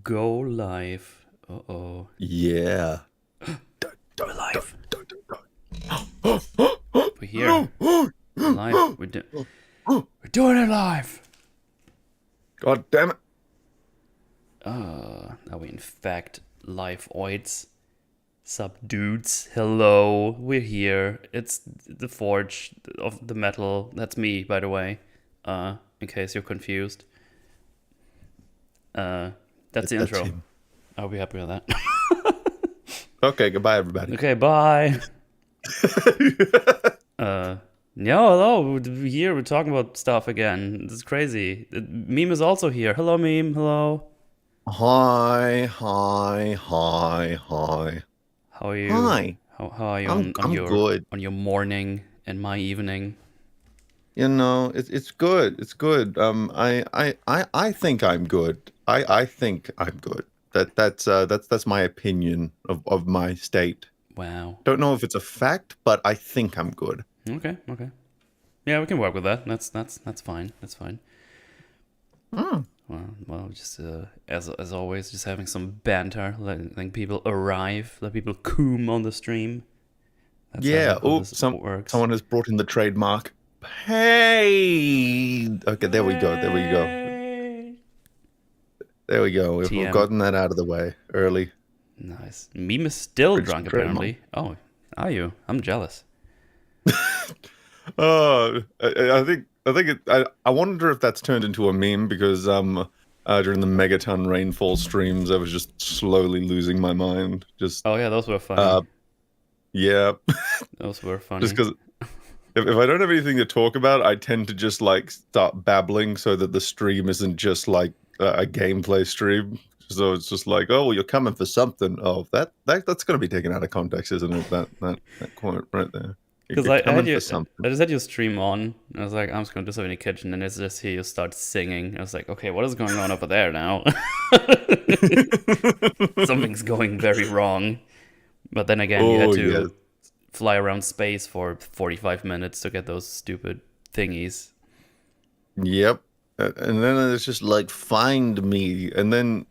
Go live. Uh-oh. Yeah. We're live. We're here. We're live. We're doing it live. God damn it. Now we infect live oids. Sup dudes. Hello. We're here. It's the forge of the metal. That's me, by the way. In case you're confused. That's the intro. him. I'll be happy with that. Okay, goodbye, everybody. Okay, bye. Yeah, hello. We're here. We're talking about stuff again. This is crazy. Meme is also here. Hello, Meme. Hello. Hi. How are you? Hi. How are you I'm your good. on your morning and my evening? You know, it's good. It's good. I think I'm good. I think I'm good. That's my opinion of my state. Wow. Don't know if it's a fact, but I think I'm good. Okay. Yeah, we can work with that. That's fine. That's fine. Hmm. Well, just as always, just having some banter, letting people arrive, let people coom on the stream. That's Yeah. how Oh, this works. someone has brought in the trademark. Hey. Okay, there we go. Hey. There we go. We've TM. gotten that out of the way early. Nice. Meme is still drunk, Trademark. apparently. Oh, are you? I'm jealous. I wonder if that's turned into a meme because during the megaton rainfall streams I was just slowly losing my mind. Just Oh yeah, those were funny. yeah. Those were funny. Just because if I don't have anything to talk about, I tend to just like start babbling so that the stream isn't just like a gameplay stream. So it's just like, oh, well, you're coming for something. Oh, that's going to be taken out of context, isn't it? That quote right there. Because You're I coming for something. just had your stream on. And I was like, I'm just going to do something in the kitchen. And it's just here you start singing. I was like, okay, what is going on over there now? Something's going very wrong. But then again, you had to fly around space for 45 minutes to get those stupid thingies. Yep. And then it's just like, find me. And then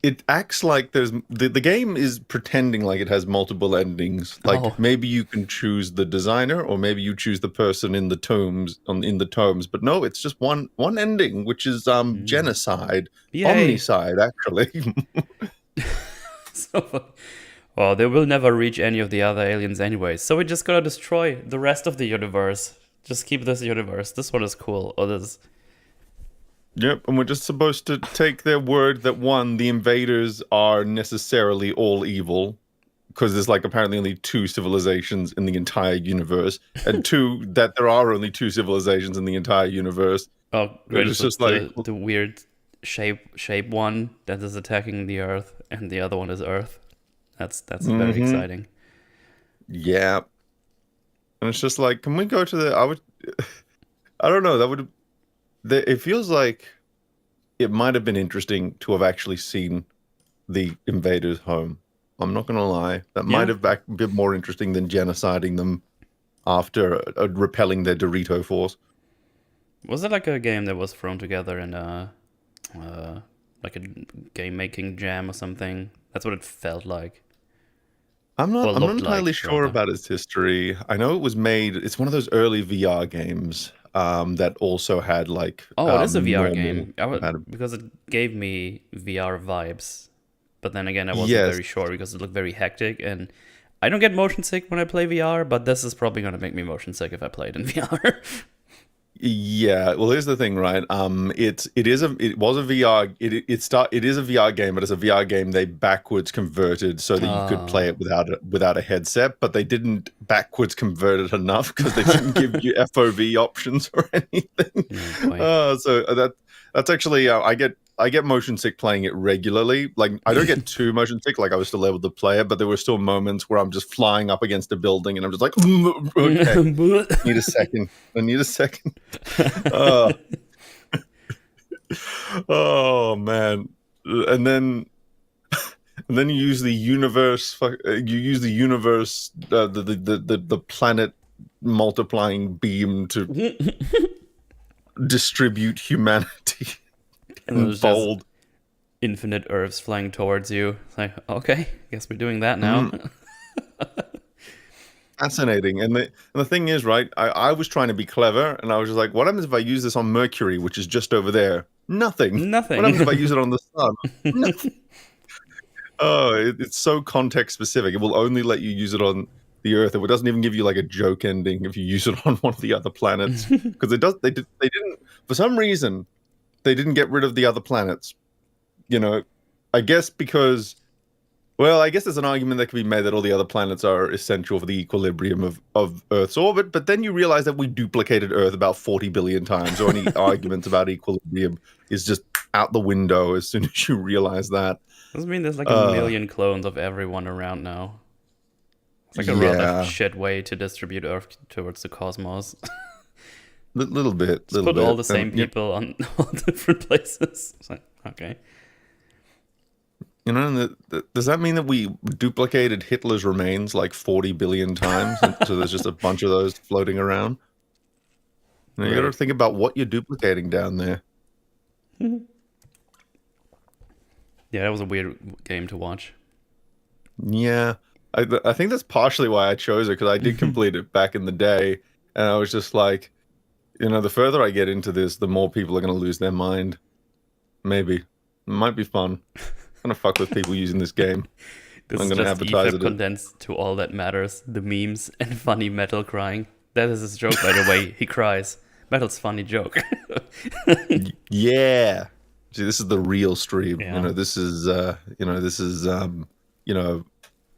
it acts like there's the game is pretending like it has multiple endings. Like maybe you can choose the designer, or maybe you choose the person in the tomes but no, it's just one ending, which is genocide. Yay. Omnicide, actually. So, well, they will never reach any of the other aliens anyway. So we just gotta destroy the rest of the universe. Just keep this universe. This one is cool. Or this. Yep, and we're just supposed to take their word that one, the invaders are necessarily all evil, because there's like apparently only two civilizations in the entire universe, and two, that there are only two civilizations in the entire universe. Oh, great! It's just like the weird shape one that is attacking the Earth, and the other one is Earth. That's very exciting. Yeah, and it's just like, can we go to the? I don't know. That would. It feels like it might have been interesting to have actually seen the invaders home. I'm not going to lie. That might have been more interesting than genociding them after repelling their Dorito force. Was it like a game that was thrown together in like a game-making jam or something? That's what it felt like. I'm not entirely sure about its history. I know it was made. It's one of those early VR games. That also had like it is a VR game because it gave me VR vibes, but then again I wasn't very sure because it looked very hectic, and I don't get motion sick when I play VR, but this is probably gonna make me motion sick if I play it in VR. Yeah, well, here's the thing, right? It is a VR. It is a VR game, but it's a VR game they backwards converted so that you could play it without a headset. But they didn't backwards convert it enough because they didn't give you FOV options or anything. So that's actually I get motion sick playing it regularly. Like, I don't get too motion sick. Like, I was still able to play it, but there were still moments where I'm just flying up against a building and I'm just like, okay, need a second. Oh man. And then you use the universe. The planet multiplying beam to distribute humanity. And bold. infinite Earths flying towards you. It's like, okay, guess we're doing that now. Fascinating. And the thing is, right, I was trying to be clever, and I was just like, what happens if I use this on Mercury, which is just over there? Nothing. Nothing. What happens if I use it on the sun? Nothing. Oh, it's so context specific. It will only let you use it on the Earth. It doesn't even give you like a joke ending if you use it on one of the other planets, because they didn't, for some reason, they didn't get rid of the other planets. You know, I guess because, well, I guess there's an argument that can be made that all the other planets are essential for the equilibrium of Earth's orbit, but then you realize that we duplicated Earth about 40 billion times, so any arguments about equilibrium is just out the window as soon as you realize that. Doesn't mean there's like a million clones of everyone around now. It's like a rather shit way to distribute Earth towards the cosmos. Little bit. Put all the same people on all different places. It's like, okay. You know, does that mean that we duplicated Hitler's remains like 40 billion times? And so there's just a bunch of those floating around? You got to think about what you're duplicating down there. Yeah, that was a weird game to watch. Yeah. I think that's partially why I chose it, because I did complete it back in the day. And I was just like, you know, the further I get into this, the more people are going to lose their mind. Maybe. It might be fun. I'm going to fuck with people using this game. This I'm going to advertise it. Condensed to all that matters. The memes and funny Metal crying. That is his joke, by the way. He cries. Metal's funny joke. Yeah. See, this is the real stream. Yeah. You know, this is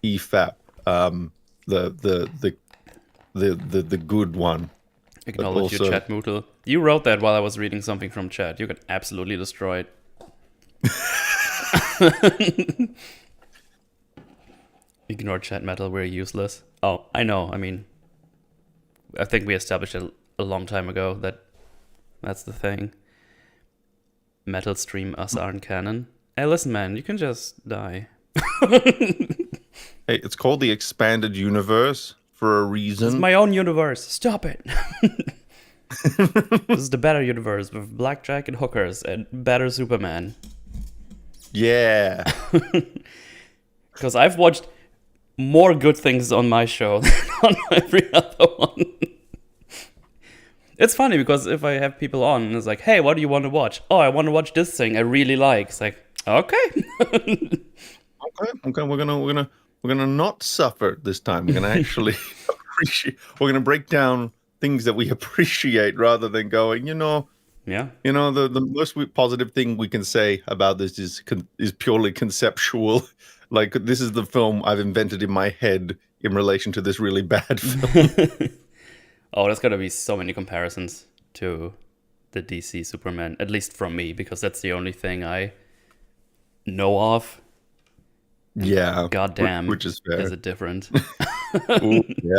EFAP, the good one. Acknowledge your chat, Mootle. You wrote that while I was reading something from chat. You got absolutely destroyed. Ignore chat, Metal. We're useless. Oh, I know. I mean, I think we established it a long time ago that that's the thing. Metal stream us aren't canon. Hey, listen, man. You can just die. Hey, it's called the expanded universe for a reason. It's my own universe. Stop it. This is the better universe with blackjack and hookers and better Superman. Yeah. Because I've watched more good things on my show than on every other one. It's funny because if I have people on and it's like, hey, what do you want to watch? Oh, I want to watch this thing I really like. It's like, okay. Okay. We're gonna not suffer this time. We're gonna actually appreciate. We're gonna break down things that we appreciate rather than going, yeah. You know, the most positive thing we can say about this is purely conceptual. Like, this is the film I've invented in my head in relation to this really bad film. Oh, there's gotta be so many comparisons to the DC Superman, at least from me, because that's the only thing I know of. Yeah, goddamn, which is fair. Is it different? Ooh, yeah,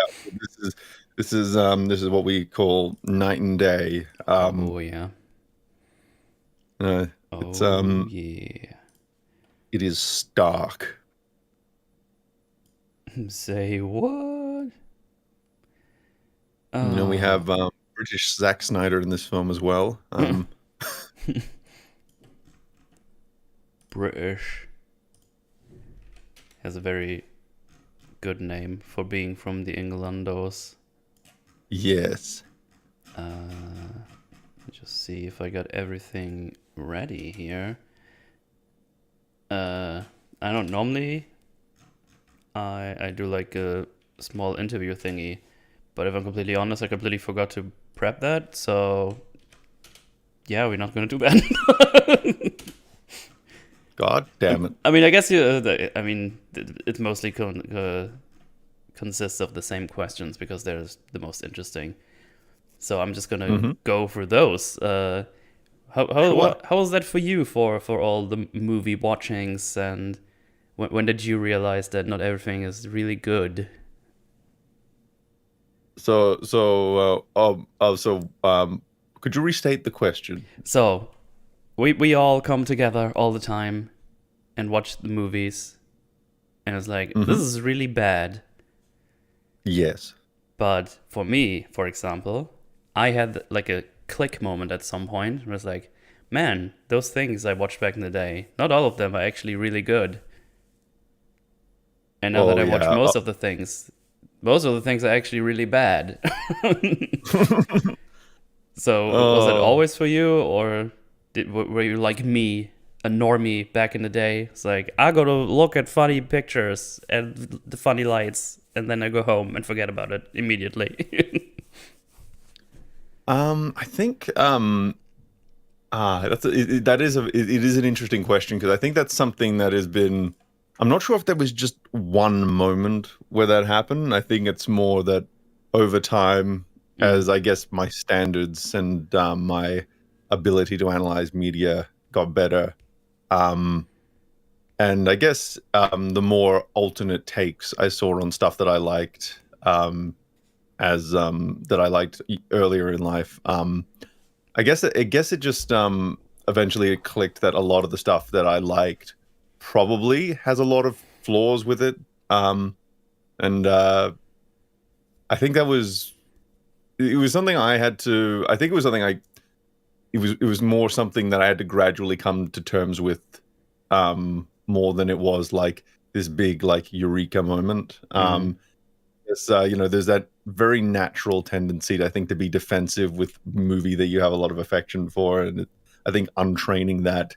this is what we call night and day. Oh yeah. It's yeah. It is stark. Say what? We have British Zack Snyder in this film as well. British. Has a very good name for being from the Englandos. Yes. Let me just see if I got everything ready here. I don't normally. I do like a small interview thingy, but if I'm completely honest, I completely forgot to prep that. So yeah, we're not gonna do that. God damn it! I mean, I guess it mostly consists of the same questions because they're the most interesting. So I'm just gonna go for those. How was that for you for all the movie watchings, and when did you realize that not everything is really good? So could you restate the question? So we all come together all the time and watch the movies, and it's like, this is really bad. Yes. But for me, for example, I had like a click moment at some point where it's like, man, those things I watched back in the day, not all of them are actually really good. And now that Oh I watch yeah. most of the things are actually really bad. So was it Oh, always for you, or were you like me, a normie back in the day? It's like I go to look at funny pictures and the funny lights, and then I go home and forget about it immediately. I think it is an interesting question because I think that's something that has been. I'm not sure if there was just one moment where that happened. I think it's more that over time, Mm, as I guess my standards and my ability to analyze media got better, um, and I guess the more alternate takes I saw on stuff that I liked, as that I liked earlier in life. I guess it just eventually it clicked that a lot of the stuff that I liked probably has a lot of flaws with it. And I think it was something I had to I think it was something I it was more something that I had to gradually come to terms with, more than it was like this big like eureka moment. mm, It's, there's that very natural tendency, I think, to be defensive with movie that you have a lot of affection for, and I think untraining that,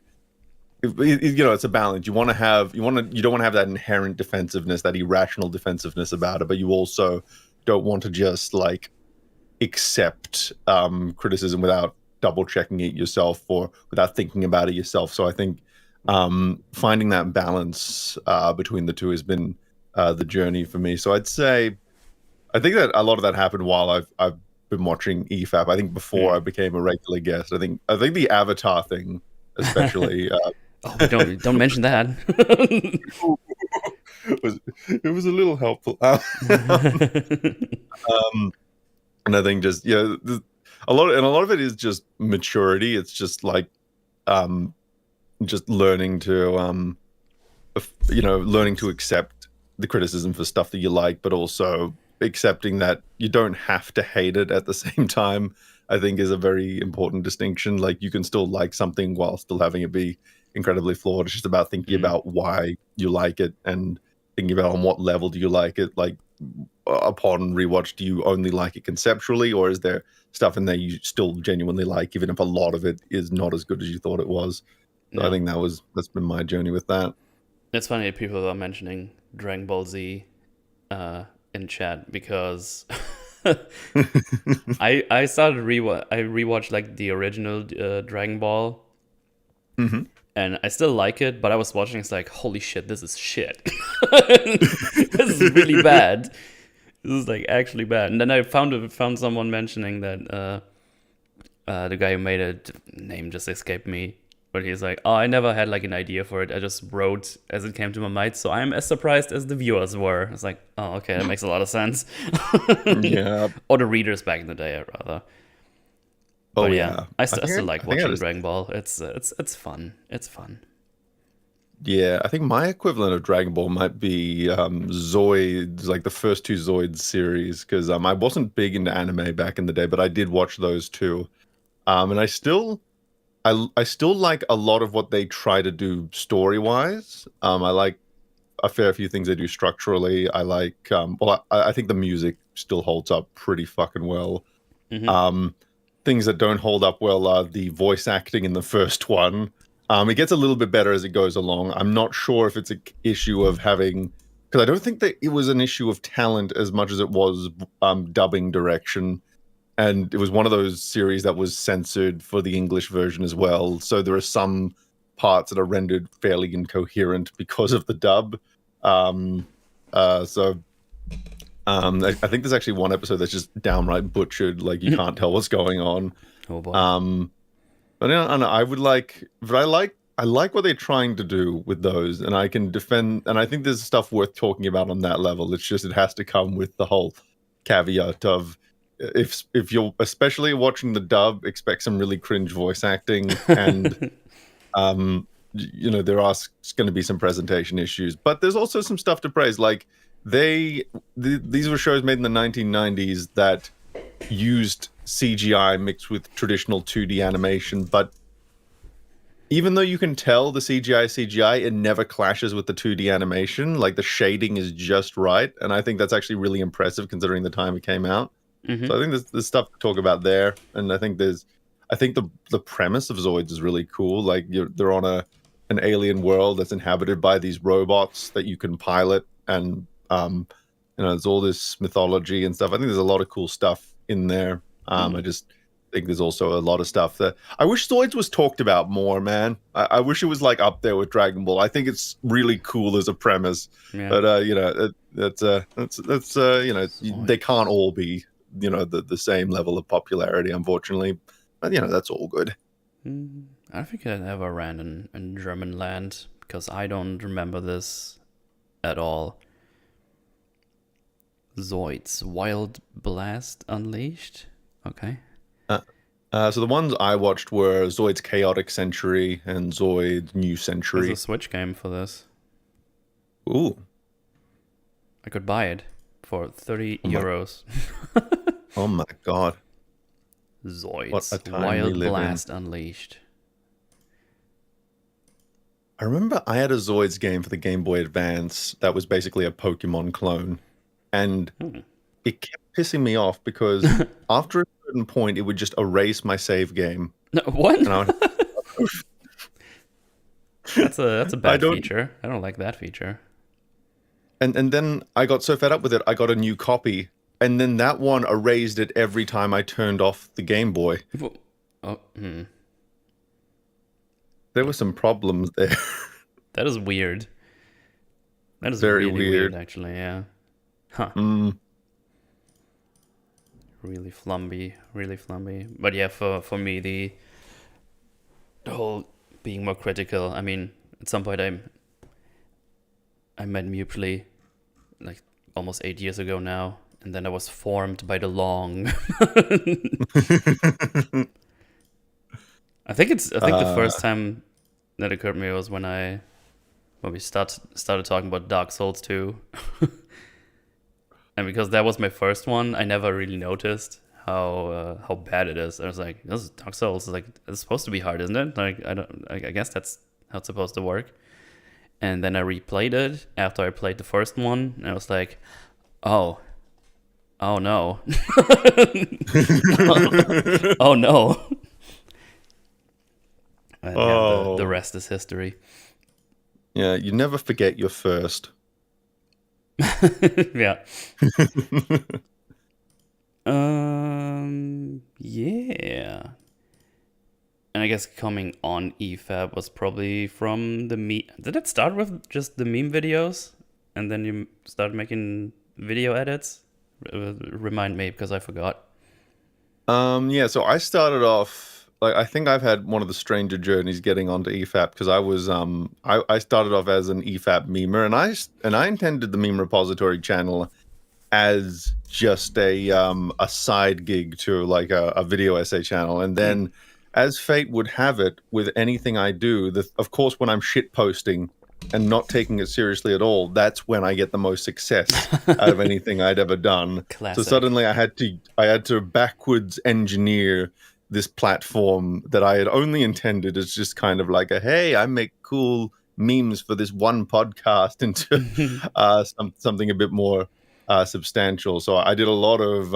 it's a balance. You don't want to have that inherent defensiveness, that irrational defensiveness about it, but you also don't want to just like accept criticism without double checking it yourself or without thinking about it yourself. So I think finding that balance between the two has been the journey for me. So I'd say I think that a lot of that happened while I've been watching EFAP. I think before I mm. became a regular guest. I think the Avatar thing, especially, Oh, we don't mention that. was it was a little helpful. Um, and I think just a lot of it is just maturity. It's just like um, just learning to learning to accept the criticism for stuff that you like, but also accepting that you don't have to hate it at the same time. I think is a very important distinction. Like you can still like something while still having it be incredibly flawed. It's just about thinking Mm, about why you like it and thinking about on what level do you like it. Like upon rewatch, do you only like it conceptually, or is there stuff in there you still genuinely like, even if a lot of it is not as good as you thought it was? So I no, think that's been my journey with that. it's funny that people are mentioning Dragon Ball Z in chat because I rewatched like the original Dragon Ball, Hmm. and I still like it, but I was watching, it's like, holy shit, this is shit. This is really bad. This is like actually bad. And then I found someone mentioning that the guy who made it, name just escaped me, but he's like, oh, I never had like an idea for it. I just wrote as it came to my mind, so I'm as surprised as the viewers were. It's like, oh, okay, that makes a lot of sense. Yeah. Or the readers back in the day, rather. Oh But yeah, yeah. I still like I think I watching just Dragon Ball. It's fun. It's fun. yeah. I think my equivalent of Dragon Ball might be Zoids, like the first two Zoids series, because I wasn't big into anime back in the day, but I did watch those too. And I still like a lot of what they try to do story wise. I like a fair few things they do structurally. I like I think the music still holds up pretty fucking well. Hmm. Um, Things that don't hold up well are the voice acting in the first one. It gets a little bit better as it goes along. I'm not sure if it's an issue of having, because I don't think that it was an issue of talent as much as it was dubbing direction. And it was one of those series that was censored for the English version as well. So there are some parts that are rendered fairly incoherent because of the dub. Um, so I think there's actually one episode that's just downright butchered, like you can't tell what's going on. Oh boy. Um, but I would like, but I like what they're trying to do with those, and I can defend. And I think there's stuff worth talking about on that level. It's just it has to come with the whole caveat of if you're especially watching the dub, expect some really cringe voice acting, and there are going to be some presentation issues, but there's also some stuff to praise. Like these were shows made in the 1990s that used CGI mixed with traditional 2D animation, but even though you can tell the CGI, it never clashes with the 2D animation. Like the shading is just right, and I think that's actually really impressive considering the time it came out. So I think there's stuff to talk about there, and I think the premise of Zoids is really cool. Like they're on an alien world that's inhabited by these robots that you can pilot, and there's all this mythology and stuff. I think there's a lot of cool stuff in there. I just think there's also a lot of stuff that I wish Zoids was talked about more, man. I wish it was like up there with Dragon Ball. I think it's really cool as a premise, but that's they can't all be the same level of popularity, unfortunately. But that's all good. I think I never ran in German land because I don't remember this at all. Zoids, Wild Blast Unleashed. Okay. So the ones I watched were Zoid's Chaotic Century and Zoid New Century. There's a Switch game for this. Ooh. I could buy it for 30 euros. Oh my god. Zoids, Wild Blast Unleashed. I remember I had a Zoids game for the Game Boy Advance that was basically a Pokemon clone. And it kept pissing me off because after a certain point, it would just erase my save game. What? That's a bad feature. I don't like that feature. And then I got so fed up with it, I got a new copy. And then that one erased it every time I turned off the Game Boy. There were some problems there. That is weird. That is very really weird, actually, yeah. Huh. Really flumby. But yeah, for me, the whole being more critical, I mean, at some point I met Mutely like almost 8 years ago now, and then I was formed by the long. I think the first time that occurred to me was when we started talking about Dark Souls 2. And because that was my first one, I never really noticed how bad it is. I was like, this is Dark Souls. It's supposed to be hard, isn't it? Like I guess that's how it's supposed to work. And then I replayed it after I played the first one, and I was like, oh no. Oh no. And the rest is history. Yeah, you never forget your first. Yeah. Yeah. And I guess coming on EFAB was probably from the meme. Did it start with just the meme videos? And then you started making video edits? Remind me, because I forgot. Yeah, so I started off, like, I think I've had one of the stranger journeys getting onto EFAP, because I was I started off as an EFAP memer, and I intended the meme repository channel as just a side gig to like a video essay channel. And then as fate would have it, with anything I do, of course when I'm shit posting and not taking it seriously at all, that's when I get the most success out of anything I'd ever done. Classic. So suddenly I had to backwards engineer this platform that I had only intended as just kind of like hey, I make cool memes for this one podcast into something a bit more substantial. So I did a lot of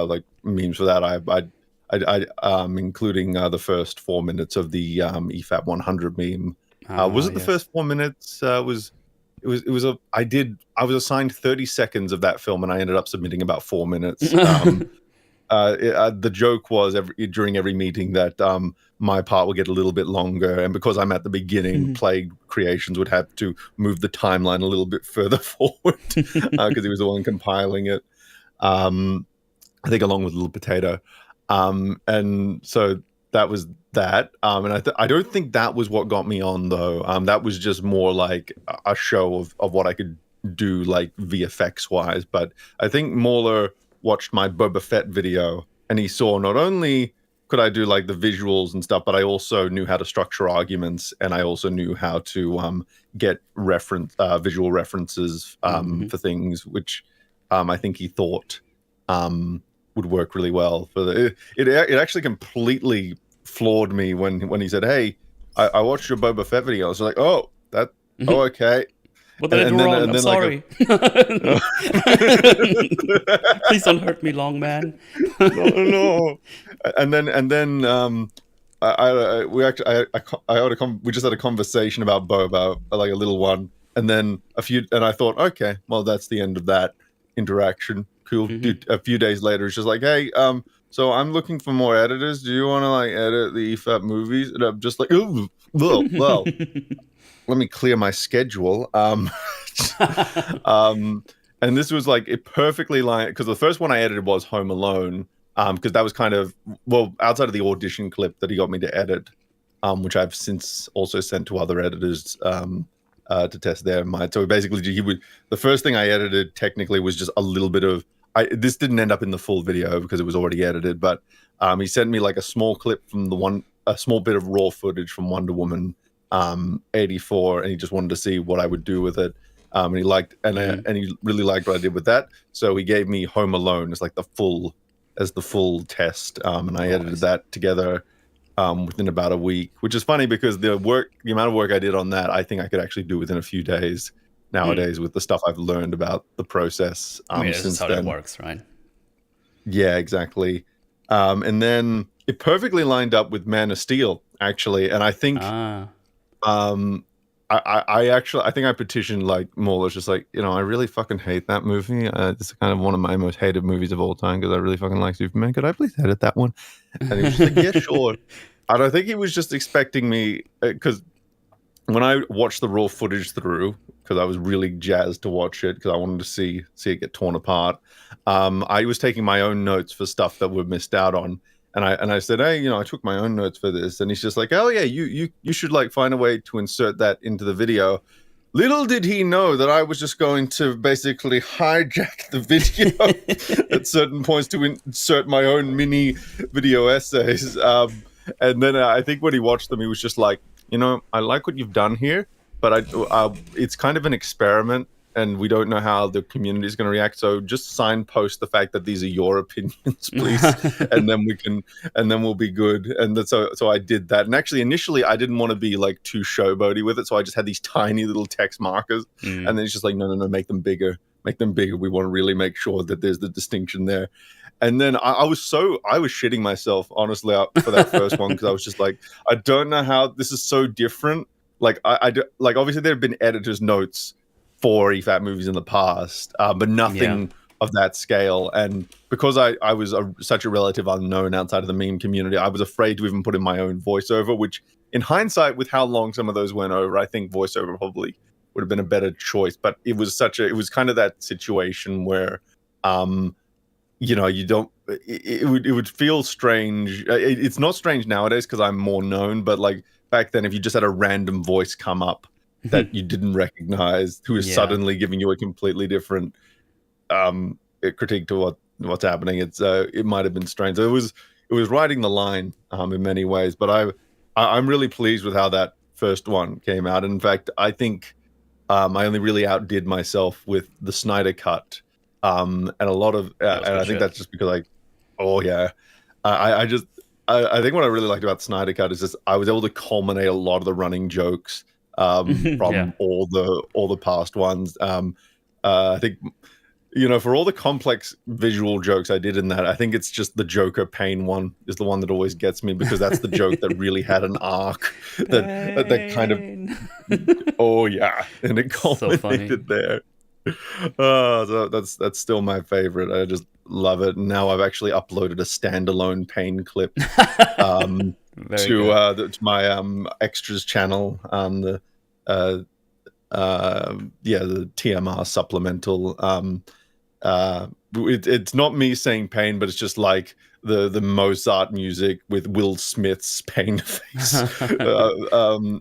like memes for that. I including the first 4 minutes of the EFAP 100 meme. Was it the first 4 minutes? I was assigned 30 seconds of that film, and I ended up submitting about 4 minutes. The joke was during every meeting that my part would get a little bit longer, and because I'm at the beginning, Plague Creations would have to move the timeline a little bit further forward because he was the one compiling it. I think along with Little Potato, and so that was that. And I don't think that was what got me on though. That was just more like a show of what I could do like VFX wise. But I think Mauler watched my Boba Fett video, and he saw not only could I do like the visuals and stuff, but I also knew how to structure arguments, and I also knew how to get visual references for things, which I think he thought would work really well for it actually completely floored me when he said, hey, I watched your Boba Fett video. I was like, oh, okay. What did I do wrong? I'm sorry. Please don't hurt me, long man. No. And then we just had a conversation about Boba, like a little one, and then I thought, okay, well, that's the end of that interaction. Cool. A few days later, it's just like, hey, so I'm looking for more editors. Do you want to like edit the EFAP movies? And I'm just like, ooh, well, let me clear my schedule. And this was like it perfectly lined, because the first one I edited was Home Alone, because that was kind of, well, outside of the audition clip that he got me to edit, which I've since also sent to other editors to test their mind. So basically, the first thing I edited technically was just a little bit of. This didn't end up in the full video because it was already edited, but he sent me like a small clip from a small bit of raw footage from Wonder Woman 84, and he just wanted to see what I would do with it. And he liked, and he really liked what I did with that. So he gave me Home Alone as like the full test, and I edited that together within about a week, which is funny because the amount of work I did on that, I think I could actually do within a few days nowadays with the stuff I've learned about the process. Since how then. It works, right? Yeah, exactly. And then it perfectly lined up with Man of Steel, actually, and I think. I think I petitioned like more or less just like, I really fucking hate that movie. It's kind of one of my most hated movies of all time because I really fucking like Superman. Could I please edit that one? And he was just like, yeah, sure. And I think he was just expecting me, because when I watched the raw footage through, because I was really jazzed to watch it because I wanted to see it get torn apart, I was taking my own notes for stuff that were missed out on. And I said, hey, I took my own notes for this. And he's just like, oh, yeah, you should like find a way to insert that into the video. Little did he know that I was just going to basically hijack the video at certain points to insert my own mini video essays. And then I think when he watched them, he was just like, I like what you've done here, but it's kind of an experiment. And we don't know how the community is going to react. So just signpost the fact that these are your opinions, please, and then we'll be good. And so I did that. And actually, initially, I didn't want to be like too showboaty with it, so I just had these tiny little text markers. And then it's just like, no, make them bigger, We want to really make sure that there's the distinction there. And then I was shitting myself, honestly, for that first one, because I was just like, I don't know how this is so different. Like like obviously there have been editors' notes for EFAP movies in the past, but nothing of that scale. And because I was such a relative unknown outside of the meme community, I was afraid to even put in my own voiceover, which in hindsight, with how long some of those went over, I think voiceover probably would have been a better choice. But it was kind of that situation where, you don't, it would feel strange. It's not strange nowadays because I'm more known, but like back then, if you just had a random voice come up that you didn't recognize, who is suddenly giving you a completely different critique to what's happening, it might have been strange. So it was riding the line in many ways, but I'm really pleased with how that first one came out. And in fact, I think I only really outdid myself with the Snyder cut, and a lot of and I think that's just because I think what I really liked about Snyder cut is just I was able to culminate a lot of the running jokes from all the past ones. I think, for all the complex visual jokes I did in that, I think it's just the Joker pain one is the one that always gets me, because that's the joke that really had an arc that kind of, and it culminated there. So that's still my favorite. I just love it. And now I've actually uploaded a standalone pain clip to my extras channel on the TMR supplemental. It's not me saying pain, but it's just like the Mozart music with Will Smith's pain face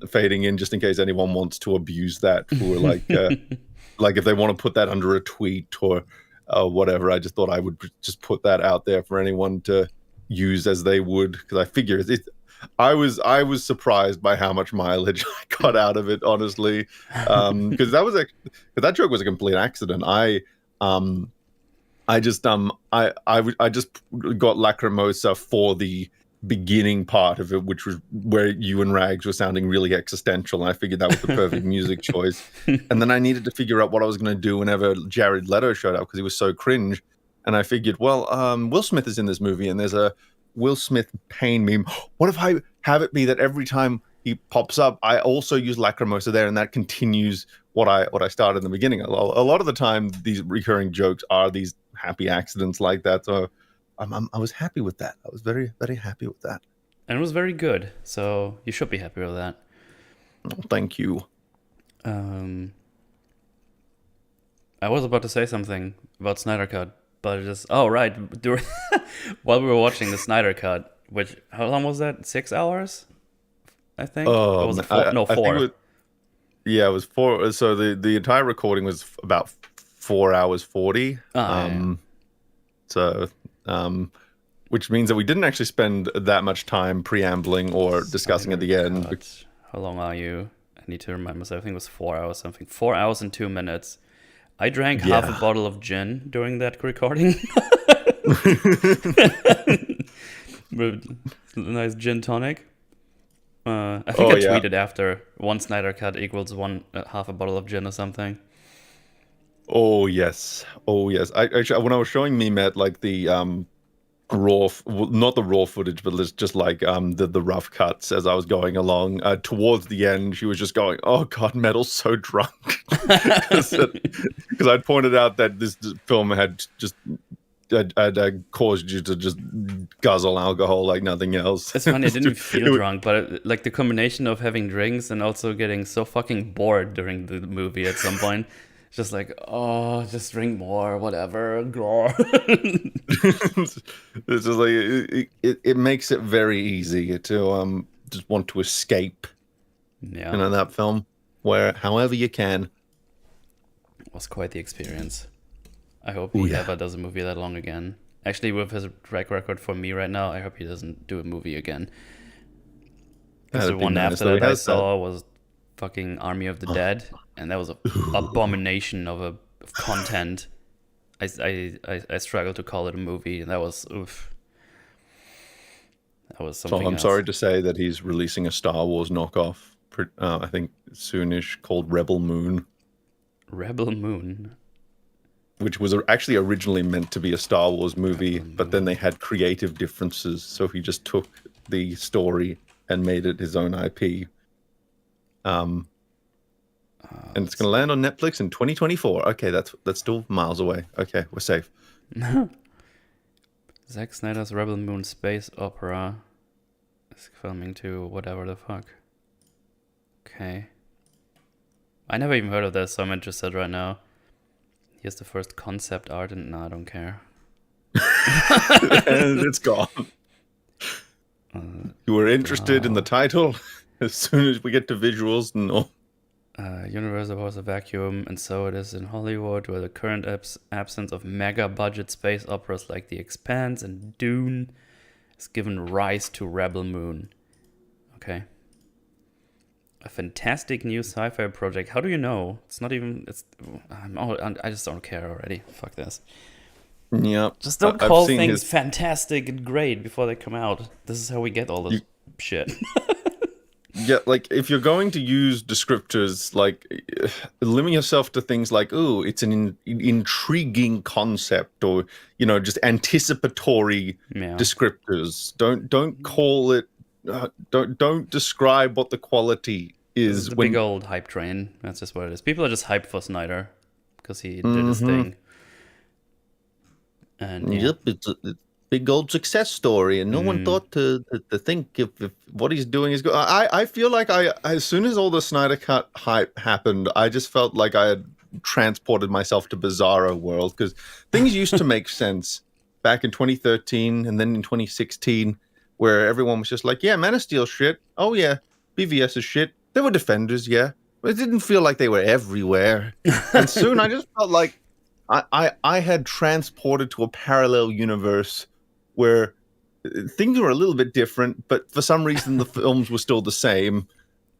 fading in, just in case anyone wants to abuse that for like if they want to put that under a tweet or whatever. I just thought I would just put that out there for anyone to use as they would, because I figure I was surprised by how much mileage I got out of it, honestly, because that joke was a complete accident. I just got Lacrimosa for the beginning part of it, which was where you and Rags were sounding really existential, and I figured that was the perfect music choice. And then I needed to figure out what I was going to do whenever Jared Leto showed up, because he was so cringe. And I figured, well, Will Smith is in this movie, and there's a Will Smith pain meme. What if I have it be that every time he pops up, I also use Lacrimosa there, and that continues what I started in the beginning. A lot of the time, these recurring jokes are these happy accidents like that. So I was happy with that. I was very, very happy with that. And it was very good. So you should be happy with that. Oh, thank you. I was about to say something about Snyder Cut, but just right. While we were watching the Snyder Cut, which how long was that? 6 hours, I think. Or was it 4? No, 4. It was 4. So the entire recording was about 4 hours 40. So, which means that we didn't actually spend that much time preambling or discussing at the end. How long are you? I need to remind myself. I think it was 4 hours something. 4 hours and 2 minutes. I drank half a bottle of gin during that recording. Nice gin tonic. I think I tweeted after one Snyder Cut equals half a bottle of gin or something. Oh yes. I actually, when I was showing Mehmet like the raw, not the raw footage, but just like the rough cuts as I was going along, towards the end, she was just going, "Oh God, Metal's so drunk," because I'd pointed out that this film had just caused you to just guzzle alcohol like nothing else. It's funny, I didn't feel drunk, but like the combination of having drinks and also getting so fucking bored during the movie at some point. Just like, just drink more, whatever. It's just like it makes it very easy to just want to escape. Yeah, that film, where however you can. It was quite the experience. I hope he ever does a movie that long again. Actually, with his track record for me right now, I hope he doesn't do a movie again. Because the one after that I saw was fucking Army of the Dead, and that was an abomination of content. I struggle to call it a movie, and that was oof. That was something. So I'm sorry to say that he's releasing a Star Wars knockoff. I think soonish, called Rebel Moon. Rebel Moon, which was actually originally meant to be a Star Wars movie, but then they had creative differences, so he just took the story and made it his own IP. And it's going to land on Netflix in 2024. Okay, that's still miles away. Okay, we're safe. Zack Snyder's Rebel Moon space opera is filming to whatever the fuck. Okay. I never even heard of this, so I'm interested right now. Here's the first concept art, and no, I don't care. And it's gone. You were interested in the title? As soon as we get to visuals, no. Universe was a vacuum, and so it is in Hollywood, where the current absence of mega-budget space operas like The Expanse and Dune has given rise to Rebel Moon. Okay. A fantastic new sci-fi project. How do you know? It's not even... I just don't care already. Fuck this. Yeah. Just don't call things fantastic and great before they come out. This is how we get all this shit. Yeah, like, if you're going to use descriptors, like, limit yourself to things like, ooh, it's an intriguing concept, or, just anticipatory descriptors. Don't call it, don't describe what the quality is. The big old hype train. That's just what it is. People are just hyped for Snyder because he did his thing. And Yep, it's a big old success story, and no one thought to think if what he's doing is good. I feel like as soon as all the Snyder Cut hype happened, I just felt like I had transported myself to Bizarro world, because things used to make sense back in 2013 and then in 2016, where everyone was just like, yeah, Man of Steel shit. Oh yeah, BVS is shit. There were Defenders, yeah. But it didn't feel like they were everywhere. And soon I just felt like I had transported to a parallel universe where things were a little bit different, but for some reason the films were still the same,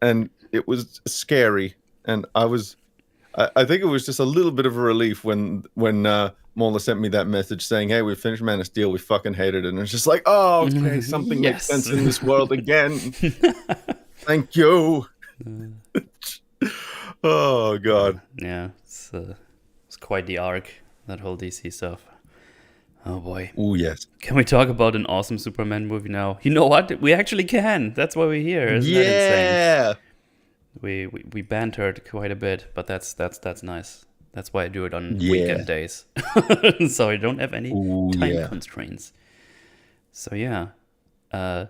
and it was scary. And I think it was just a little bit of a relief when Mauler sent me that message saying, "Hey, we finished Man of Steel. We fucking hated it." And it's just like, oh, okay, something makes sense in this world again. Thank you. Oh god. Yeah, it's quite the arc, that whole DC stuff. Oh boy. Oh yes. Can we talk about an awesome Superman movie now? You know what? We actually can. That's why we're here. Isn't that insane? We bantered quite a bit, but that's nice. That's why I do it on weekend days, so I don't have any time constraints. So yeah, I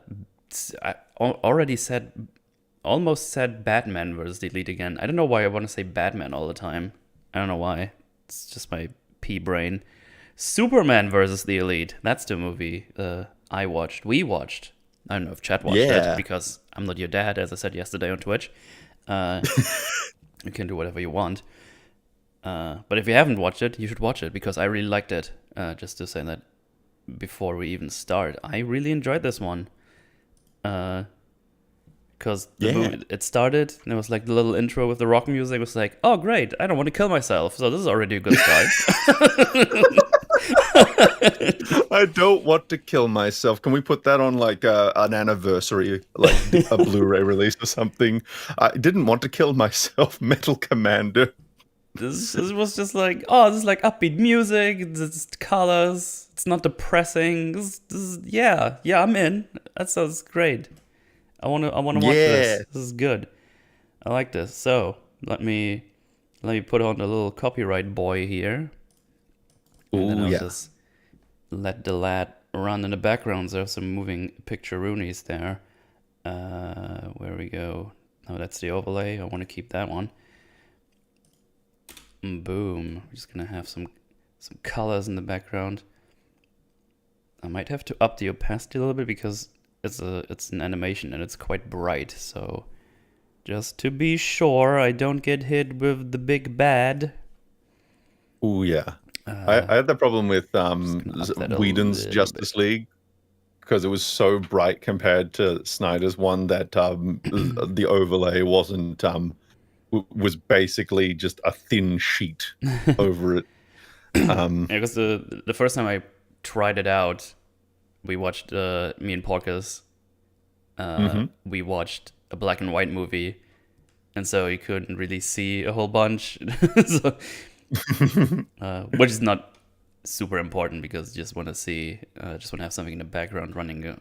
almost said Batman versus the Elite again. I don't know why I want to say Batman all the time. I don't know why. It's just my pea brain. Superman versus the Elite. That's the movie we watched. I don't know if Chad watched it because I'm not your dad, as I said yesterday on Twitch. You can do whatever you want. But if you haven't watched it, you should watch it because I really liked it. Just to say that before we even start, I really enjoyed this one. Because it started and it was like the little intro with the rock music. It was like, oh great, I don't want to kill myself, so this is already a good start. I don't want to kill myself. Can we put that on like an anniversary, like a Blu-ray release or something? I didn't want to kill myself. Metalcommander. This was just like, oh, this is like upbeat music. It's colors. It's not depressing. This is, yeah, I'm in. That sounds great. I wanna watch this. This is good. I like this. So let me put on a little copyright boy here. And then I'll just let the lad run in the background. There's some moving picture-roonies there. Where we go? Oh, that's the overlay. I want to keep that one. Boom. We're just gonna have some colors in the background. I might have to up the opacity a little bit because it's an animation and it's quite bright. So just to be sure I don't get hit with the big bad. Oh yeah. I had that problem with Whedon's Justice League because it was so bright compared to Snyder's one that the overlay was basically just a thin sheet over it. Because the first time I tried it out, we watched me and Porcus. We watched a black and white movie, and so you couldn't really see a whole bunch. So, which is not super important because you just want to have something in the background running,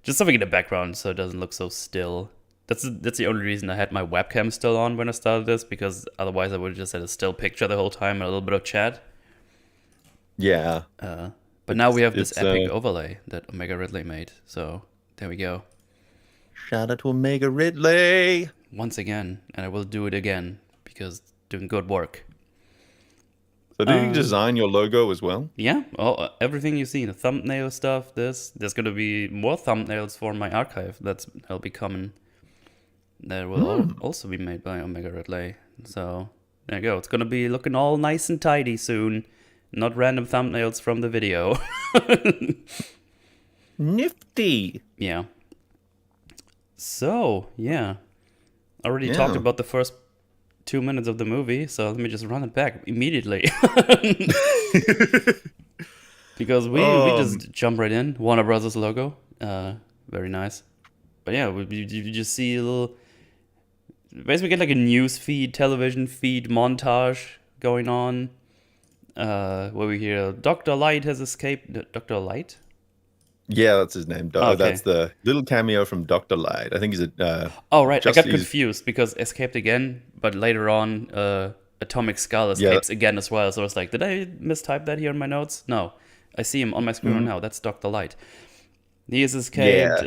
just something in the background so it doesn't look so still. That's the only reason I had my webcam still on when I started this, because otherwise I would have just had a still picture the whole time and a little bit of chat. Yeah. But now we have this epic overlay that Omega Ridley made. So there we go. Shout out to Omega Ridley once again, and I will do it again because doing good work. So did you design your logo as well? Yeah, everything you see, the thumbnail stuff, there's going to be more thumbnails for my archive that'll be coming. That will also be made by Omega Ridley. So there you go. It's going to be looking all nice and tidy soon. Not random thumbnails from the video. Nifty. Yeah. So, yeah. Already talked about the first 2 minutes of the movie, so let me just run it back immediately. Because we just jump right in. Warner Brothers logo. Very nice. But yeah, you just see a little... Basically get like a news feed, television feed montage going on. Where we hear Dr. Light has escaped. Dr. Light? Yeah, that's his name. Okay. That's the little cameo from Dr. Light. I think he's a... oh, right. I got confused because escaped again, but later on, Atomic Skull escapes again as well. So I was like, did I mistype that here in my notes? No. I see him on my screen now. That's Dr. Light. He has escaped.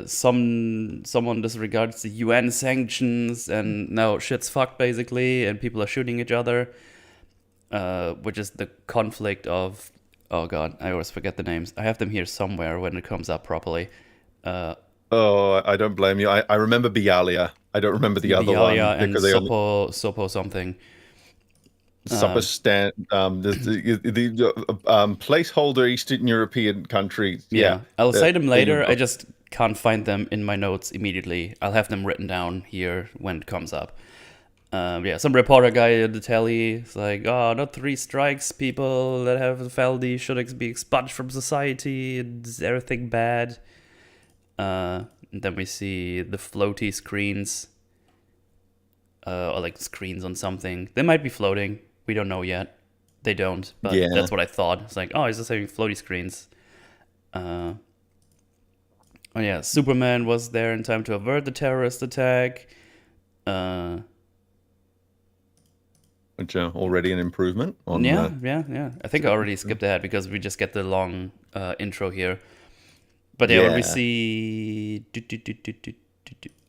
Someone disregards the UN sanctions, and now shit's fucked, basically, and people are shooting each other. Which is the conflict of... Oh god, I always forget the names. I have them here somewhere when it comes up properly. I don't blame you. I remember Bialia. I don't remember the other one. Bialia and Sopo something. The placeholder Eastern European country. Yeah. I'll cite them later. I just can't find them in my notes immediately. I'll have them written down here when it comes up. Some reporter guy at the telly is like, oh, not 3 strikes, people that have a felony should be expunged from society, is everything bad? And then we see the floaty screens, or like screens on something. They might be floating, we don't know yet. They don't, but that's what I thought. It's like, oh, he's just having floaty screens. Oh yeah, Superman was there in time to avert the terrorist attack. Which already an improvement on yeah. I think I already skipped ahead because we just get the long intro here. But when we see,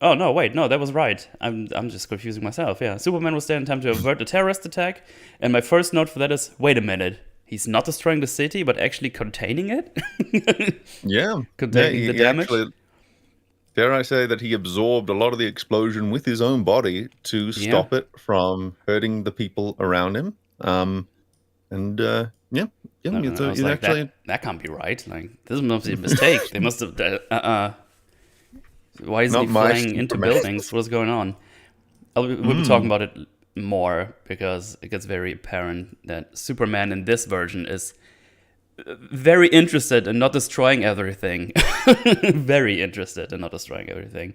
oh no, wait, no, that was right. I'm just confusing myself. Yeah, Superman was there in time to avert the terrorist attack, and my first note for that is, wait a minute, he's not destroying the city, but actually containing it. Containing the damage. Actually, dare I say that he absorbed a lot of the explosion with his own body to stop it from hurting the people around him. That can't be right. Like, this must be a mistake. They must have. Why isn't he flying into buildings? What's going on? We'll be talking about it more because it gets very apparent that Superman in this version is very interested in not destroying everything. Very interested in not destroying everything.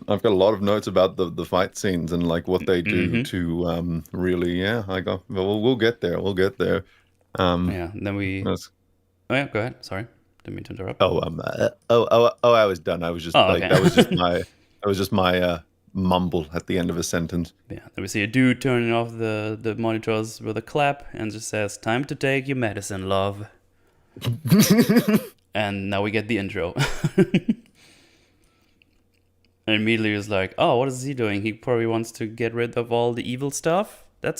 I've got a lot of notes about the fight scenes and like what they do to really. We'll get there. Then we. Oh yeah, go ahead. Sorry, didn't mean to interrupt. I was done. I was just okay. That was just my mumble at the end of a sentence. Yeah, then we see a dude turning off the monitors with a clap and just says, "Time to take your medicine, love." And now we get the intro. And immediately he's like, "Oh, what is he doing? He probably wants to get rid of all the evil stuff." That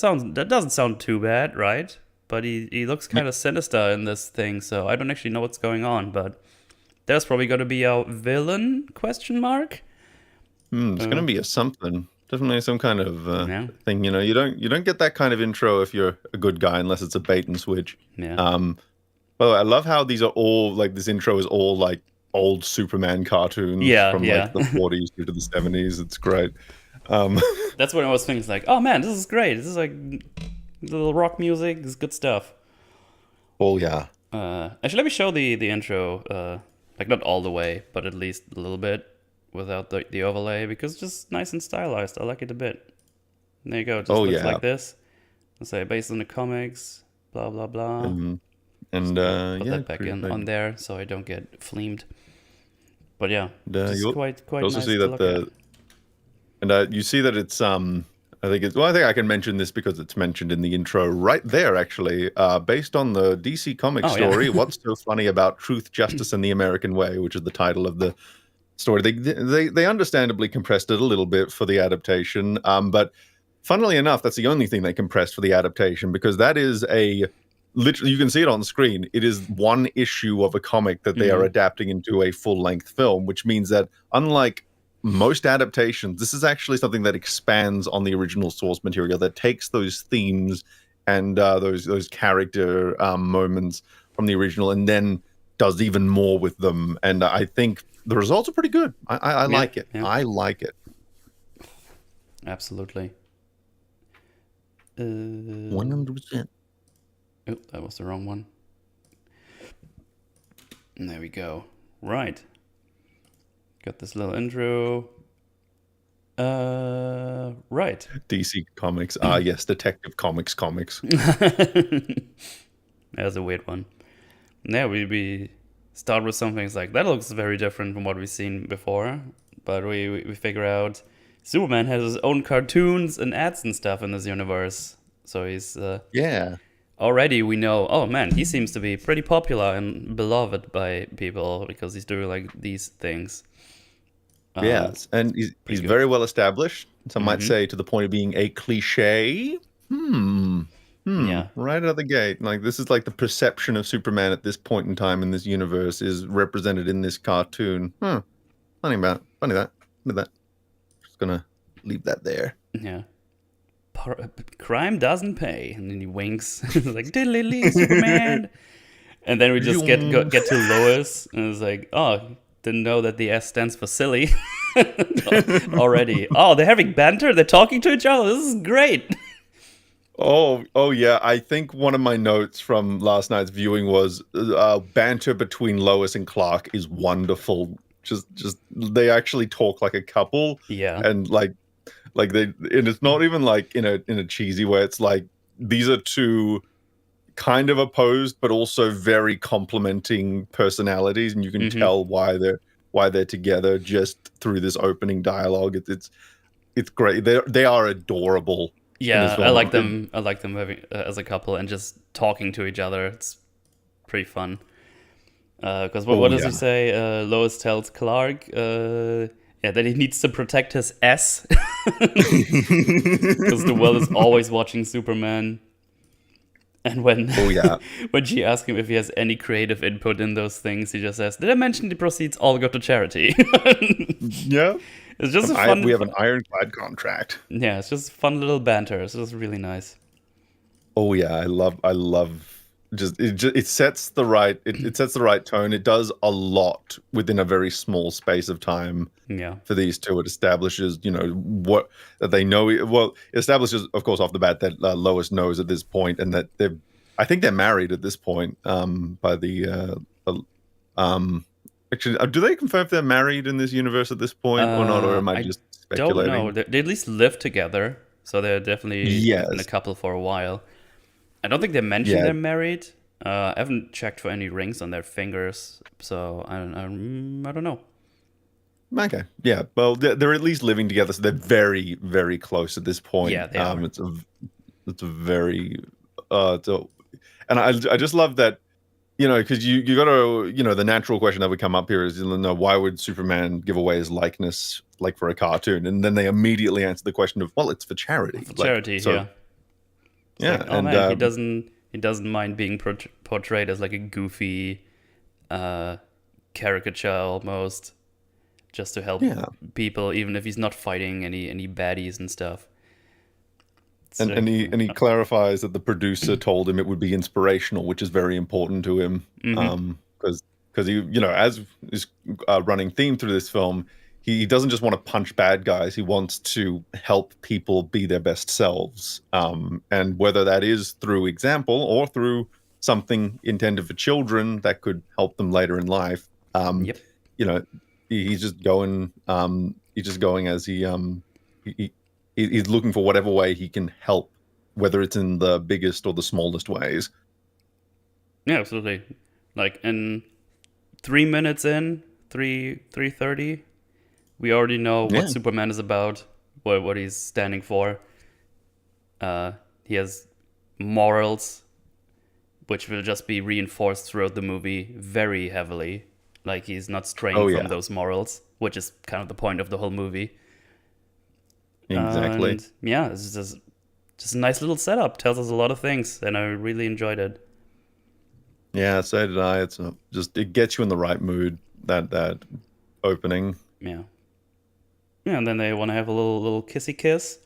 doesn't sound too bad, right? But he looks kind of sinister in this thing, so I don't actually know what's going on. But there's probably going to be a villain ? It's going to be a something. Definitely some kind of thing. You know, you don't get that kind of intro if you're a good guy unless it's a bait and switch. Yeah. By the way, I love how these are all like this intro is all like old Superman cartoons from like the 40s to the 70s. It's great. That's what I was thinking. It's like, oh man, this is great. This is like little rock music. This is good stuff. Oh yeah. Actually, let me show the intro. Like not all the way, but at least a little bit without the overlay because it's just nice and stylized. I like it a bit. There you go. It just looks like this. Let's say based on the comics. Blah blah blah. And put that back on there so I don't get flamed. But yeah, it's quite you also nice see that you see that it's I think I can mention this because it's mentioned in the intro right there actually, based on the DC comic story. What's so funny about Truth, Justice, and the American Way, which is the title of the story. They understandably compressed it a little bit for the adaptation, but funnily enough, that's the only thing they compressed for the adaptation because that is literally, you can see it on screen. It is one issue of a comic that they are adapting into a full-length film, which means that unlike most adaptations, this is actually something that expands on the original source material, that takes those themes and those character moments from the original and then does even more with them. And I think the results are pretty good. I like it. Yeah. I like it. Absolutely. 100%. Oh, that was the wrong one. And there we go. Right. Got this little intro. Right. DC Comics. Yes, Detective Comics. That's a weird one. Yeah, we start with something like that looks very different from what we've seen before. But we figure out Superman has his own cartoons and ads and stuff in this universe. So he's already we know, oh man, he seems to be pretty popular and beloved by people because he's doing like these things. Yes, and he's very well established. Some might say to the point of being a cliche. Yeah. Right out of the gate. Like this is like the perception of Superman at this point in time in this universe is represented in this cartoon. Funny that. Just gonna leave that there. Yeah. Crime doesn't pay, and then he winks like diddly Superman, and then we just get to Lois, and it's like, oh, didn't know that the S stands for silly. Already. Oh, they're having banter. They're talking to each other. This is great. Oh yeah. I think one of my notes from last night's viewing was banter between Lois and Clark is wonderful. Just they actually talk like a couple, Yeah. and and it's not even like in a cheesy way. It's like these are two kind of opposed but also very complementing personalities, and you can Mm-hmm. tell why they're together just through this opening dialogue. It's great. They are adorable in this Yeah, I film. like them. I like them having as a couple and just talking to each other. It's pretty fun. Because what Oh does he yeah. say? Lois tells Clark, yeah, that he needs to protect his S because the world is always watching Superman. And when Oh yeah. when she asks him if he has any creative input in those things, he just says, "Did I mention the proceeds all go to charity?" Yeah. It's just a fun. We have an ironclad contract. Yeah, it's just fun little banter. It's just really nice. Oh yeah, I love it sets the right it sets the right tone. It does a lot within a very small space of time Yeah. for these two. It establishes, what that they know. Well, it establishes, of course, off the bat that Lois knows at this point, and that I think they're married at this point. By um, actually, do they confirm if they're married in this universe at this point or not, or am I I just don't know. speculating? They at least live together, so they're definitely have been a Yes. couple for a while. I don't think they mentioned Yeah. they're married. I haven't checked for any rings on their fingers, so I don't know. Okay. Yeah. Well, they're at least living together, so they're very, very close at this point. Yeah, they are. It's a very, it's a, and I just love that, because you got to, the natural question that would come up here is, why would Superman give away his likeness like for a cartoon? And then they immediately answer the question of, well, it's for charity. For Like, charity, so yeah. It's yeah, like, oh and man, he doesn't mind being portrayed as like a goofy uh, caricature almost, just to help yeah. people, even if he's not fighting any baddies and stuff. It's And like, he clarifies that the producer told him it would be inspirational, which is very important to him. mm-hmm. Because he, as is running theme through this film, he doesn't just want to punch bad guys. He wants to help people be their best selves. And whether that is through example or through something intended for children that could help them later in life, Yep. you know, he's just going. He's just going as he he's looking for whatever way he can help, whether it's in the biggest or the smallest ways. Yeah, absolutely. Like in 3 minutes in, 3:30, we already know Yeah. what Superman is about, what he's standing for. He has morals, which will just be reinforced throughout the movie very heavily. Like he's not straying Oh from yeah. those morals, which is kind of the point of the whole movie. Exactly. And yeah, it's just a nice little setup. Tells us a lot of things, and I really enjoyed it. Yeah, so did I. It's just it gets you in the right mood, that opening. Yeah, yeah, and then they want to have a little kissy kiss,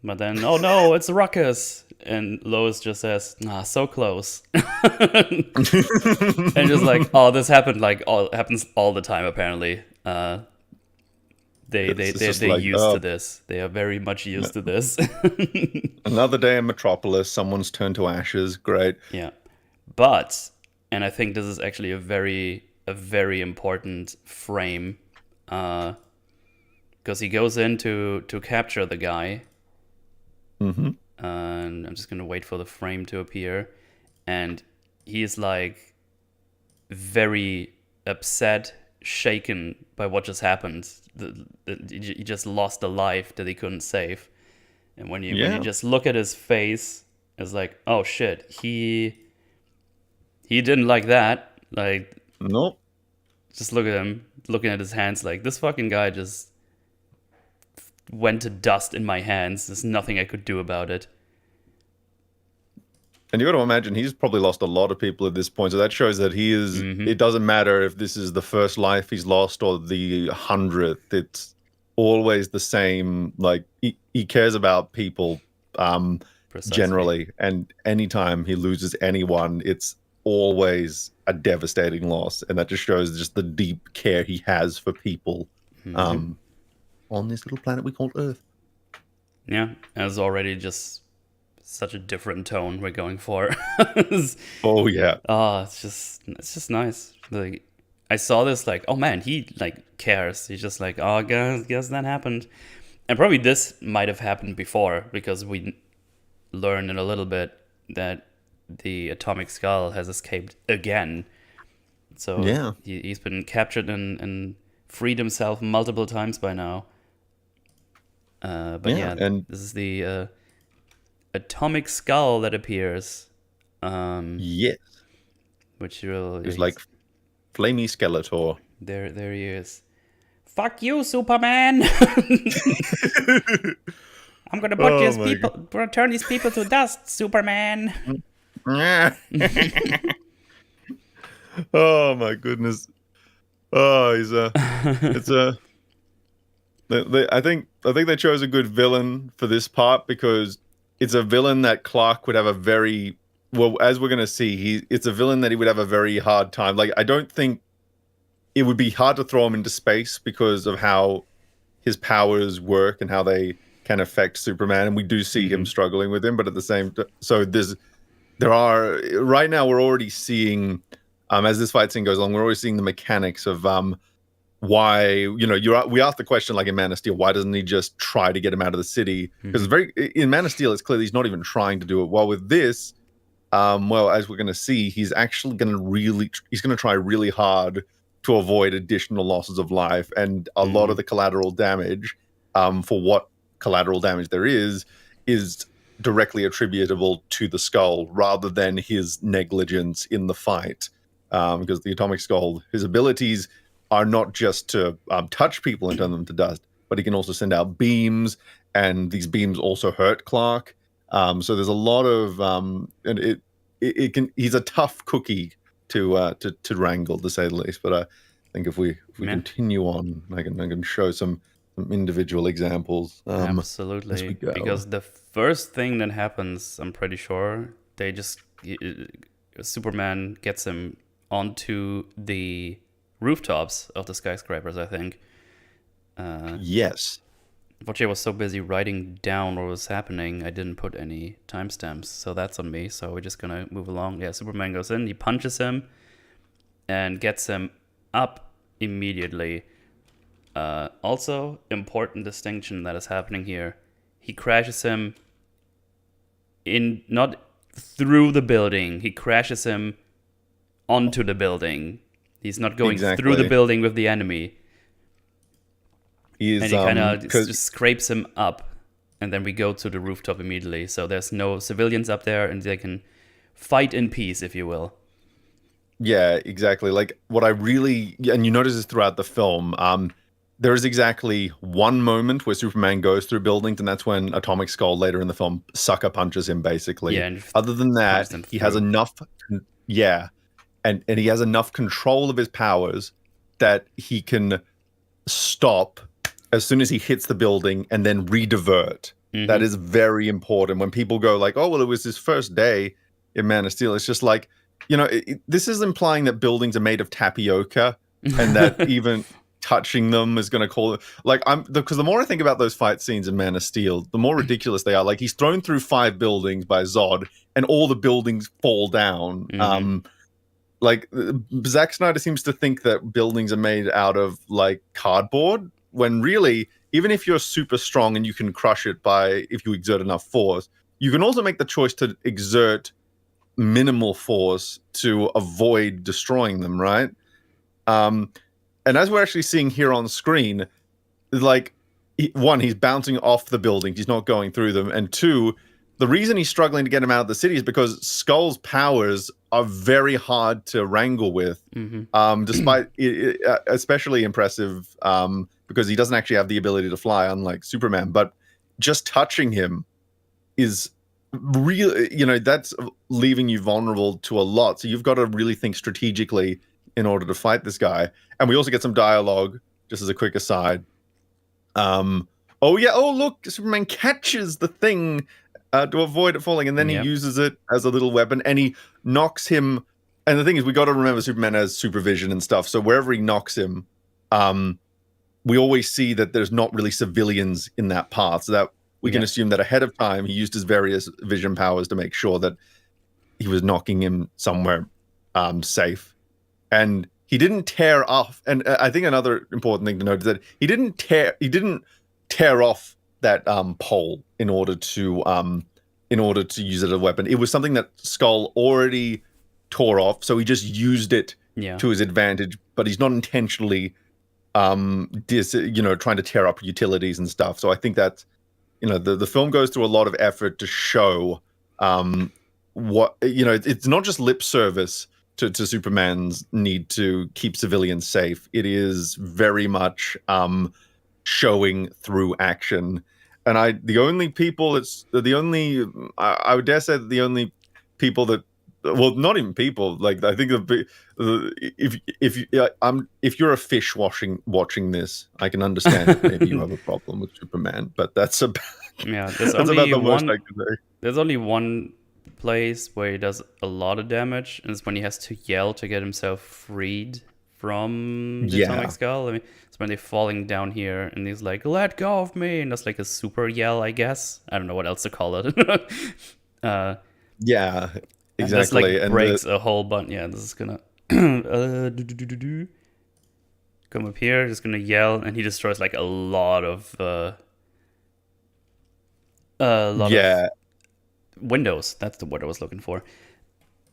but then oh no, it's a ruckus, and Lois just says, "Nah, so close," and just like, oh, this happens all the time apparently. It's just They're like, used to this. They are very much used to this. another day in Metropolis, someone's turned to ashes. Great. Yeah. But, and I think this is actually a very important frame, because he goes in to capture the guy, Mm-hmm. and I'm just gonna wait for the frame to appear, and he's like very upset, shaken by what just happened. He just lost a life that he couldn't save, and when you Yeah. just look at his face, it's like, oh shit, he didn't like that. Like, Nope. just look at him, looking at his hands. Like, this fucking guy just went to dust in my hands. There's nothing I could do about it. And you got to imagine he's probably lost a lot of people at this point. So that shows that he is. Mm-hmm. It doesn't matter if this is the first life he's lost or the 100th. It's always the same. Like he cares about people, Precisely. generally, and anytime he loses anyone, it's always a devastating loss, and that just shows just the deep care he has for people. Mm-hmm. on this little planet we call Earth. Yeah, and it's already just such a different tone we're going for. Oh yeah. It's just nice. Like I saw this, like, oh man, he like cares. He's just like, oh, guess that happened, and probably this might have happened before because we learned in a little bit that the atomic skull has escaped again. So Yeah. he's been captured and freed himself multiple times by now. But yeah, and this is the atomic skull that appears. yes, Which will it's like Flamey Skeletor. There he is. Fuck you, Superman! I'm gonna put these people, gonna turn these people to dust, Superman. Oh my goodness! Oh, I think they chose a good villain for this part because it's a villain that Clark would have a very well, as we're gonna see, it's a villain that he would have a very hard time. Like, I don't think it would be hard to throw him into space because of how his powers work and how they can affect Superman, and we do see him struggling with him. But at the same, right now we're already seeing, as this fight scene goes along, we're already seeing the mechanics of why, we asked the question, like in Man of Steel, why doesn't he just try to get him out of the city? Because in Man of Steel, it's clear he's not even trying to do it. While with this, as we're going to see, he's actually going to try really hard to avoid additional losses of life, and a lot of the collateral damage, for what collateral damage there is directly attributable to the skull rather than his negligence in the fight. Because the atomic skull, his abilities are not just to touch people and turn them to dust, but he can also send out beams, and these beams also hurt Clark. So there's a lot of and he's a tough cookie to wrangle, to say the least. But I think if we continue on, I can show some individual examples. Absolutely, as we go. Because the first thing that happens, I'm pretty sure, Superman gets him onto the rooftops of the skyscrapers, I think. Yes. Unfortunately, I was so busy writing down what was happening, I didn't put any timestamps, so that's on me. So we're just gonna move along. Yeah, Superman goes in, he punches him, and gets him up immediately. Also, important distinction that is happening here. He crashes him not through the building. He crashes him onto the building. He's not going through the building with the enemy. And he kind of just scrapes him up. And then we go to the rooftop immediately. So there's no civilians up there, and they can fight in peace, if you will. Yeah, exactly. Like, what I really... And you notice this throughout the film. There is exactly one moment where Superman goes through buildings, and that's when Atomic Skull later in the film sucker punches him, basically. Yeah, other than that, he has enough... Yeah. And he has enough control of his powers that he can stop as soon as he hits the building and then redivert. That is very important. When people go like, oh, well, it was his first day in Man of Steel, it's just like, this is implying that buildings are made of tapioca and that even touching them is going to call it... Like, because the more I think about those fight scenes in Man of Steel, the more ridiculous they are. Like, he's thrown through 5 buildings by Zod and all the buildings fall down. Like, Zack Snyder seems to think that buildings are made out of, like, cardboard, when really, even if you're super strong and you can crush it if you exert enough force, you can also make the choice to exert minimal force to avoid destroying them, right? And as we're actually seeing here on screen, like, one, he's bouncing off the buildings, he's not going through them, and two, the reason he's struggling to get him out of the city is because Skull's powers are very hard to wrangle with, despite especially impressive, because he doesn't actually have the ability to fly, unlike Superman. But just touching him is really, that's leaving you vulnerable to a lot. So you've got to really think strategically in order to fight this guy. And we also get some dialogue, just as a quick aside. Oh yeah, oh look, Superman catches the thing to avoid it falling, and then he uses it as a little weapon, and he knocks him. And the thing is, we got to remember Superman has supervision and stuff, so wherever he knocks him, we always see that there's not really civilians in that path, so that we can assume that ahead of time he used his various vision powers to make sure that he was knocking him somewhere safe. And he didn't tear off. And I think another important thing to note is that he didn't tear off that pole in order to use it as a weapon. It was something that Skull already tore off, so he just used it to his advantage. But he's not intentionally, trying to tear up utilities and stuff. So I think that, the film goes through a lot of effort to show what, it's not just lip service to Superman's need to keep civilians safe. It is very much showing through action. And I would dare say that the only people that, well, not even people, like, I think if you're a fish watching this, I can understand that maybe you have a problem with Superman, but that's about there's about the most I can say. There's only one place where he does a lot of damage, and it's when he has to yell to get himself freed from the atomic skull. I mean, it's when they're falling down here, and he's like, "Let go of me!" and that's like a super yell, I guess. I don't know what else to call it. Exactly. And breaks a whole bunch. Yeah, this is gonna come up here. Just gonna yell, and he destroys like a lot of of windows. That's the word I was looking for.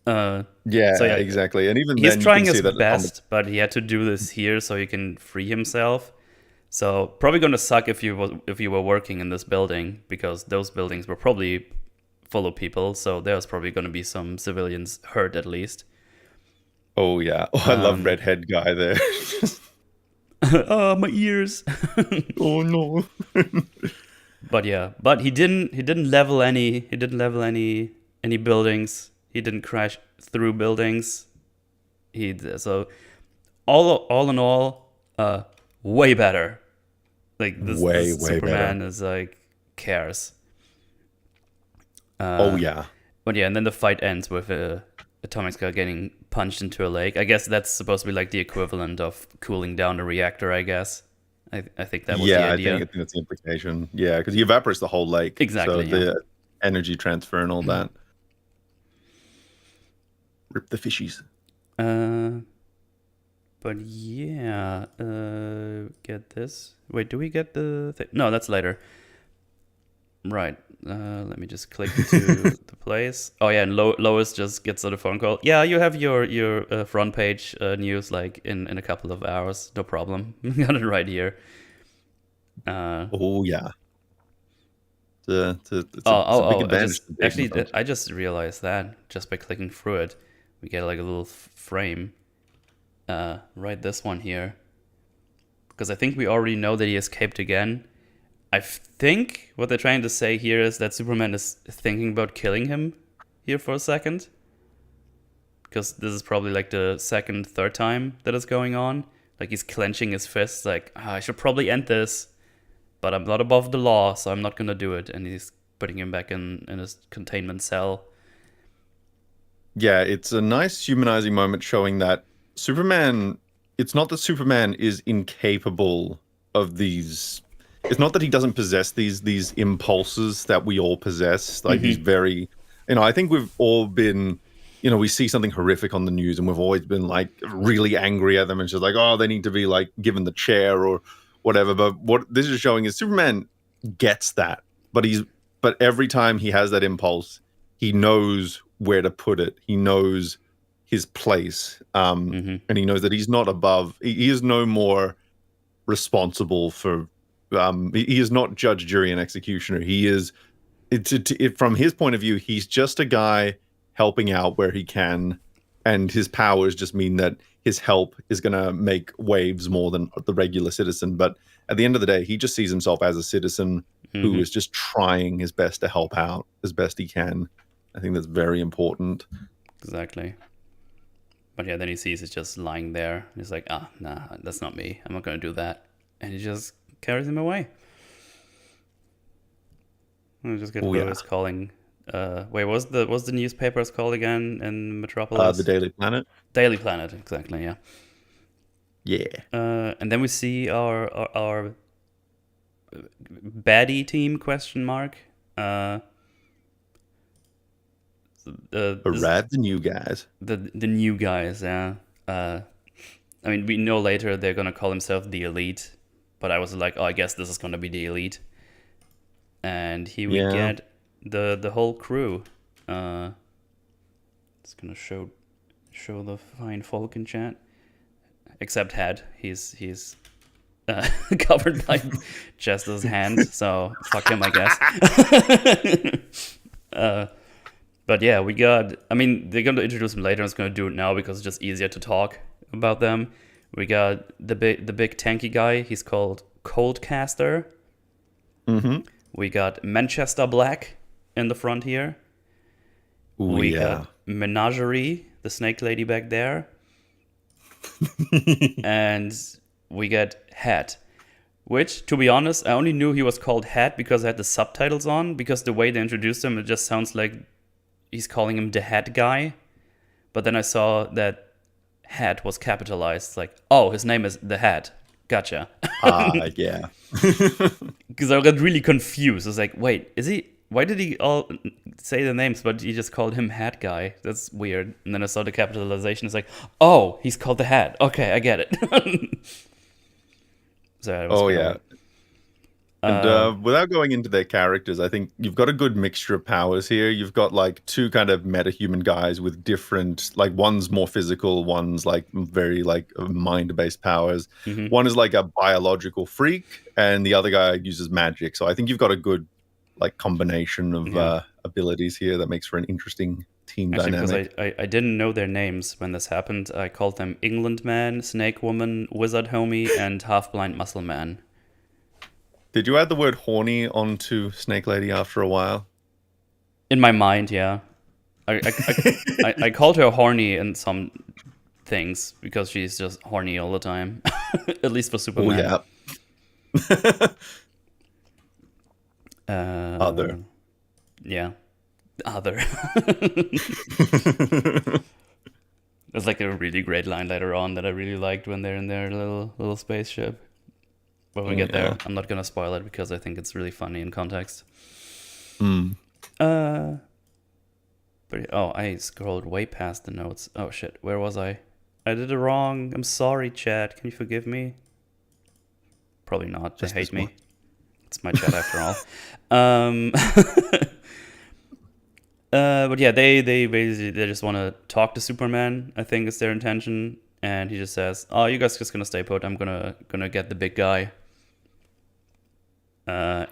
Exactly. And even he's then, trying his best, but he had to do this here so he can free himself. So probably gonna suck if you were working in this building, because those buildings were probably full of people. So there's probably gonna be some civilians hurt at least. Oh yeah. Oh, I love redhead guy there. Oh, my ears. Oh no. But he didn't level any buildings. He didn't crash through buildings. So all in all, way better. Like this Superman is like cares. But and then the fight ends with Atomic Skull getting punched into a lake. I guess that's supposed to be like the equivalent of cooling down a reactor, I guess. I think that was the idea. I think that's the implication. Yeah, because he evaporates the whole lake. Exactly. So the energy transfer and all that. Rip the fishies. But get this. Wait, do we get the thing? No, that's later. Right. Let me just click to the place. Oh yeah, and Lois just gets on a phone call. Yeah, you have your front page news like in a couple of hours. No problem. Got it right here. Oh yeah. It's a big advantage. I just realized that just by clicking through it, we get like a little frame. Right, this one here, because I think we already know that he escaped again. I think what they're trying to say here is that Superman is thinking about killing him here for a second, because this is probably like the second, third time that it's going on. Like he's clenching his fists, like, I should probably end this, but I'm not above the law, so I'm not gonna do it. And he's putting him back in his containment cell. Yeah, it's a nice humanizing moment showing that Superman, it's not that Superman is incapable of these. It's not that he doesn't possess these impulses that we all possess. Like these very, I think we've all been, we see something horrific on the news and we've always been like really angry at them and just like, oh, they need to be like given the chair or whatever. But what this is showing is Superman gets that, but every time he has that impulse, he knows where to put it. He knows his place, and he knows that he's not above. He is no more responsible for. He is not judge, jury, and executioner. He is, from his point of view, he's just a guy helping out where he can, and his powers just mean that his help is going to make waves more than the regular citizen. But at the end of the day, he just sees himself as a citizen who is just trying his best to help out as best he can. I think that's very important. Exactly. But yeah, then he sees it just lying there. He's like, nah, that's not me. I'm not going to do that. And he just carries him away. We just get Lois calling. Wait, what's the newspapers called again in Metropolis? The Daily Planet. Daily Planet, exactly. Yeah. Yeah. And then we see our baddie team ? Arrive the new guys. The new guys, yeah. I mean, we know later they're gonna call themselves the Elite, but I was like, oh, I guess this is gonna be the Elite. And here we get the whole crew. It's gonna show the fine folk in chat, except Head. He's covered by Chester's hand, so fuck him, I guess. But yeah, we got. I mean, they're gonna introduce him later. I'm just gonna do it now because it's just easier to talk about them. We got the big tanky guy. He's called Coldcaster. Mm-hmm. We got Manchester Black in the front here. Ooh, we got Menagerie, the snake lady back there. And we got Hat, which, to be honest, I only knew he was called Hat because I had the subtitles on, because the way they introduced him, it just sounds like he's calling him the Hat guy. But then I saw that Hat was capitalized. Like, oh, his name is the Hat. Gotcha. Yeah. Because I got really confused. I was like, wait, is he... Why did he all say the names, but he just called him Hat Guy? That's weird. And then I saw the capitalization. It's like, oh, he's called the Hat. Okay, I get it. So yeah. And without going into their characters, I think you've got a good mixture of powers here. You've got like two kind of metahuman guys with different, like one's more physical, one's like very like mind-based powers. Mm-hmm. One is like a biological freak, and the other guy uses magic. So I think you've got a good like combination of abilities here that makes for an interesting team dynamic. Because I didn't know their names when this happened. I called them England Man, Snake Woman, Wizard Homie, and Half Blind Muscle Man. Did you add the word horny onto Snake Lady after a while? In my mind, yeah. I called her horny in some things because she's just horny all the time. At least for Superman. Oh, yeah. Other. Yeah. Other. There's like a really great line later on that I really liked when they're in their little spaceship. When we get there, I'm not gonna spoil it because I think it's really funny in context. But I scrolled way past the notes. Oh shit, where was I? I did it wrong. I'm sorry, chat. Can you forgive me? Probably not. They hate me. It's my chat after all. But yeah, they basically just want to talk to Superman. I think is their intention, and he just says, "Oh, you guys just gonna stay put. I'm gonna get the big guy."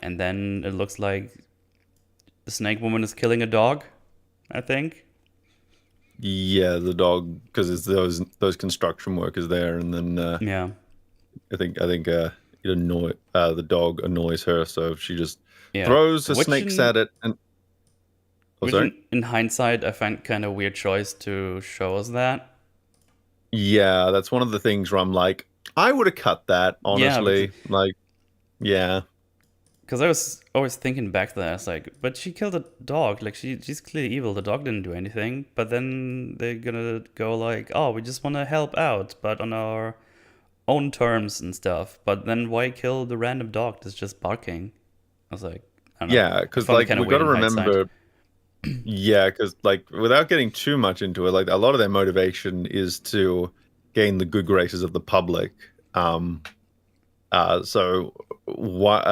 And then it looks like the Snake Woman is killing a dog, I think. Yeah, the dog, because it's those construction workers there, and then yeah, I think the dog annoys her, so she just throws the snakes at it. And in hindsight, I find kind of weird choice to show us that. Yeah, that's one of the things where I'm like, I would have cut that, honestly. Yeah. Because I was always thinking back to that, I was like, but she killed a dog. Like, she's clearly evil. The dog didn't do anything. But then they're gonna go like, oh, we just want to help out, but on our own terms and stuff. But then why kill the random dog that's just barking? I was like, I don't know. Yeah, because like we got to remember. Yeah, because like without getting too much into it, like a lot of their motivation is to gain the good graces of the public. So why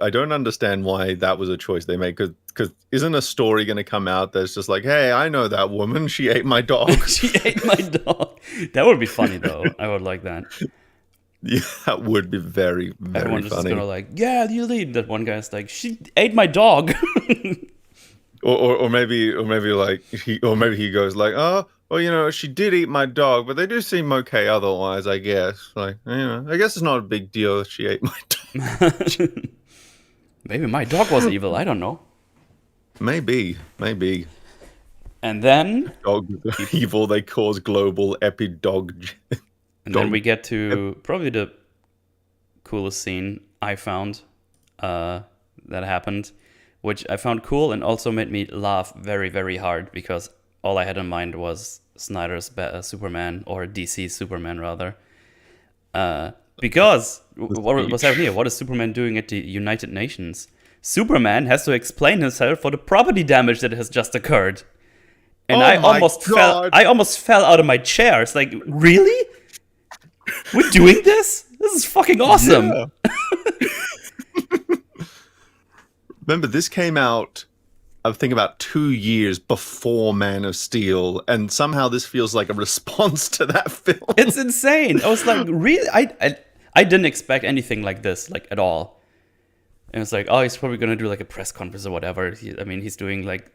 I don't understand why that was a choice they made, because isn't a story going to come out that's just like, hey, I know that woman, she ate my dog. She ate my dog. That would be funny though. I would like that. Yeah, that would be very, very Everyone's funny. Just gonna like, yeah, the Elite. That one guy's like, she ate my dog. or maybe like maybe he goes like, oh, well, you know, she did eat my dog, but they do seem okay otherwise, I guess. Like, you know, I guess it's not a big deal if she ate my dog. Maybe my dog was evil. I don't know. Maybe. And then dog evil. They cause global dog. And then we get to probably the coolest scene I found that happened, which I found cool and also made me laugh very, very hard because all I had in mind was Snyder's Superman, or DC's Superman rather. Because what's happening here? What is Superman doing at the United Nations? Superman has to explain himself for the property damage that has just occurred. And I almost fell out of my chair. It's like, really? We're doing this? This is fucking awesome. Yeah. Remember, this came out, I think, about 2 years before Man of Steel, and somehow this feels like a response to that film. It's insane. I was like, really? I didn't expect anything like this, like, at all. And it's like, oh, he's probably gonna do like a press conference or whatever. He's doing like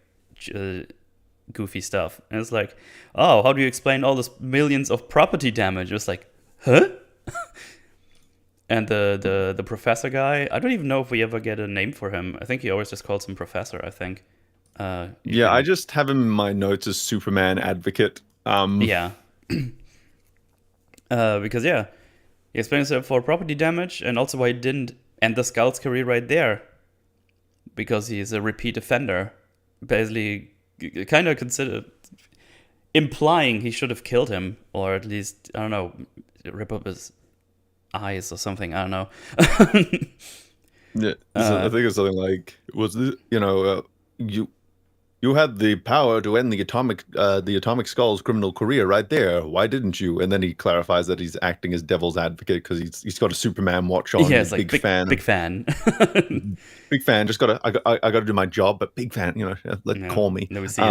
goofy stuff. And it's like, oh, how do you explain all this millions of property damage? It was like, huh? And the professor guy, I don't even know if we ever get a name for him. I think he always just calls him Professor, I think. I just have him in my notes as Superman advocate. Yeah. Because, he explains it for property damage, and also why he didn't end the Skull's career right there. Because he's a repeat offender. Basically, kind of implying he should have killed him, or at least, I don't know, rip up his eyes or something. I don't know. Yeah, so I think it's something like, was this, you had the power to end the Atomic Skull's criminal career right there. Why didn't you? And then he clarifies that he's acting as devil's advocate because he's got a Superman watch on. Yeah, it's like big fan. Big fan. Just I gotta do my job, but big fan. Call me. Then we see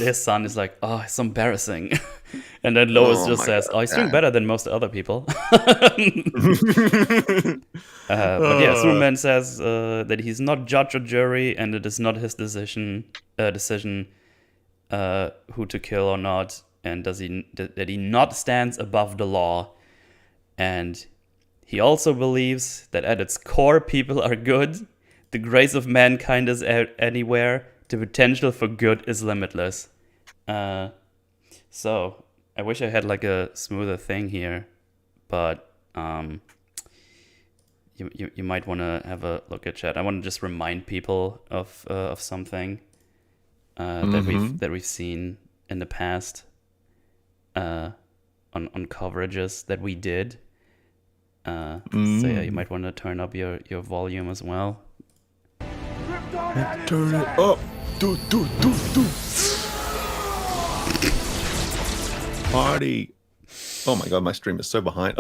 his son is like, oh, it's embarrassing, and then Lois just says, oh, he's doing better than most other people. But yeah, Superman says that he's not judge or jury, and it is not his decision who to kill or not, and that he not stands above the law. And he also believes that at its core people are good, the grace of mankind is anywhere, the potential for good is limitless. So I wish I had like a smoother thing here, but you might want to have a look at chat. I want to just remind people of something that we've seen in the past on coverages that we did. So yeah, you might want to turn up your volume as well. Turn it up. Do. Party. Oh my god, my stream is so behind.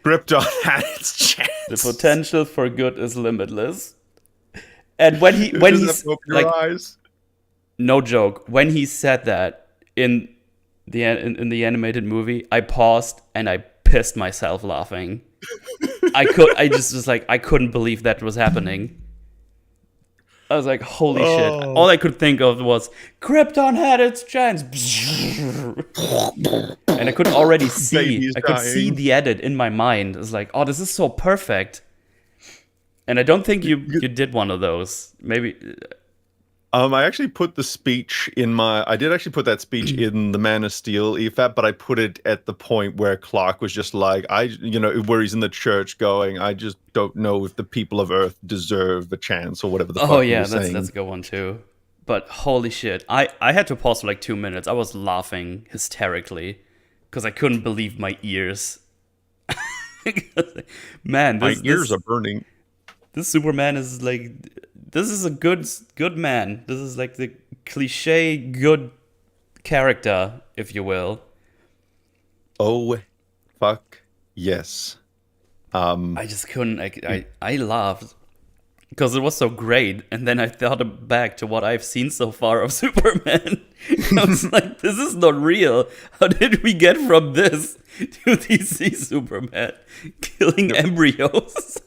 Krypton had its chance. The potential for good is limitless. And when he's like, eyes? No joke, when he said that in the animated movie, I paused and I pissed myself laughing. I couldn't believe that was happening. I was like, holy shit. All I could think of was, Krypton had its chance. And I could already see the edit in my mind. It was like, oh, this is so perfect. And I don't think you did one of those. Maybe. I actually put the speech I did actually put that speech in the Man of Steel EFAP, but I put it at the point where Clark was just like, where he's in the church going, I just don't know if the people of Earth deserve a chance or whatever the fuck he was saying. That's a good one too. But holy shit, I had to pause for like 2 minutes. I was laughing hysterically because I couldn't believe my ears. Man, my ears are burning. This Superman is like, this is a good man. This is like the cliche good character, if you will. Oh, fuck yes. I just couldn't. I laughed because it was so great, and then I thought back to what I've seen so far of Superman. I was like, this is not real. How did we get from this to DC Superman killing embryos?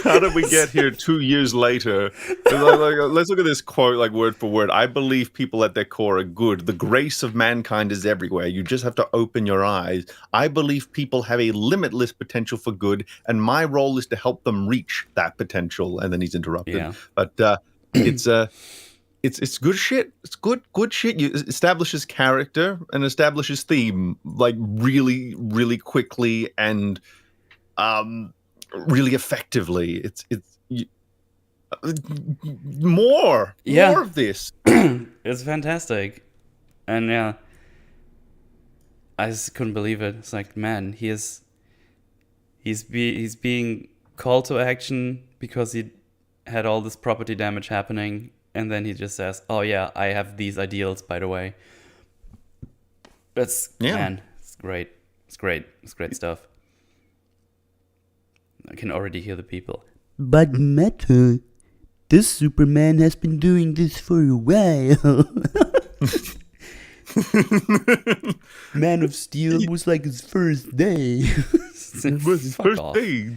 How did we get here 2 years later? Let's look at this quote like word for word. I believe people at their core are good. The grace of mankind is everywhere. You just have to open your eyes. I believe people have a limitless potential for good, and my role is to help them reach that potential. And then he's interrupted. Yeah. But it's good shit. It's good shit. You establish his character and establish his theme like really, really quickly and really effectively. It's more of this. It's fantastic. And yeah, I just couldn't believe it. It's like, man, he's being called to action because he had all this property damage happening, and then he just says, "Oh yeah, I have these ideals, by the way." Man, it's great. It's great. It's great stuff. I can already hear the people. But Meta, this Superman has been doing this for a while. Man of Steel was like his first day. It was his first day.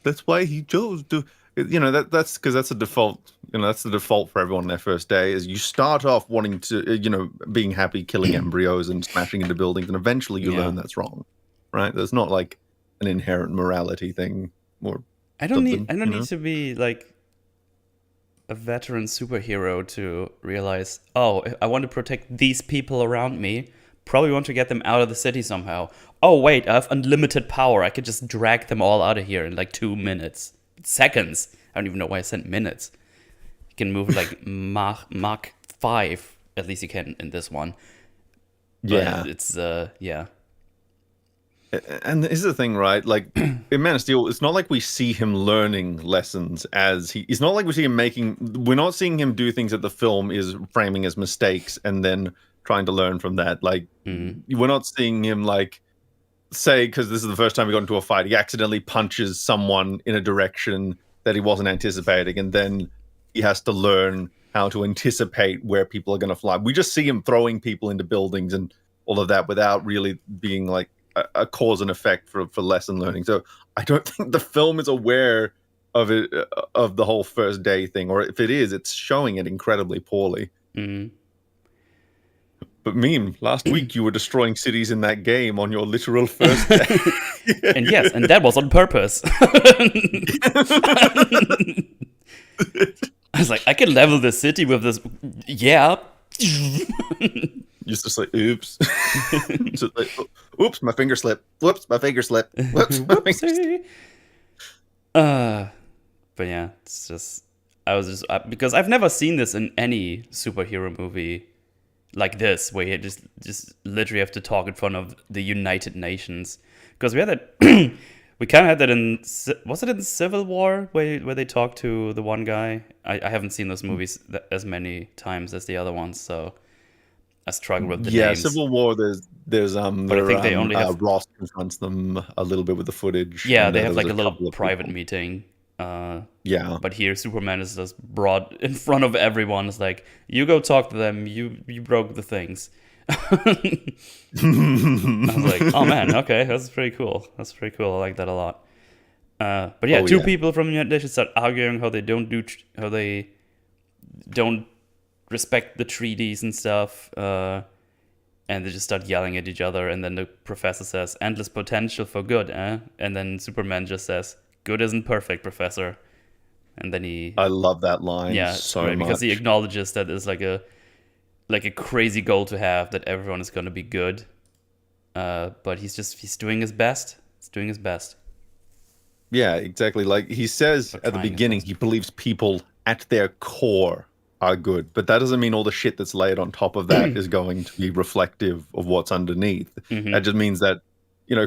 That's why he chose to. That's because that's a default. That's the default for everyone on their first day. Is you start off wanting to, being happy, killing embryos and smashing into buildings, and eventually you learn that's wrong, right? There's not like an inherent morality thing. Or I don't need to be like a veteran superhero to realize, oh, I want to protect these people around me. Probably want to get them out of the city somehow. Oh, wait, I have unlimited power. I could just drag them all out of here in like 2 minutes. Seconds. I don't even know why I said minutes. You can move like Mach 5. At least you can in this one. But it's, yeah. And this is the thing, right? Like in Man of Steel, it's not like we see him learning lessons it's not like we see him we're not seeing him do things that the film is framing as mistakes and then trying to learn from that. Like we're not seeing him like say, because this is the first time he got into a fight, he accidentally punches someone in a direction that he wasn't anticipating, and then he has to learn how to anticipate where people are going to fly. We just see him throwing people into buildings and all of that without really being like a cause and effect for lesson learning. So I don't think the film is aware of it, of the whole first day thing, or if it is, it's showing it incredibly poorly. But Meme, last week you were destroying cities in that game on your literal first day. And yes, and that was on purpose. I was like, I can level the city with this. Yeah. Just like, oops. So like, oops, my finger slipped. Whoops, my finger slipped. Whoops, my finger slipped. But yeah, it's just, because I've never seen this in any superhero movie like this, where you just literally have to talk in front of the United Nations. Because we had that, we kind of had that was it in Civil War, where they talked to the one guy? I haven't seen those movies as many times as the other ones, so I struggle with the names. Civil War, there's but I think they only have Ross confronts them a little bit with the footage. Yeah, they have like a little private meeting. But here Superman is just brought in front of everyone. It's like, you go talk to them. You broke the things. I was like, oh man, okay, that's pretty cool. I like that a lot. But yeah, two people from the United Nations start arguing how they don't respect the treaties and stuff. And they just start yelling at each other. And then the professor says, "Endless potential for good, eh?" And then Superman just says, "Good isn't perfect, Professor." And then I love that line so much. Because he acknowledges that it's like a crazy goal to have, that everyone is going to be good. But he's doing his best. He's doing his best. Yeah, exactly. Like he says at the beginning, he believes people at their core are good. But that doesn't mean all the shit that's laid on top of that is going to be reflective of what's underneath. That just means that,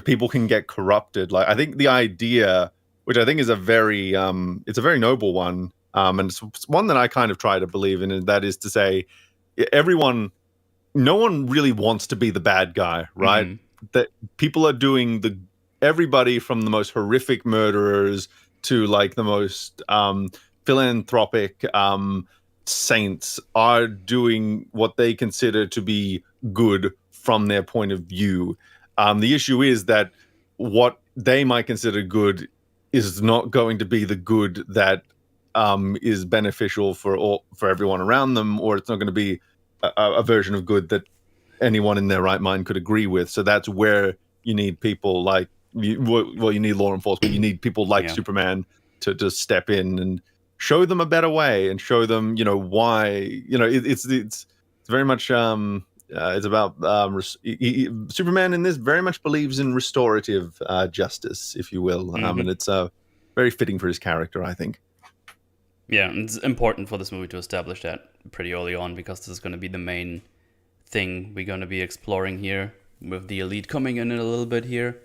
people can get corrupted. Like, I think the idea, which I think is a very noble one, and it's one that I kind of try to believe in, and that is to say, no one really wants to be the bad guy, right? That people are doing everybody from the most horrific murderers to like the most philanthropic saints are doing what they consider to be good from their point of view. The issue is that what they might consider good is not going to be the good that is beneficial for everyone around them, or it's not going to be a version of good that anyone in their right mind could agree with. So that's where you need people like you need law enforcement. You need people like Superman to step in and show them a better way and show them, why. It's very much it's about Superman in this very much believes in restorative justice, if you will, and it's very fitting for his character, I think. Yeah, and it's important for this movie to establish that pretty early on, because this is going to be the main thing we're going to be exploring here, with the elite coming in a little bit here.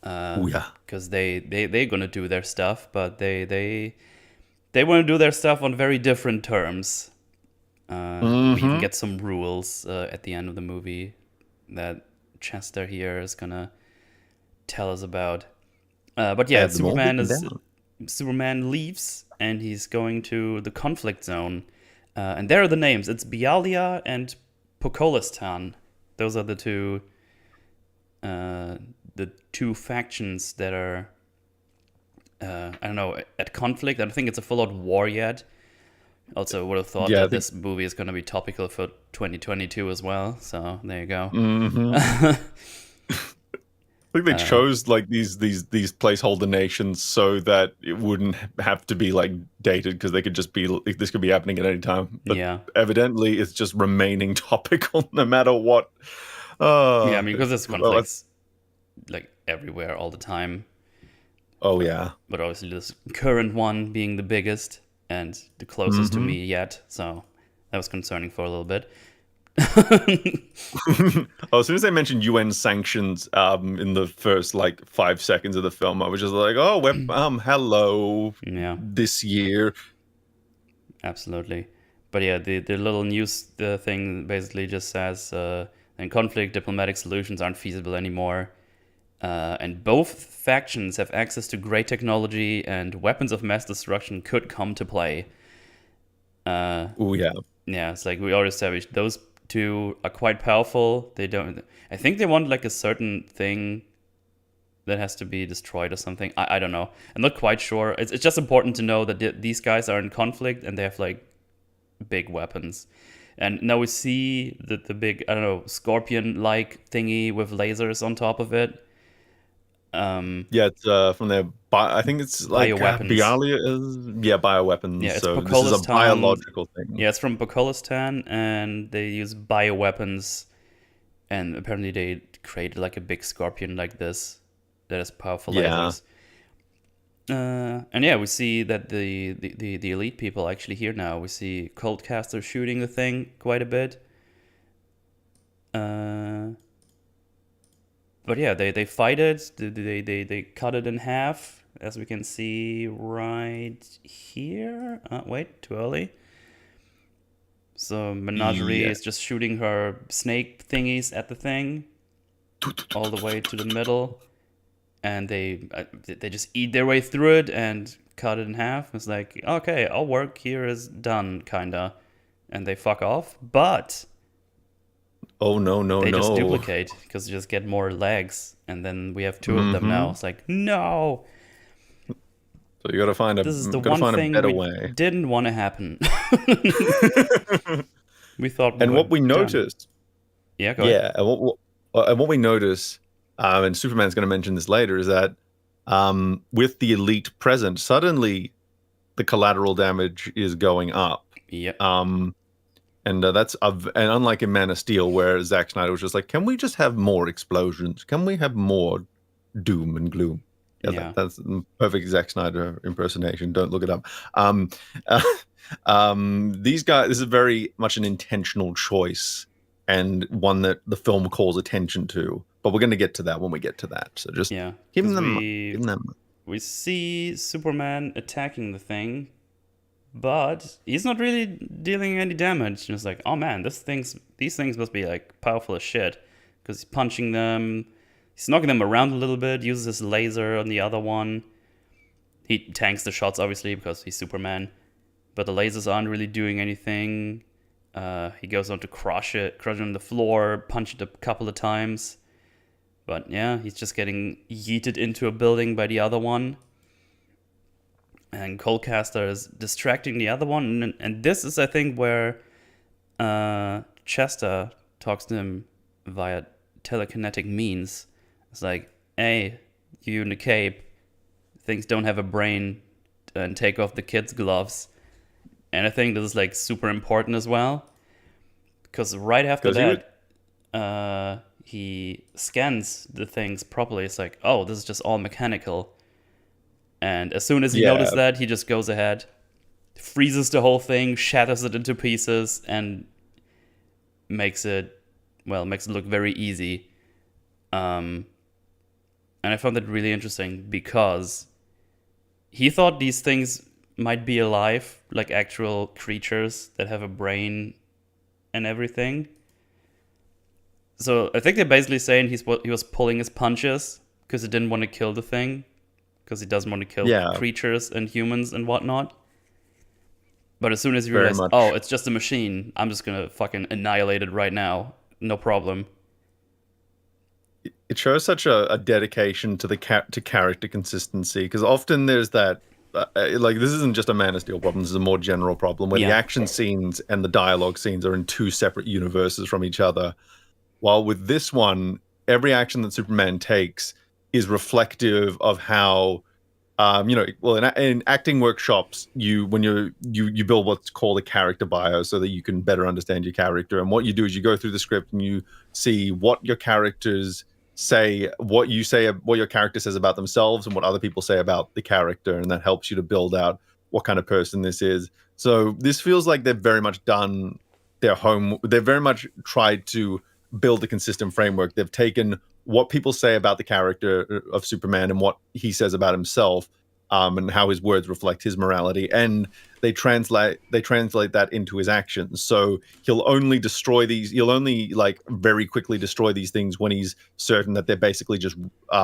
Because they're going to do their stuff, but they want to do their stuff on very different terms. We even get some rules at the end of the movie that Chester here is going to tell us about. But yeah, Superman leaves and he's going to the conflict zone. And there are the names. It's Bialia and Pokolistan. Those are the two factions that are, I don't know, at conflict. I don't think it's a full-on war yet. Also, would have thought that this movie is going to be topical for 2022 as well. So there you go. I think they chose like these placeholder nations so that it wouldn't have to be like dated, because they could just be, this could be happening at any time. But evidently, it's just remaining topical no matter what. Yeah, I mean, because there's conflicts like everywhere all the time. Oh yeah. But obviously, this current one being the biggest and the closest to me yet, so that was concerning for a little bit. As soon as they mentioned UN sanctions in the first like 5 seconds of the film, I was just like, oh, we're hello. Yeah. This year. Absolutely. But yeah, the little news thing basically just says in conflict, diplomatic solutions aren't feasible anymore. And both factions have access to great technology, and weapons of mass destruction could come to play. Oh yeah. Yeah, it's like we already established those two are quite powerful. I think they want like a certain thing that has to be destroyed or something. I don't know. I'm not quite sure. It's just important to know that these guys are in conflict and they have like big weapons. And now we see the big, I don't know, scorpion-like thingy with lasers on top of it. It's from their, I think it's like bioweapons. Bioweapons. Yeah, it's so this is a biological thing. Yeah, it's from Pokolistan, and they use bioweapons, and apparently they created like a big scorpion like this that has powerful lasers. And yeah, we see that the elite people are actually here now. We see Coldcaster shooting the thing quite a bit. But yeah, they fight it. They cut it in half, as we can see right here. Wait, too early. So Menagerie is just shooting her snake thingies at the thing, all the way to the middle, and they just eat their way through it and cut it in half. It's like, okay, our work here is done, kinda, and they fuck off. But oh no! They just duplicate because you just get more legs, and then we have two of them now. It's like, no. So you got to find a. This is the one thing better we way. didn't want to happen. We thought. And what we noticed. Yeah, go ahead. And what we notice, and Superman's going to mention this later, is that with the elite present, suddenly the collateral damage is going up. Yep. And that's and unlike in Man of Steel, where Zack Snyder was just like, "Can we just have more explosions? Can we have more doom and gloom?" That's perfect Zack Snyder impersonation. Don't look it up. These guys, this is very much an intentional choice, and one that the film calls attention to. But we're going to get to that when we get to that. So just give them. We see Superman attacking the thing. But he's not really dealing any damage. Just like, oh man, these things must be like powerful as shit. Because he's punching them, he's knocking them around a little bit, uses his laser on the other one. He tanks the shots, obviously, because he's Superman. But the lasers aren't really doing anything. He goes on to crush it on the floor, punch it a couple of times. But yeah, he's just getting yeeted into a building by the other one. And Coldcaster is distracting the other one. And this is, I think, where Chester talks to him via telekinetic means. It's like, hey, you in the cape, things don't have a brain, and take off the kid's gloves. And I think this is like super important as well. Because right after that, he scans the things properly. It's like, oh, this is just all mechanical. And as soon as he notices that, he just goes ahead, freezes the whole thing, shatters it into pieces, and makes it look very easy. And I found that really interesting because he thought these things might be alive, like actual creatures that have a brain and everything. So I think they're basically saying he was pulling his punches because he didn't want to kill the thing, because he doesn't want to kill creatures and humans and whatnot. But as soon as he realized, oh, it's just a machine, I'm just gonna fucking annihilate it right now, no problem. It shows such a dedication to to character consistency, because often there's that like, this isn't just a Man of Steel problem, this is a more general problem where the action scenes and the dialogue scenes are in two separate universes from each other. While with this one, every action that Superman takes is reflective of how, in acting workshops, when you build what's called a character bio so that you can better understand your character. And what you do is you go through the script and you see what your characters say, what your character says about themselves and what other people say about the character, and that helps you to build out what kind of person this is. So this feels like they've very much done their home. They've very much tried to build a consistent framework. They've taken what people say about the character of Superman and what he says about himself, and how his words reflect his morality, and they translate that into his actions. So he'll only like very quickly destroy these things when he's certain that they're basically just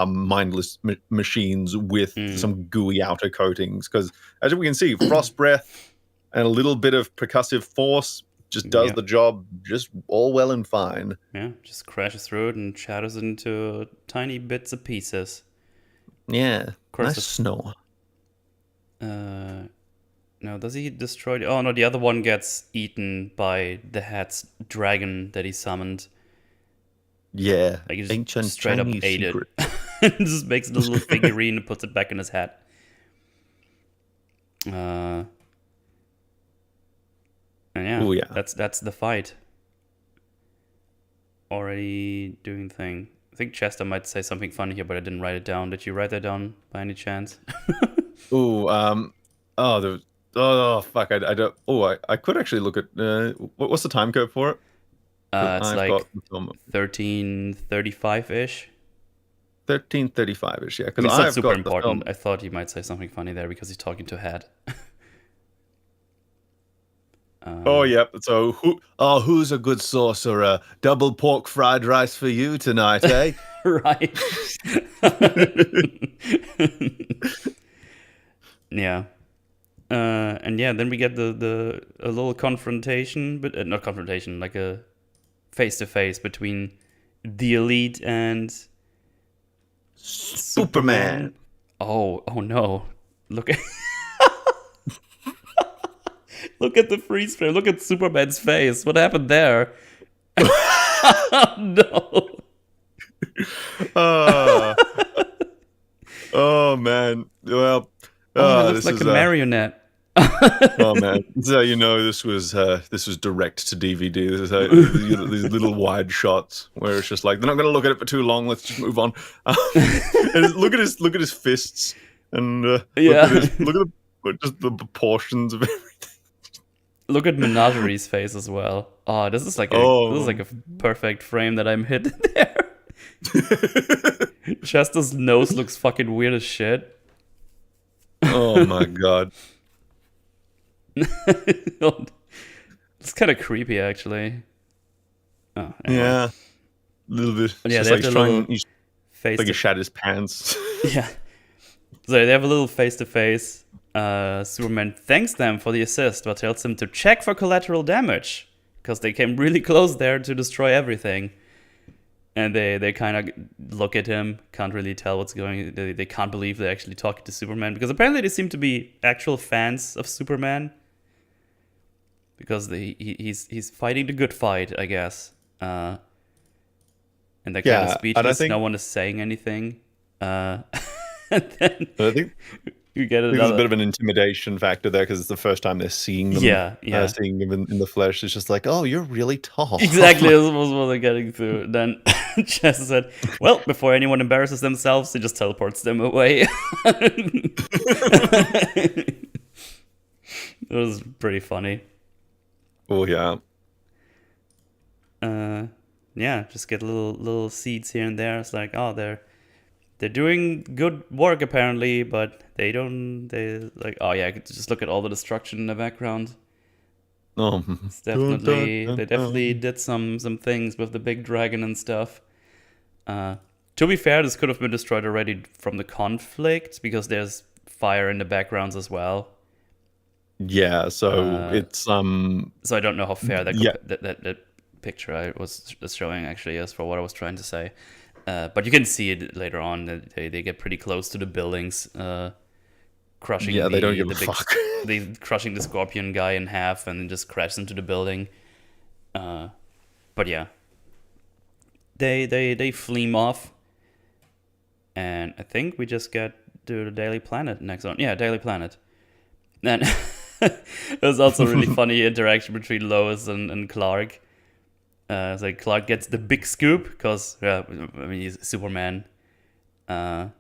mindless machines with some gooey outer coatings. Because as we can see, frost breath and a little bit of percussive force just does the job just all well and fine. Yeah, just crashes through it and shatters it into tiny bits of pieces. Yeah, of course, nice snow. No, does he destroy? Oh no, the other one gets eaten by the Hat's dragon that he summoned. Yeah, like he just ancient straight Chinese up ate secret. It. Just makes a little figurine and puts it back in his hat. And yeah, that's the fight. Already doing thing. I think Chester might say something funny here, but I didn't write it down. Did you write that down by any chance? Fuck, I don't. I could actually look at what's the time code for it? It's like 13:35-ish. 13:35-ish, yeah. Because it's not super important. I thought he might say something funny there because he's talking to Hat. Yep. So who's a good sorcerer? Double pork fried rice for you tonight, eh? Right. Yeah. And yeah, then we get a little confrontation, but not confrontation, like a face-to-face between the Elite and Superman. Oh no. Look at Look at the freeze frame. Look at Superman's face. What happened there? No. Oh man. Well, it looks like a marionette. Oh man, so this was direct to DVD. This is these little wide shots where it's just like, they're not going to look at it for too long. Let's just move on. And look at his fists, and look at just the proportions of everything. Look at Menagerie's face as well. Oh, this is like a perfect frame that I'm hitting there. Chester's nose looks fucking weird as shit. Oh my god. It's kind of creepy, actually. Oh, anyway. Yeah, a little bit. Yeah, they have like he shat his pants. Yeah. So they have a little face-to-face. Superman thanks them for the assist, but tells them to check for collateral damage because they came really close there to destroy everything. And they kind of look at him, can't really tell what's going on. They can't believe they're actually talking to Superman, because apparently they seem to be actual fans of Superman. Because he's fighting the good fight, I guess. And they're kind of speechless. No one is saying anything. And then I think you get there's a bit of an intimidation factor there, because it's the first time they're seeing them. Seeing him in the flesh. It's just like, oh, you're really tall. Exactly, this was what they're getting through. Then Chester said, well, before anyone embarrasses themselves, he just teleports them away. It was pretty funny. Oh, yeah. Yeah, just get little seeds here and there. It's like, oh, they're doing good work apparently, but they like, oh yeah, I could just look at all the destruction in the background. Oh, It's definitely they definitely did some things with the big dragon and stuff. To be fair, this could have been destroyed already from the conflict because there's fire in the backgrounds as well. Yeah, so it's So I don't know how fair that picture I was showing actually is for what I was trying to say. But you can see it later on that they get pretty close to the buildings, crushing. Yeah, they don't give a fuck. They crushing the scorpion guy in half and then just crash into the building. But yeah, they flee off, and I think we just get to the Daily Planet next on. Yeah, Daily Planet. And it was also a really funny interaction between Lois and Clark. It's like Clark gets the big scoop because he's Superman, and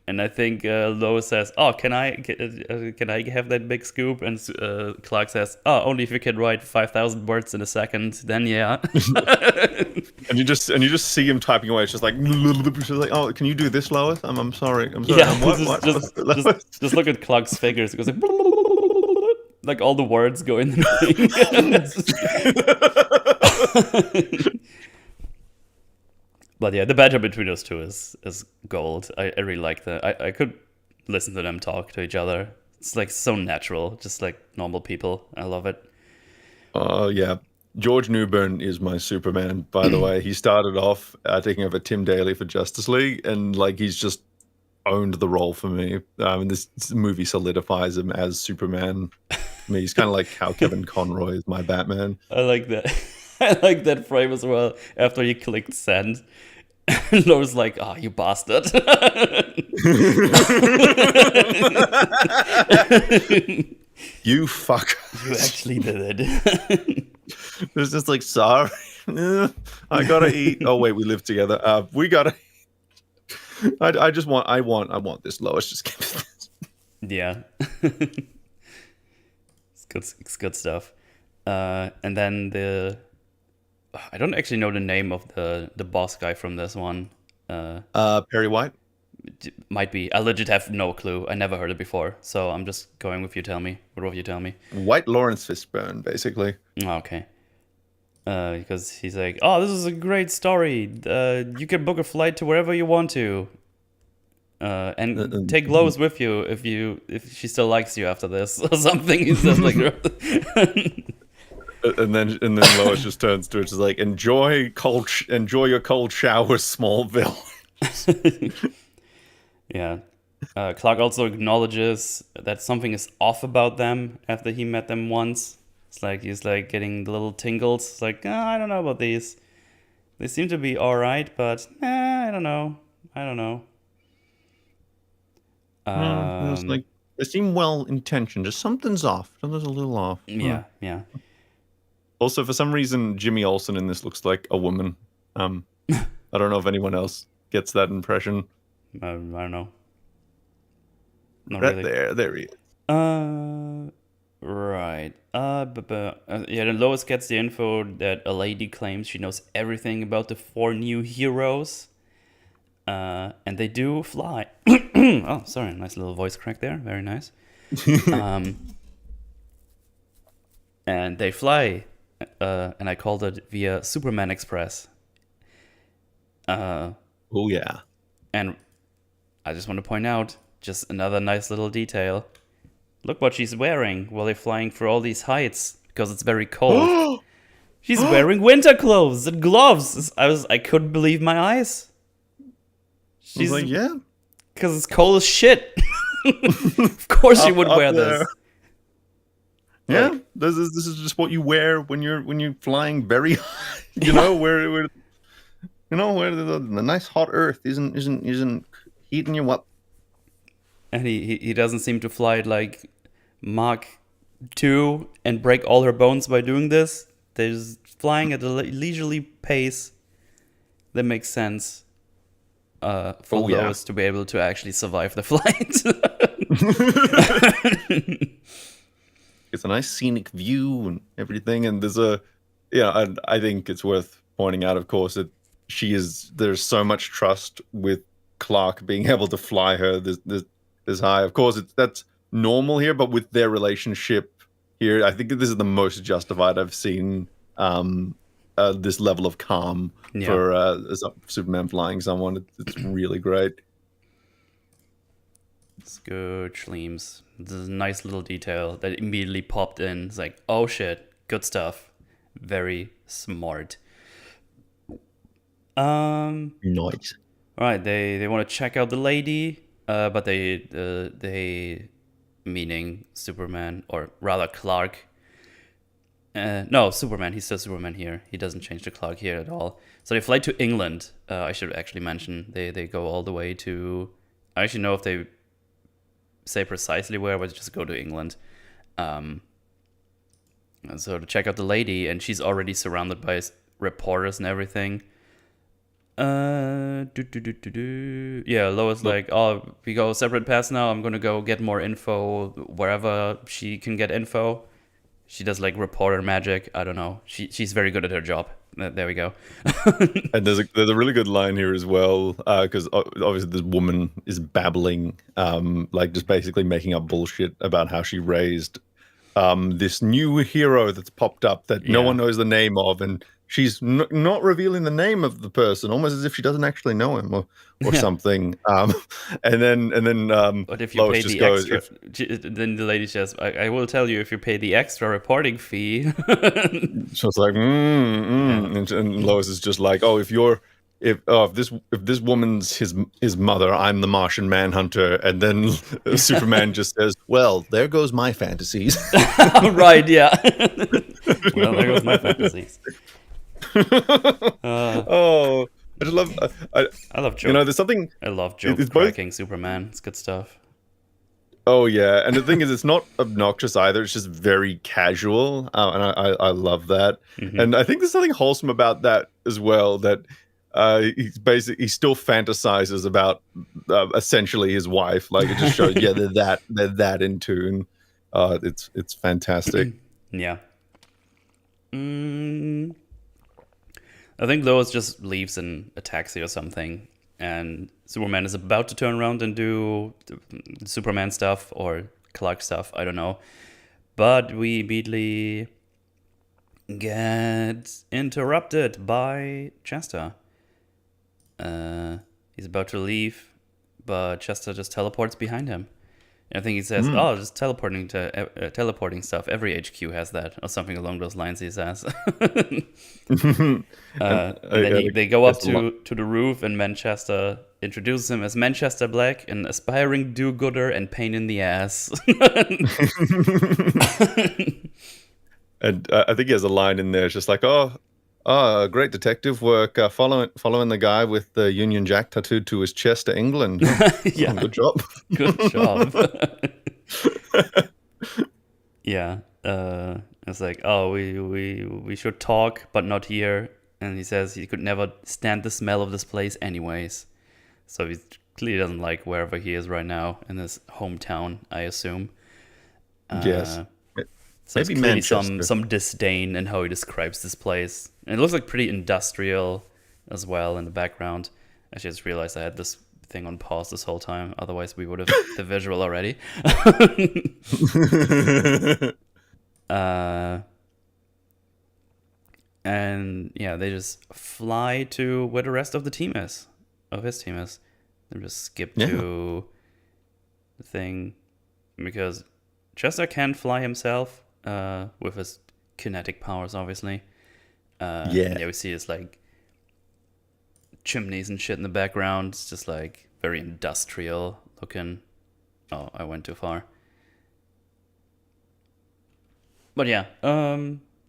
I think Lois says, "Oh, can I have that big scoop?" And Clark says, "Oh, only if you can write 5,000 words in a second, then yeah." and you just see him typing away. It's just like, "Oh, can you do this, Lois? I'm sorry. I'm sorry. Yeah, just look at Clark's fingers. It goes like all the words go in the thing. But yeah, the banter between those two is gold. I really like that. I could listen to them talk to each other. It's like so natural, just like normal people. I love it. Yeah. George Newbern is my Superman, by the way. He started off taking over Tim Daly for Justice League, and like he's just owned the role for me. And this movie solidifies him as Superman. I mean, he's kind of like how Kevin Conroy is my Batman. I like that. I like that frame as well. After he clicked send, Lois like, "Oh, you bastard!" You fuck. You actually did it. It's just like, sorry, I gotta eat. Oh wait, we live together. We gotta. I want this, Lois. Just give me this. Yeah. It's good stuff. And then I don't actually know the name of the boss guy from this one. Perry White? Might be. I legit have no clue. I never heard it before. So I'm just going with you tell me. Whatever you tell me. White Lawrence Fishburne, basically. Oh, okay. Because he's like, "Oh, this is a great story. You can book a flight to wherever you want to. And take Lois with you if she still likes you after this," or something. He says like. And then Lois just turns to it. She's like, enjoy your cold showers, Smallville. Yeah. Clark also acknowledges that something is off about them after he met them once. It's like he's like getting the little tingles. It's like, I don't know about these. They seem to be all right, but I don't know. It's like they seem well intentioned. Just something's off. Something's a little off. Yeah. Also, for some reason, Jimmy Olsen in this looks like a woman. I don't know if anyone else gets that impression. I don't know. Not right really. There he is. Right. Then Lois gets the info that a lady claims she knows everything about the 4 new heroes. And they do fly. Oh, sorry, nice little voice crack there. Very nice. And they fly. And I called it via Superman Express. Oh, yeah. And I just want to point out just another nice little detail. Look what she's wearing while they're flying through all these heights because it's very cold. She's wearing winter clothes and gloves. I couldn't believe my eyes. She's like, yeah. Because it's cold as shit. Of course she would wear this. Yeah, this is just what you wear when you're flying very high. Where the nice hot earth isn't heating you up. And he doesn't seem to fly like Mach 2 and break all her bones by doing this. They're just flying at a leisurely pace that makes sense for Lois to be able to actually survive the flight. It's a nice scenic view and everything, and there's a Yeah, and I think it's worth pointing out, of course, that there's so much trust with Clark being able to fly her this high. Of course, that's normal here, but with their relationship here, I think this is the most justified I've seen this level of calm Yeah. for Superman flying someone. It's really great. It's good, Schleems. This is a nice little detail that immediately popped in. It's like, oh shit, good stuff. Very smart. Nice. All right, they want to check out the lady, but they meaning Superman, or rather Clark. No, Superman. He's still Superman here. He doesn't change to Clark here at all. So they fly to England. I should actually mention they go all the way to. I actually know if they say precisely where, but just go to England. And so to check out the lady, and she's already surrounded by reporters and everything. Yeah, Lois like, oh, we go separate paths now. I'm gonna go get more info wherever she can get info. She does like reporter magic. I don't know. She's very good at her job. There we go. And there's a really good line here as well, because obviously this woman is babbling, like just basically making up bullshit about how she raised this new hero that's popped up that no one knows the name of, and she's not revealing the name of the person, almost as if she doesn't actually know him or something. And then but if you Lois pay just the goes, extra, then the lady says, I will tell you if you pay the extra reporting fee. So it's like, and Lois is just like, oh, if this woman's his mother, I'm the Martian Manhunter, and then Superman just says, well, there goes my fantasies. Right? Yeah. Well, there goes my fantasies. Oh, I just love. I love joke. You know, there's something. I love joke cracking Superman. It's good stuff. Oh yeah, and the thing is, it's not obnoxious either. It's just very casual, and I love that. Mm-hmm. And I think there's something wholesome about that as well. That he still fantasizes about essentially his wife. Like it just shows, yeah, they're that in tune. It's fantastic. Yeah. I think Lois just leaves in a taxi or something, and Superman is about to turn around and do Superman stuff or Clark stuff, I don't know. But we immediately get interrupted by Chester. He's about to leave, but Chester just teleports behind him. I think he says, "Oh, just teleporting stuff. Every HQ has that, or something along those lines." He says. And then they go up to the roof, and Manchester introduces him as Manchester Black, an aspiring do-gooder and pain in the ass. And I think he has a line in there. It's just like, oh, great detective work, following the guy with the Union Jack tattooed to his chest to England. Yeah, good job. Good job. Yeah, it's like, oh, we should talk, but not here. And he says he could never stand the smell of this place, anyways. So he clearly doesn't like wherever he is right now in his hometown, I assume. Yes. So maybe clearly some disdain in how he describes this place. And it looks like pretty industrial as well in the background. I just realized I had this thing on pause this whole time. Otherwise, we would have the visual already. And yeah, they just fly to where the rest of the team is, of his team is. They just skip to the thing because Chester can fly himself with his kinetic powers, obviously. Yeah, we see his like chimneys and shit in the background. It's just like very industrial looking. Oh, I went too far. But yeah,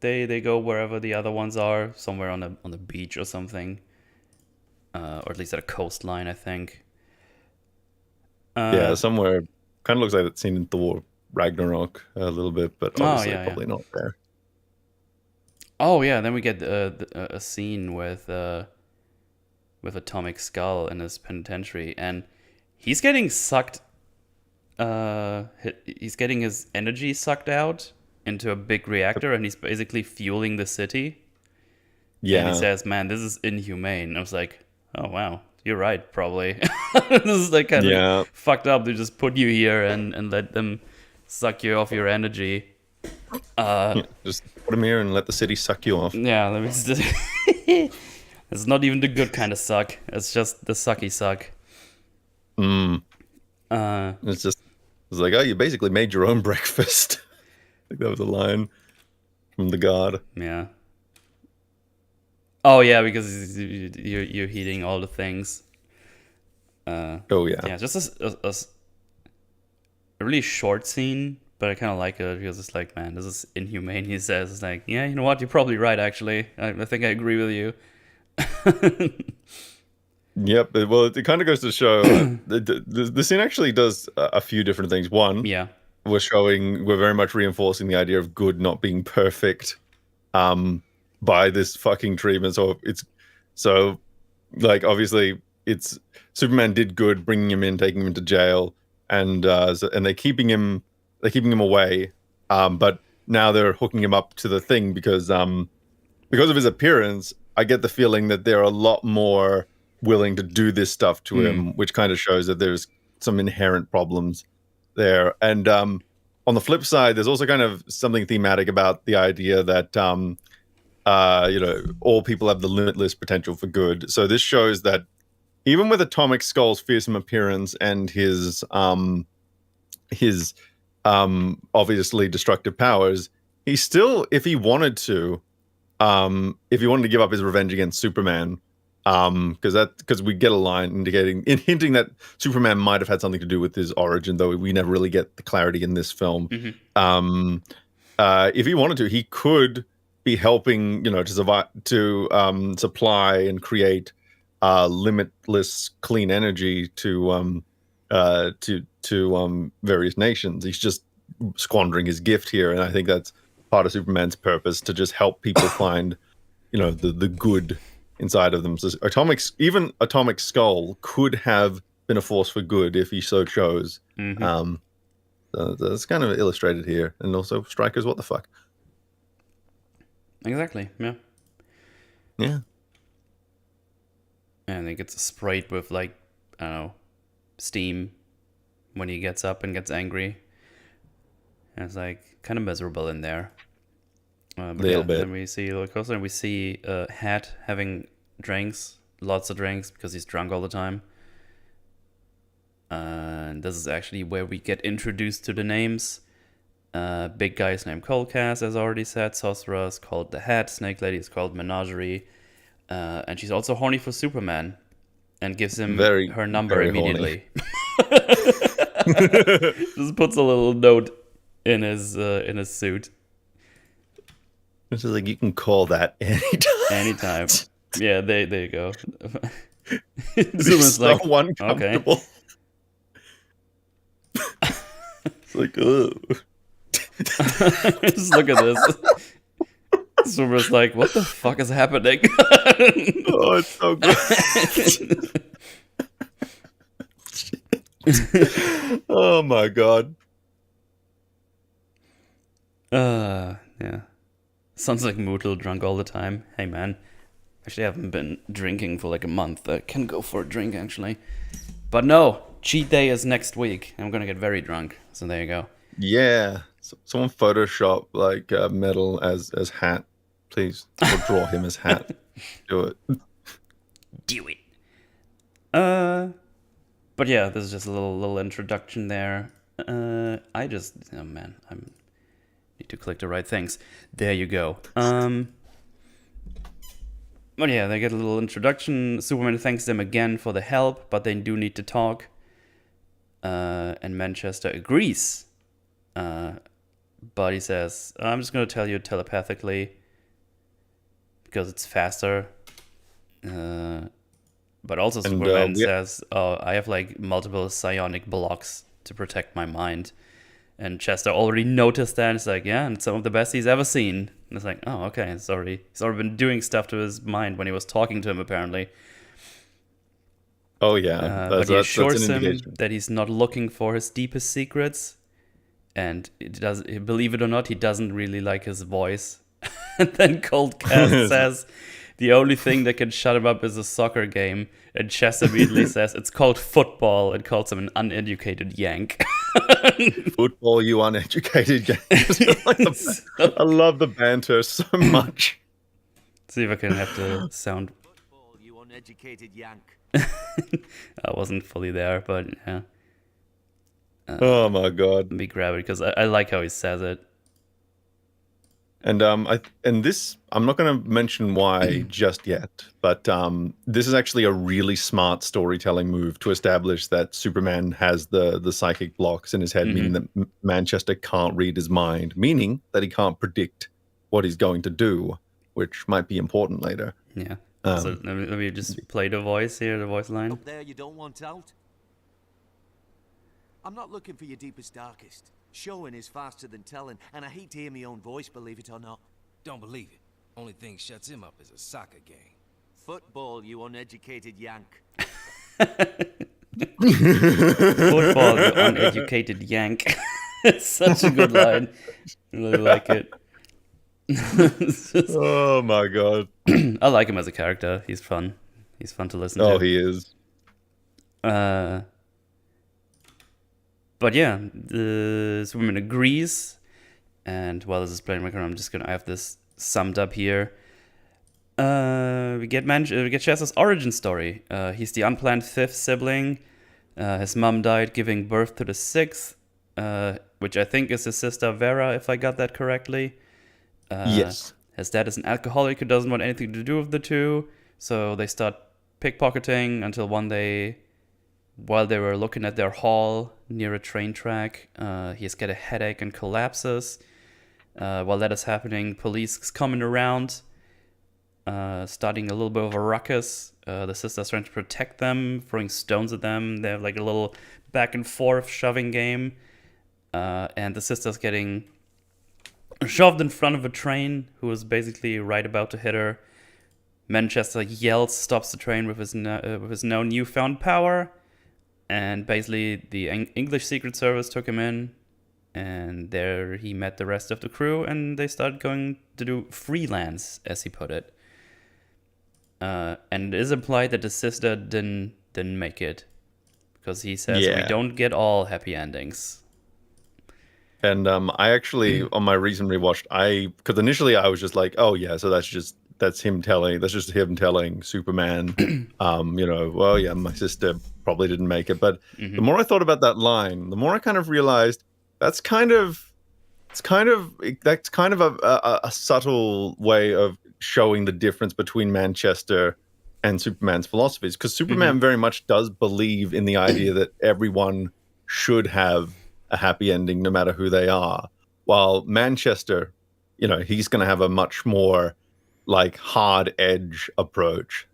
they go wherever the other ones are, somewhere on the beach or something, or at least at a coastline, I think. Yeah, somewhere. Kind of looks like it's seen in Thor Ragnarok a little bit, but obviously probably not there. Oh yeah, then we get a scene with Atomic Skull in his penitentiary, and he's getting sucked. He's getting his energy sucked out into a big reactor, and he's basically fueling the city And he says, "Man, this is inhumane." I was like, "Oh wow, you're right, probably." This is like kind of fucked up to just put you here and let them suck you off your energy. Just put them here and let the city suck you off. Yeah, let me just it's not even the good kind of suck. It's just the sucky suck. It's like, oh, you basically made your own breakfast. I think that was a line from the god. Yeah. Oh yeah, because you're heating all the things. Oh yeah. Yeah, just a really short scene, but I kind of like it because it's like, man, this is inhumane. He says, it's like, yeah, you know what? You're probably right. Actually, I think I agree with you. Yep. Well, it kind of goes to show the scene actually does a few different things. One, we're very much reinforcing the idea of good not being perfect, by this fucking treatment. So like obviously it's Superman did good, bringing him in, taking him into jail, and they're keeping him away, but now they're hooking him up to the thing because of his appearance. I get the feeling that they're a lot more willing to do this stuff to him, which kind of shows that there's some inherent problems there. And on the flip side, there's also kind of something thematic about the idea that all people have the limitless potential for good. So this shows that even with Atomic Skull's fearsome appearance and his obviously destructive powers, he still, if he wanted to give up his revenge against Superman, because we get a line hinting that Superman might have had something to do with his origin, though we never really get the clarity in this film. If he wanted to, he could be helping, to supply and create limitless clean energy to various nations. He's just squandering his gift here, and I think that's part of Superman's purpose, to just help people find, the good inside of them. So Atomic Skull could have been a force for good if he so chose. So that's kind of illustrated here, and also Stryker's what the fuck. Exactly. Yeah. And he gets sprayed with, like, I don't know, steam when he gets up and gets angry. And it's like kind of miserable in there. But bit. Then we see a little closer, and we see Hat having drinks, lots of drinks, because he's drunk all the time. And this is actually where we get introduced to the names. Big guy is named Coldcast, as already said. Sorcerer is called the Hat. Snake Lady is called Menagerie. And she's also horny for Superman, and gives him her number immediately. Just puts a little note in his suit. It's like, you can call that anytime. Yeah, there you go. Superman's so like, uncomfortable. Okay. It's like, ugh. Just look at this. Superman's like, what the fuck is happening? Oh, it's so good. Oh my god. Yeah. Sounds like Mootle drunk all the time. Hey man, actually I haven't been drinking for like a month. I can go for a drink actually. But no, cheat day is next week. I'm gonna get very drunk. So there you go. Yeah. Someone Photoshop like Metal as Hat, please. Or draw him as Hat. Do it. Do it. But yeah, this is just a little introduction there. I need to click the right things. There you go. But yeah, they get a little introduction. Superman thanks them again for the help, but they do need to talk. And Manchester agrees. But he says, I'm just going to tell you telepathically because it's faster. But also Superman says, I have like multiple psionic blocks to protect my mind. And Chester already noticed that. And it's like, yeah, and it's some of the best he's ever seen. And it's like, oh, okay. He's already been doing stuff to his mind when he was talking to him, apparently. Oh, yeah. But he assures him that he's not looking for his deepest secrets. And believe it or not, he doesn't really like his voice. And then Cold Cat says, the only thing that can shut him up is a soccer game. And Chess immediately says it's called football and calls him an uneducated yank. Football, you uneducated yank. I love the banter so much. See if I can have the sound. Football, you uneducated yank. I wasn't fully there, but yeah. Oh my god! Let me grab it because I like how he says it. And this I'm not going to mention why just yet, but this is actually a really smart storytelling move to establish that Superman has the psychic blocks in his head, meaning that Manchester can't read his mind, meaning that he can't predict what he's going to do, which might be important later. Yeah. So let me just play the voice here, the voice line. Up there, you don't want out. I'm not looking for your deepest, darkest. Showing is faster than telling, and I hate to hear my own voice, believe it or not. Don't believe it. Only thing shuts him up is a soccer game. Football, you uneducated yank. Football, you uneducated yank. It's such a good line. I really like it. Oh my god. I like him as a character. He's fun. He's fun to listen to. Oh, he is. But yeah, the Superman agrees. And while this is playing my I'm just I have this summed up here. We get Chester's origin story. He's the unplanned fifth sibling. His mom died giving birth to the sixth, which I think is his sister Vera, if I got that correctly. Yes. His dad is an alcoholic who doesn't want anything to do with the two. So they start pickpocketing until one day, while they were looking at their haul near a train track, he has got a headache and collapses. While that is happening, police is coming around, starting a little bit of a ruckus. The sister's trying to protect them, throwing stones at them. They have like a little back and forth shoving game. And the sister's getting shoved in front of a train who is basically right about to hit her. Manchester yells, stops the train with his now newfound power. And basically, the English Secret Service took him in, and there he met the rest of the crew, and they started going to do freelance, as he put it. And it is implied that the sister didn't make it, because he says we don't get all happy endings. And I actually, on my recent rewatch, because initially I was just like, oh yeah, so that's just him telling Superman, well, yeah, my sister probably didn't make it. But the more I thought about that line, the more I kind of realized that's kind of a subtle way of showing the difference between Manchester and Superman's philosophies. Because Superman very much does believe in the idea that everyone should have a happy ending, no matter who they are. While Manchester, he's going to have a much more like hard edge approach,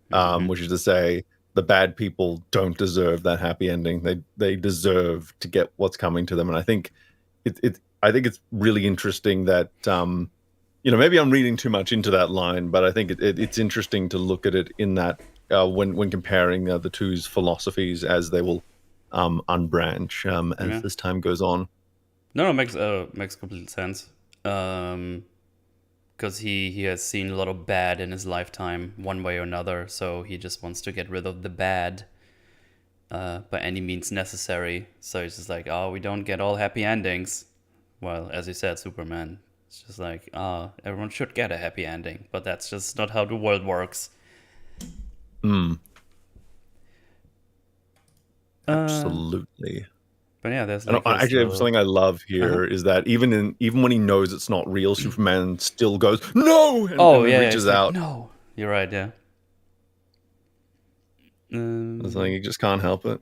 which is to say the bad people don't deserve that happy ending. They deserve to get what's coming to them. And I think it's really interesting that maybe I'm reading too much into that line, but I think it's interesting to look at it in that when comparing the two's philosophies as they will unbranch as this time goes on. No, it makes complete sense. Because he has seen a lot of bad in his lifetime, one way or another, so he just wants to get rid of the bad by any means necessary. So he's just like, we don't get all happy endings. Well, as you said, Superman, it's just like, everyone should get a happy ending, but that's just not how the world works. Absolutely. But yeah, there's actually something I love here is that even when he knows it's not real, Superman still goes no, and reaches out. No, you're right. Yeah, it's like you just can't help it.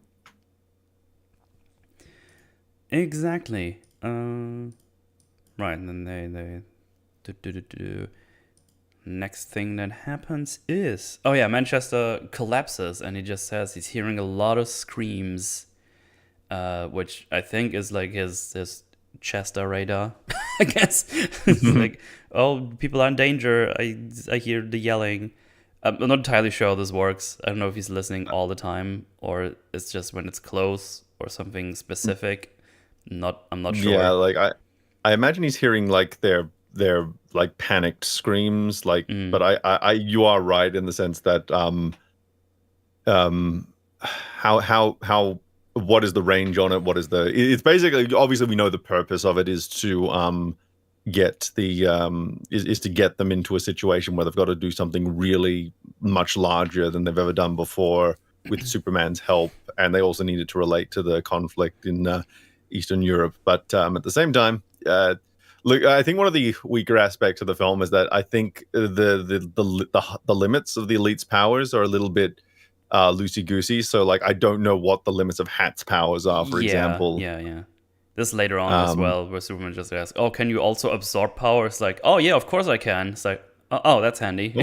Exactly. Right, and then they next thing that happens is Manchester collapses, and he just says he's hearing a lot of screams. Which I think is like his Chester radar, I guess. It's like, people are in danger. I hear the yelling. I'm not entirely sure how this works. I don't know if he's listening all the time or it's just when it's close or something specific. I'm not sure. Yeah, like I imagine he's hearing like their like panicked screams. Like, but I you are right in the sense that how what is the range on it? What is the? It's basically, obviously we know the purpose of it is to get the is to get them into a situation where they've got to do something really much larger than they've ever done before with Superman's help, and they also needed to relate to the conflict in Eastern Europe. But at the same time, look, I think one of the weaker aspects of the film is that I think the limits of the elite's powers are a little bit loosey-goosey. So, like, I don't know what the limits of Hat's powers are, for example. Yeah. This later on as well, where Superman just asks, "Oh, can you also absorb power?" It's like, "Oh yeah, of course I can." It's like, "Oh, that's handy."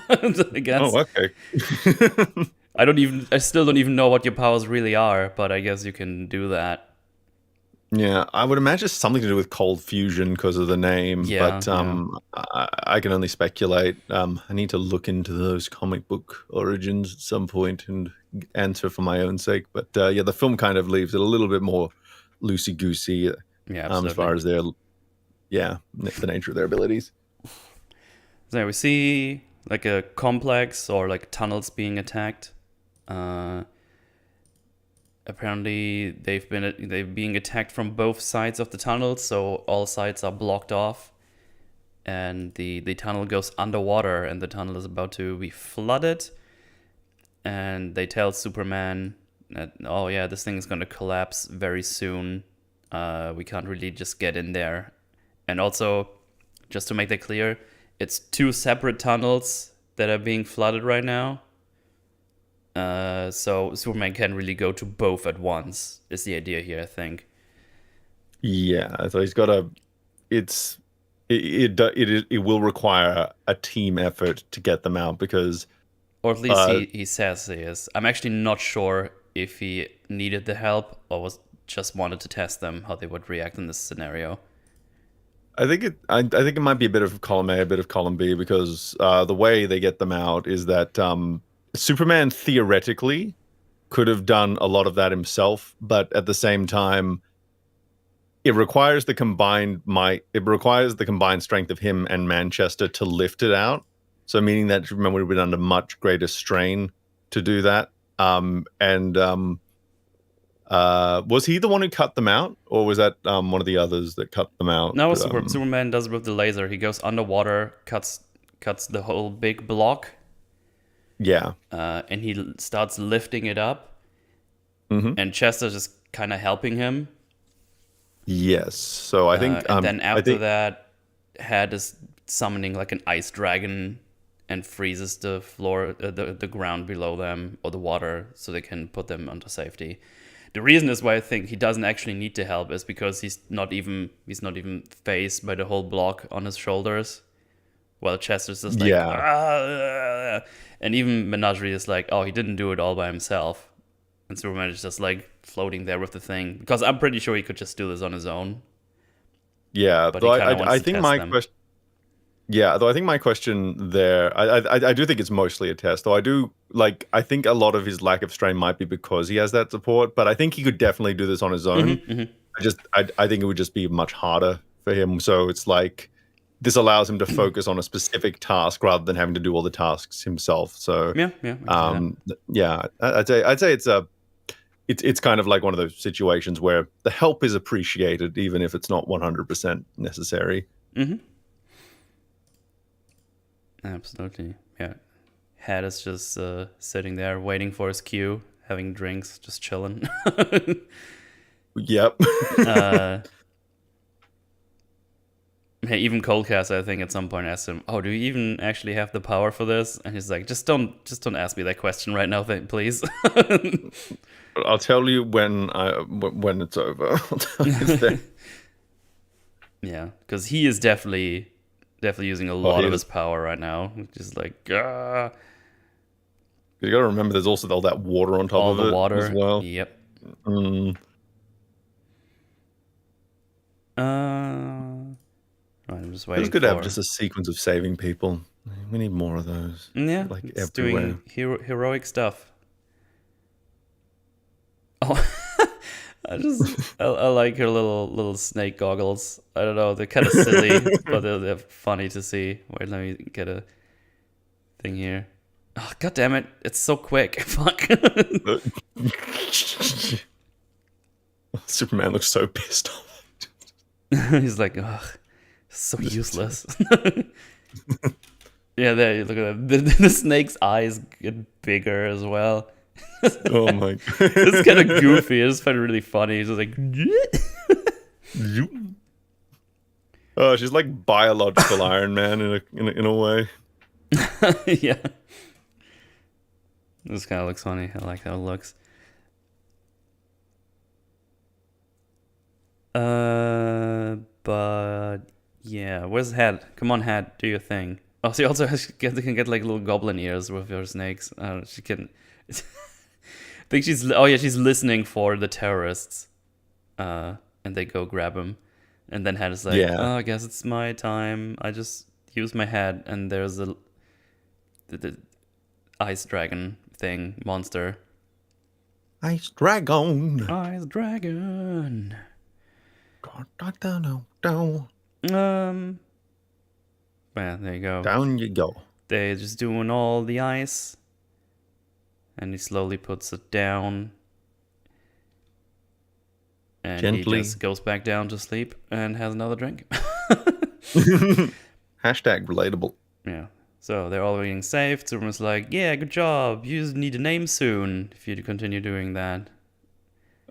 I guess. Oh, okay. I still don't even know what your powers really are, but I guess you can do that. Yeah, I would imagine something to do with cold fusion because of the name, but I can only speculate. I need to look into those comic book origins at some point and answer for my own sake. But yeah, the film kind of leaves it a little bit more loosey-goosey as far as the nature of their abilities. So we see like a complex or like tunnels being attacked. Apparently they're being attacked from both sides of the tunnel, so all sides are blocked off, and the tunnel goes underwater, and the tunnel is about to be flooded. And they tell Superman that, oh yeah, this thing is going to collapse very soon. We can't really just get in there. And also, just to make that clear, it's 2 separate tunnels that are being flooded right now. So Superman can really go to both at once, is the idea here, I think. Yeah, so he's got it will require a team effort to get them out, because, or at least he says he is. I'm actually not sure if he needed the help or just wanted to test them, how they would react in this scenario. I think it might be a bit of column A, a bit of column B, because the way they get them out is that Superman theoretically could have done a lot of that himself, but at the same time, it requires the combined strength of him and Manchester to lift it out. So meaning that Superman would have been under much greater strain to do that. Was he the one who cut them out, or was that one of the others that cut them out? No, Superman does it with the laser. He goes underwater, cuts the whole big block. Yeah. And he starts lifting it up. Mm-hmm. And Chester's just kind of helping him. Yes. So I think... and then after that, Had is summoning like an ice dragon and freezes the floor, the ground below them, or the water, so they can put them under safety. The reason is why I think he doesn't actually need to help is because he's not even faced by the whole block on his shoulders. While Chester's just like, and even Menagerie is like, oh, he didn't do it all by himself. And Superman is just like floating there with the thing, because I'm pretty sure he could just do this on his own. Yeah, but though I think my question. Yeah, though I think my question there, I do think it's mostly a test. Though I think a lot of his lack of strain might be because he has that support. But I think he could definitely do this on his own. Mm-hmm. I think it would just be much harder for him. So it's like, this allows him to focus on a specific task rather than having to do all the tasks himself. So I'd say it's kind of like one of those situations where the help is appreciated, even if it's not 100% necessary. Mm-hmm. Absolutely, yeah. Had is just sitting there waiting for his cue, having drinks, just chilling. Yep. Even Coldcast, I think, at some point asked him, "Oh, do you even actually have the power for this?" And he's like, "Just don't ask me that question right now, please." I'll tell you when it's over. Yeah, because he is definitely using a lot of his power right now. Just like, you got to remember, there's also all that water on top of it. All the water as well. Yep. I'm just waiting. It's good to have just a sequence of saving people. We need more of those. Yeah, like it's everywhere. doing heroic stuff. Oh, I like her little snake goggles. I don't know, they're kind of silly, but they're funny to see. Wait, let me get a thing here. Oh, God damn it! It's so quick. Fuck. Superman looks so pissed off. He's like, ugh, so useless. Yeah, there you look at that. The snake's eyes get bigger as well. Oh my God. It's kind of goofy. I just find it really funny. He's just like, oh, she's like biological Iron Man in a way. yeah. This kind of looks funny. I like how it looks. But yeah, where's Head? Come on, Head, do your thing. Oh, she also can get like little goblin ears with her snakes. She can. I think she's listening for the terrorists, and they go grab him, and then Head is like, oh, I guess it's my time. I just use my head, and there's the ice dragon thing monster. Ice dragon. Yeah, there you go. Down you go. They're just doing all the ice, and he slowly puts it down, and gently. He just goes back down to sleep and has another drink. Hashtag relatable. Yeah. So they're all being safe. Superman's like, yeah, good job. You just need a name soon if you continue doing that.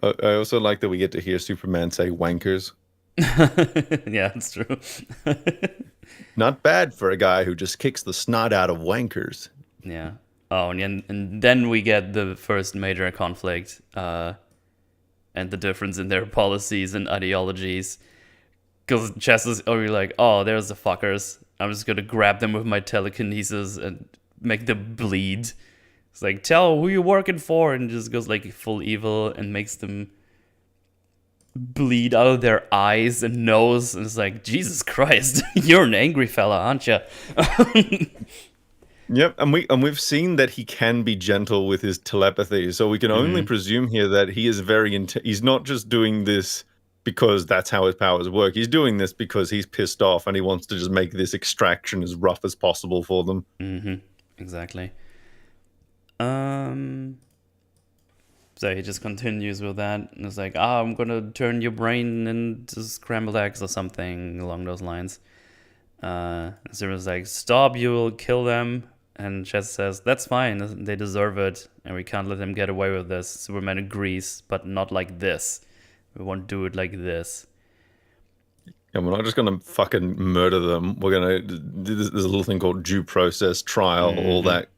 I also like that we get to hear Superman say wankers. Yeah, it's true. Not bad for a guy who just kicks the snot out of wankers. Yeah. Oh, and then we get the first major conflict and the difference in their policies and ideologies. Because Chess is already like, oh, there's the fuckers. I'm just going to grab them with my telekinesis and make them bleed. It's like, tell who you're working for. And just goes like full evil and makes them bleed out of their eyes and nose. And it's like, Jesus Christ, you're an angry fella, aren't you? Yep, and we've seen that he can be gentle with his telepathy. So we can only presume here that he is he's not just doing this because that's how his powers work. He's doing this because he's pissed off and he wants to just make this extraction as rough as possible for them. Mm-hmm. Exactly. So he just continues with that. And it's like, I'm going to turn your brain into scrambled eggs or something along those lines. Superman's like, stop, you will kill them. And Chess says, that's fine. They deserve it. And we can't let them get away with this. Superman agrees, but not like this. We won't do it like this. And we're not just going to fucking murder them. We're going to... There's a little thing called due process, trial, all that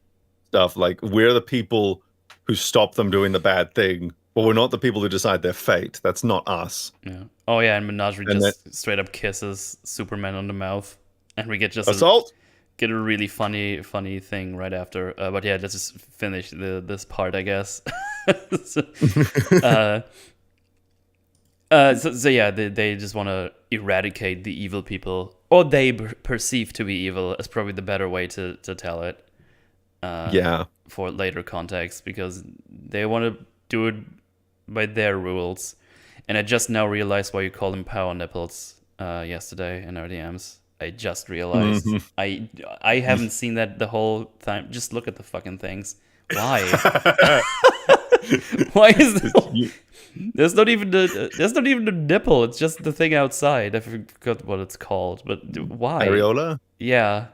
stuff. Like, we're the people who stop them doing the bad thing. But we're not the people who decide their fate. That's not us. Yeah. Oh, yeah, and Menagerie just straight up kisses Superman on the mouth. And we get just... Assault! Get a really funny thing right after. But yeah, let's just finish this part, I guess. So yeah, they just want to eradicate the evil people, or they perceive to be evil. Is probably the better way to tell it. Yeah. For later context, because they want to do it by their rules. And I just now realized why you call them power nipples yesterday in our DMs. I just realized. I haven't seen that the whole time. Just look at the fucking things. Why? Why is this? There's not even the nipple. It's just the thing outside. I forgot what it's called. But why? Areola? Yeah.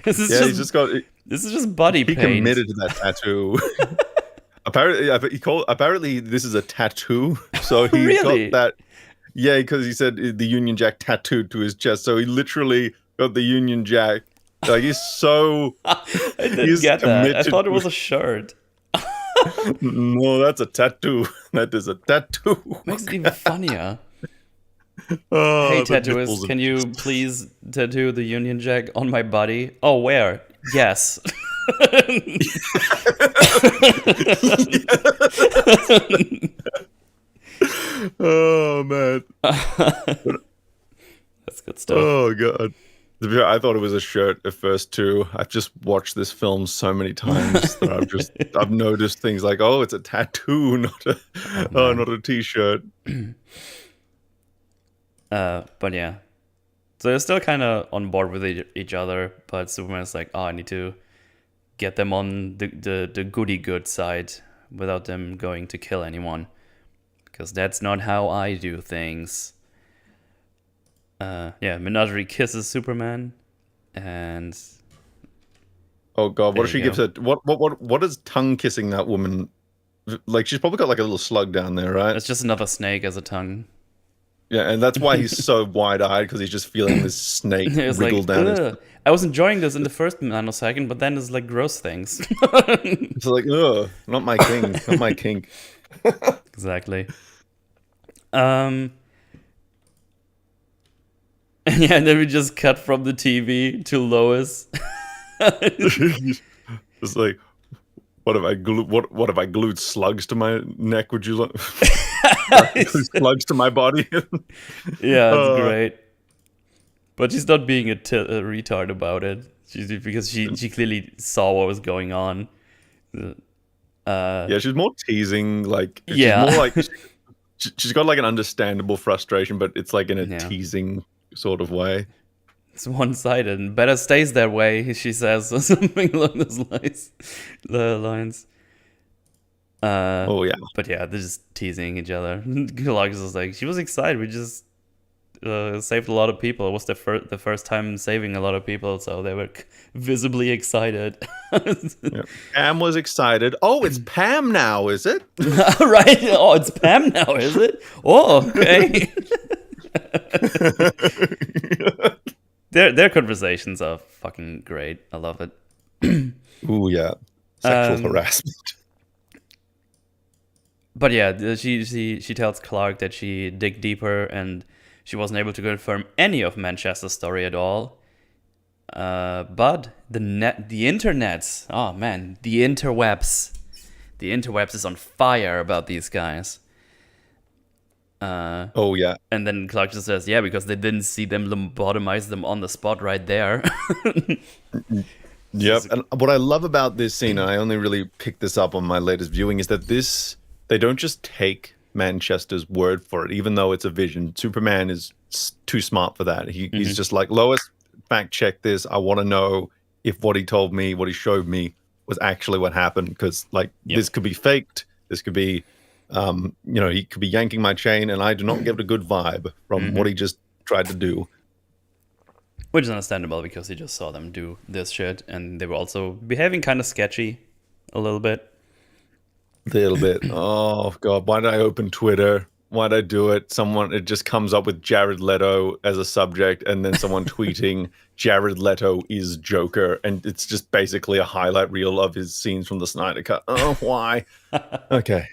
This is just body paint. He committed to that tattoo. Apparently this is a tattoo. So he really? got that. Yeah, because he said the Union Jack tattooed to his chest. So he literally got the Union Jack. Like, he's so... I didn't get that. I thought it was a shirt. No, that's a tattoo. That is a tattoo. Makes it even funnier. Hey, tattooist, can you please tattoo the Union Jack on my body? Oh, where? Yes. Oh, man. That's good stuff. Oh, God. I thought it was a shirt at first too. I've just watched this film so many times that I've noticed things like, oh, it's a tattoo, not a t-shirt. But yeah, so they're still kind of on board with each other. But Superman's like, oh, I need to get them on the goody good side without them going to kill anyone, because that's not how I do things. Menagerie kisses Superman, and oh god, what does she give her? What is tongue kissing that woman? Like, she's probably got like a little slug down there, right? It's just another snake as a tongue. Yeah, and that's why he's so wide-eyed, because he's just feeling this snake wriggle down his... I was enjoying this in the first nanosecond, but then it's like gross things. It's like, ugh, not my king, not my kink. Exactly. Yeah, and then we just cut from the TV to Lois. It's like, what if I glued slugs to my neck? Would you like slugs to my body? Yeah, that's great. But she's not being a retard about it. Because she clearly saw what was going on. Yeah, she's more teasing. Like, yeah, she's more like she's got like an understandable frustration, but it's like in a teasing sort of way. It's one-sided, and better stays that way, she says, or something along those lines. Oh yeah, but yeah, they're just teasing each other. Clark is like, she was excited. We just saved a lot of people. It was the first time saving a lot of people, so they were visibly excited. Yeah. Pam was excited. Oh, it's Pam now, is it? Right? Oh, it's Pam now, is it? Oh, okay. Their conversations are fucking great. I love it. Ooh, yeah. Sexual harassment. But yeah, she tells Clark that she dig deeper and she wasn't able to confirm any of Manchester's story at all. But the internets, oh man, the interwebs is on fire about these guys. Oh yeah. And then Clark just says, yeah, because they didn't see them lobotomize them on the spot right there. Yep. And what I love about this scene, and I only really picked this up on my latest viewing, is that they don't just take Manchester's word for it, even though it's a vision. Superman is too smart for that. He's just like, Lois, fact check this. I want to know if what he told me, what he showed me, was actually what happened, because this could be faked. This could be, he could be yanking my chain, and I do not get a good vibe from what he just tried to do. Which is understandable, because he just saw them do this shit, and they were also behaving kind of sketchy a little bit. Oh god, why did I open Twitter? Why did I do it? It just comes up with Jared Leto as a subject, and then someone tweeting Jared Leto is Joker, and it's just basically a highlight reel of his scenes from the Snyder Cut. Oh, why? Okay.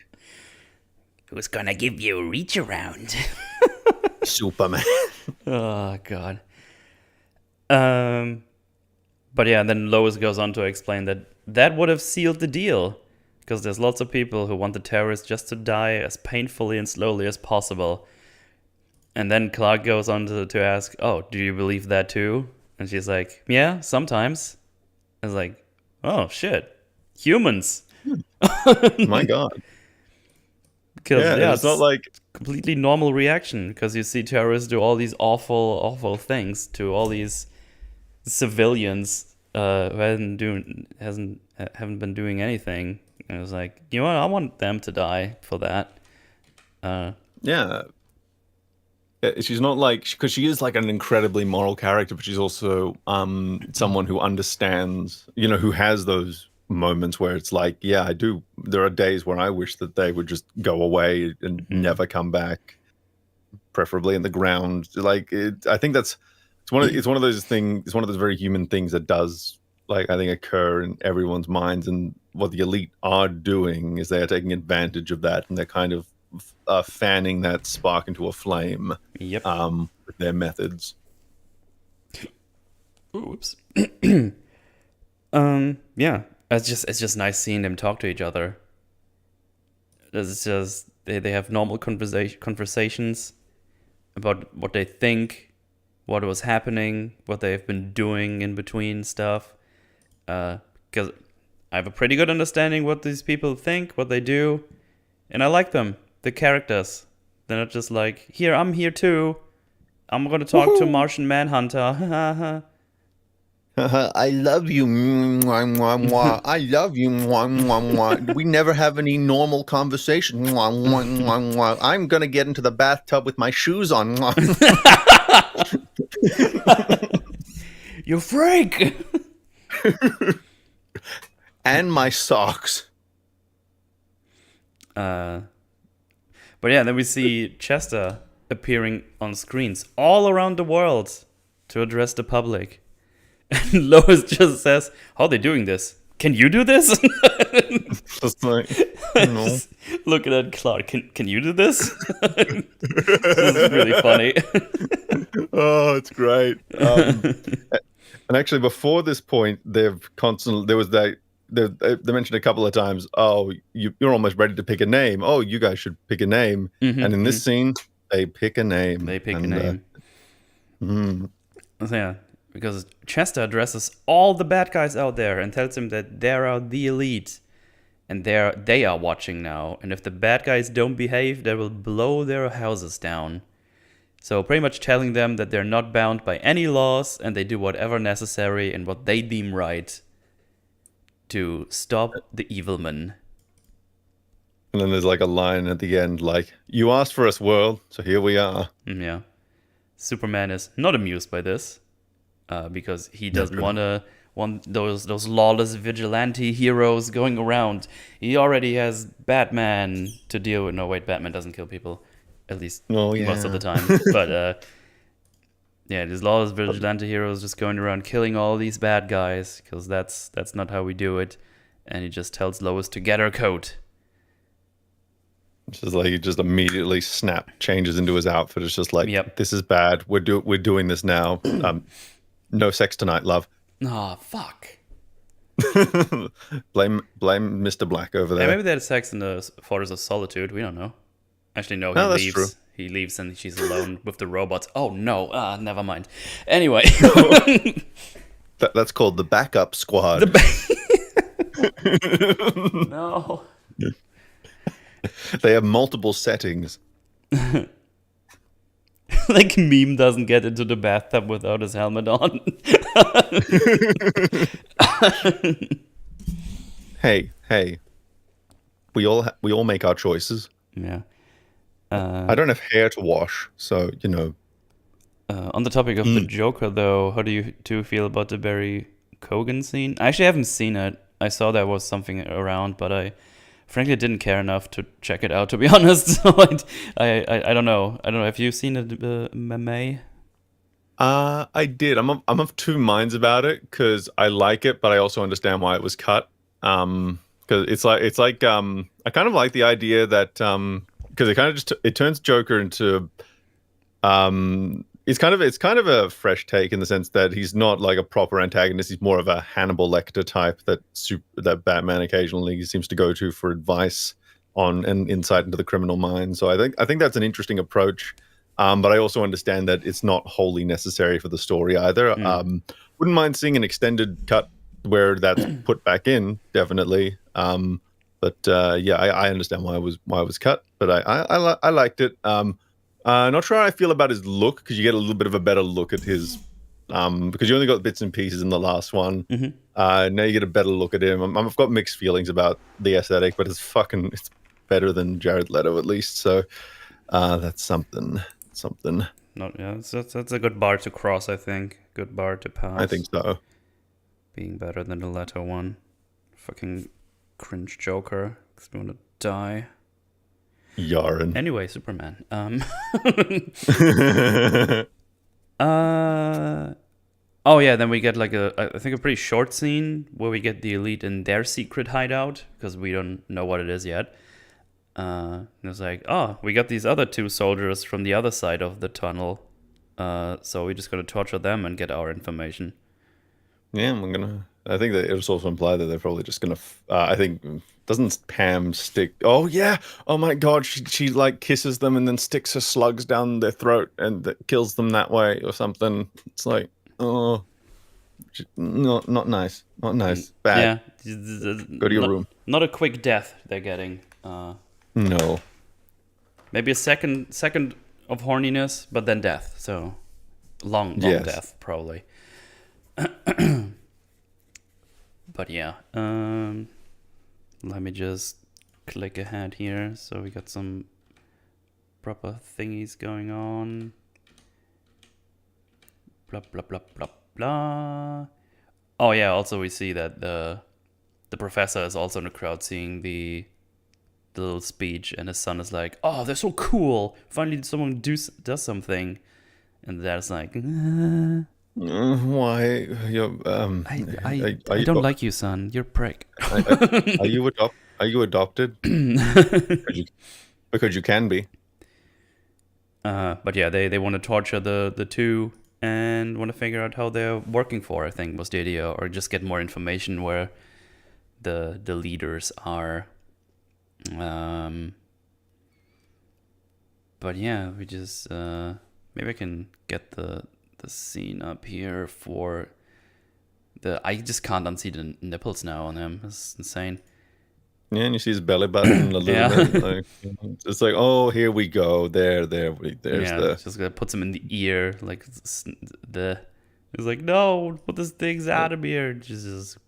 Who's gonna give you a reach around? Superman. Oh god. But yeah, and then Lois goes on to explain that would have sealed the deal, because there's lots of people who want the terrorists just to die as painfully and slowly as possible. And then Clark goes on to ask, oh, do you believe that too? And she's like, yeah, sometimes. I was like, oh shit, humans. My god. Because it's not like completely normal reaction, because you see terrorists do all these awful things to all these civilians who haven't been doing anything. And it was like, you know what, I want them to die for that. Yeah, she's not like, because she is like an incredibly moral character, but she's also someone who understands, who has those moments where it's like, yeah, I do. There are days where I wish that they would just go away and never come back, preferably in the ground. Like, I think it's one of those things. It's one of those very human things that does, like, I think, occur in everyone's minds. And what the elite are doing is they are taking advantage of that, and they're kind of fanning that spark into a flame. Yep. With their methods. Oops. Yeah. It's just nice seeing them talk to each other. It's just they have normal conversations about what they think, what was happening, what they've been doing in between stuff. Because I have a pretty good understanding what these people think, what they do, and I like them, the characters. They're not just like, here, I'm here too. I'm going to talk to Martian Manhunter. I love you. Mwah, mwah, mwah. I love you. Mwah, mwah, mwah. We never have any normal conversation. Mwah, mwah, mwah, mwah. I'm going to get into the bathtub with my shoes on. Mwah. You freak! And my socks. But yeah, then we see Chester appearing on screens all around the world to address the public. And Lois just says, how are they doing this? Can you do this? Just like, no. Looking at Clark, can you do this? This is really funny. Oh, it's great. And actually, before this point, they mentioned a couple of times, oh, you're almost ready to pick a name. Oh, you guys should pick a name. And in this scene, they pick a name. They pick a name. So yeah, because Chester addresses all the bad guys out there and tells them that they are the elite. And they are watching now. And if the bad guys don't behave, they will blow their houses down. So pretty much telling them that they're not bound by any laws and they do whatever necessary and what they deem right to stop the evil man. And then there's like a line at the end like, you asked for us, world, so here we are. Yeah. Superman is not amused by this because he doesn't want those lawless vigilante heroes going around. He already has Batman to deal with. No, wait, Batman doesn't kill people. At least most of the time. But yeah, these lawless vigilante heroes just going around killing all these bad guys because that's not how we do it. And he just tells Lois to get her coat. It's just like he just immediately changes into his outfit. It's just like, This is bad. We're doing this now. No sex tonight, love. Oh, fuck. blame Mr. Black over there. Yeah, maybe they had sex in the Fortress of Solitude. We don't know. Actually, no, he leaves. True. He leaves and she's alone with the robots. Oh, no. Never mind. Anyway. That's called the backup squad. No. They have multiple settings. Like Meme doesn't get into the bathtub without his helmet on. Hey. We all make our choices. Yeah. I don't have hair to wash, so, you know. On the topic of the Joker, though, how do you two feel about the Barry Keoghan scene? I actually haven't seen it. I saw there was something around, but I frankly didn't care enough to check it out, to be honest. So I don't know. Have you seen it, May? I did. I'm of two minds about it because I like it, but I also understand why it was cut. Because it's like I kind of like the idea that because it kind of it turns Joker into it's kind of a fresh take in the sense that he's not like a proper antagonist. He's more of a Hannibal Lecter type that Batman occasionally seems to go to for advice on and insight into the criminal mind. So I think that's an interesting approach. But I also understand that it's not wholly necessary for the story either. Wouldn't mind seeing an extended cut where that's put back in, definitely. But I understand why it was cut. But I liked it. Not sure how I feel about his look because you get a little bit of a better look at his because you only got bits and pieces in the last one. Now you get a better look at him. I've got mixed feelings about the aesthetic, but it's better than Jared Leto at least. So that's something. That's a good bar to cross, I think. Good bar to pass. I think so. Being better than the Leto one. Fucking cringe Joker. Makes me want to die. Yarn. Anyway, Superman. Oh yeah, then we get like I think a pretty short scene where we get the elite in their secret hideout because we don't know what it is yet. And it's like, oh, we got these other two soldiers from the other side of the tunnel. So we're just gonna torture them and get our information. Yeah, we're gonna I think that it was also implied that they're probably just gonna. I think doesn't Pam stick? Oh yeah! Oh my God! She like kisses them and then sticks her slugs down their throat and that kills them that way or something. It's like not nice, not nice, bad. Yeah, Go to your room. Not a quick death they're getting. No. Maybe a second of horniness, but then death. So long death probably. But yeah, let me just click ahead here. So we got some proper thingies going on. Blah blah blah blah blah. Oh yeah, also we see that the professor is also in the crowd seeing the little speech, and his son is like, "Oh, they're so cool! Finally, someone does something." And dad's like, "Why? I don't like you, son. You're a prick." Are you adopted? Because you can be. But yeah, they want to torture the two and want to figure out how they're working for. I think was the idea, or just get more information where the leaders are. But yeah, we just maybe I can get the scene up here for I just can't unsee the nipples now on him. It's insane. Yeah, and you see his belly button a little bit. Like, it's like, oh, here we go. There's just gonna put him in the ear, like he's like, no, put this thing's out of here. Jesus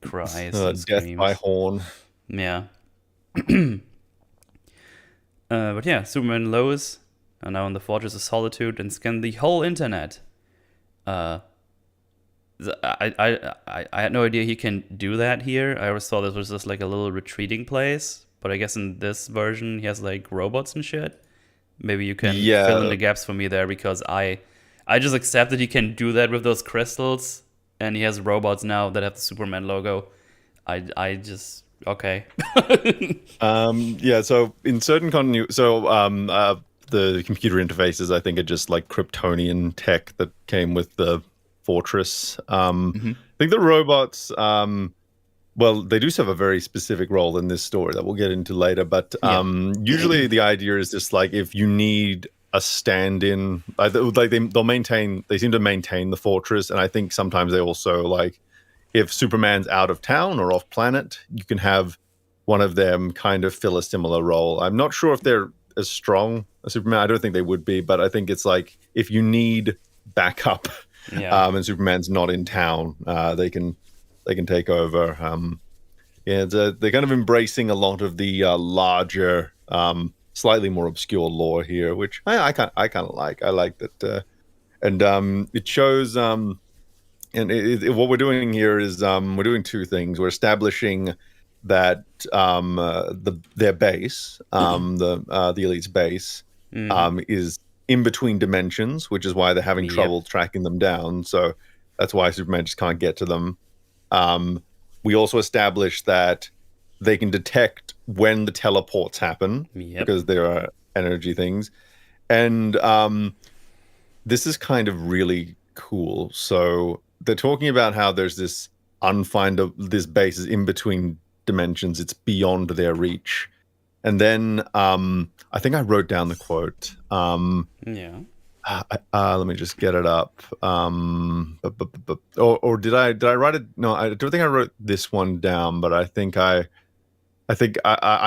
cries. Death screams. by horn. Yeah. But yeah, Superman and Lois are now in the Fortress of Solitude and scan the whole internet. I had no idea he can do that here. I always thought this was just like a little retreating place, but I guess in this version he has like robots and shit. Maybe you can fill in the gaps for me there, because I just accepted he can do that with those crystals, and he has robots now that have the Superman logo. I just okay. Yeah, so in certain continuity, the computer interfaces, I think, are just like Kryptonian tech that came with the Fortress. I think the robots, well, they do serve a very specific role in this story that we'll get into later, but usually the idea is just like, if you need a stand-in, like they seem to maintain the Fortress, and I think sometimes they also, like, if Superman's out of town or off planet, you can have one of them kind of fill a similar role. I'm not sure if they're as strong as Superman. I don't think they would be, but I think it's like, if you need backup and Superman's not in town, they can take over. They're kind of embracing a lot of the larger, slightly more obscure lore here, which I kind of like. I like that, and it shows. What we're doing here is we're doing two things. We're establishing that their base, the Elite's base, is in between dimensions, which is why they're having trouble tracking them down. So that's why Superman just can't get to them. We also established that they can detect when the teleports happen because there are energy things, and this is kind of really cool. So they're talking about how there's this this base is in between dimensions. It's beyond their reach. And then I think I wrote down the quote. Let me just get it up. Or did I write it? No, I don't think I wrote this one down, but I think I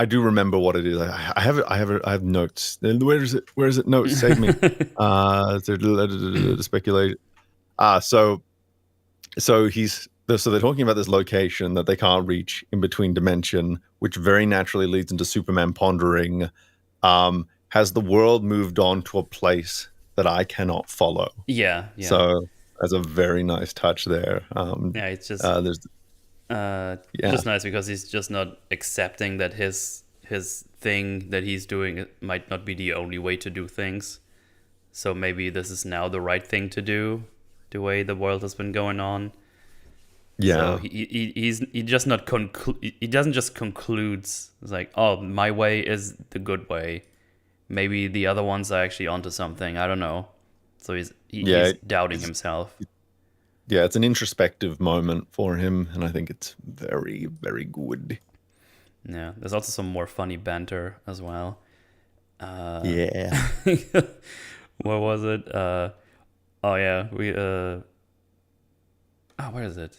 do remember what it is. I have notes. Where is it? Notes, save me. Speculate. So they're talking about this location that they can't reach in between dimension, which very naturally leads into Superman pondering, has the world moved on to a place that I cannot follow? Yeah. So that's a very nice touch there. It's just just nice, because he's just not accepting that his thing that he's doing might not be the only way to do things. So maybe this is now the right thing to do, the way the world has been going on. So he just not he doesn't just concludes, it's like, oh, my way is the good way. Maybe the other ones are actually onto something. I don't know. So he's doubting himself. yeah, it's an introspective moment for him, and I think it's very, very good. Yeah, there's also some more funny banter as well. Yeah. What was it? Oh yeah, where is it?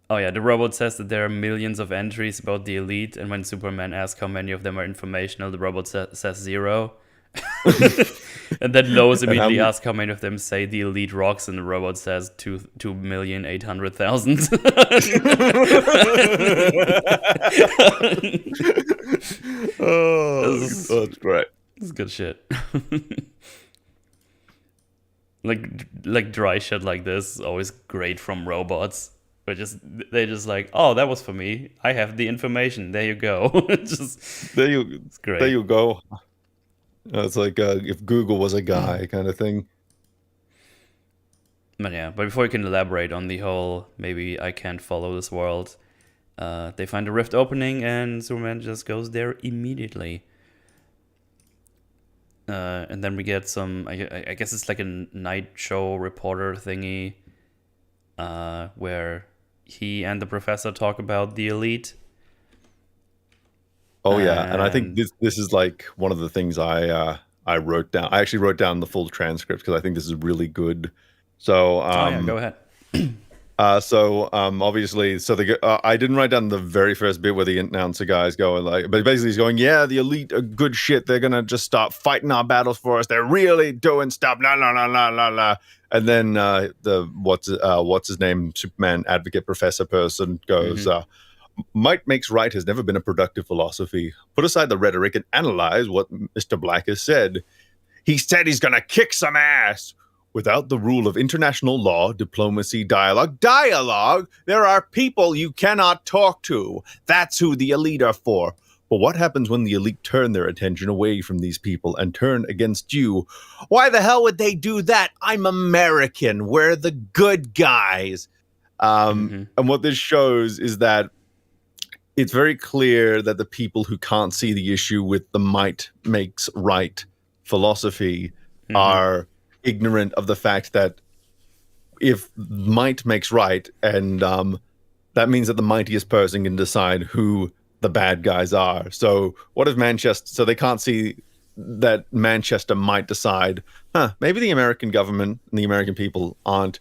Oh yeah, the robot says that there are millions of entries about the elite, and when Superman asks how many of them are informational, the robot says 0. And then Lois immediately asks how many of them say the elite rocks, and the robot says 2,800,000. That's great. This is good shit. like dry shit like this is always great from robots. But they just like, oh, that was for me. I have the information. There you go. It's great. There you go. It's like if Google was a guy kind of thing. But yeah, but before you can elaborate on the whole, maybe I can't follow this world, they find a rift opening and Superman just goes there immediately. And then we get some, I guess it's like a night show reporter thingy, where he and the professor talk about the elite. Oh yeah, and I think this is like one of the things I wrote down. I actually wrote down the full transcript because I think this is really good. So go ahead. Obviously, I didn't write down the very first bit where the announcer guy's going like, but basically he's going, yeah, the elite are good shit. They're gonna just start fighting our battles for us. They're really doing stuff. La la la la la la. And then what's his name, Superman advocate professor person goes, might makes right has never been a productive philosophy. Put aside the rhetoric and analyze what Mr. Black has said. He said he's gonna kick some ass. Without the rule of international law, diplomacy, dialogue, there are people you cannot talk to. That's who the elite are for. But what happens when the elite turn their attention away from these people and turn against you? Why the hell would they do that? I'm American. We're the good guys. And what this shows is that it's very clear that the people who can't see the issue with the might makes right philosophy are ignorant of the fact that if might makes right, and that means that the mightiest person can decide who the bad guys are. So what if Manchester, so they can't see that Manchester might decide, maybe the American government and the American people aren't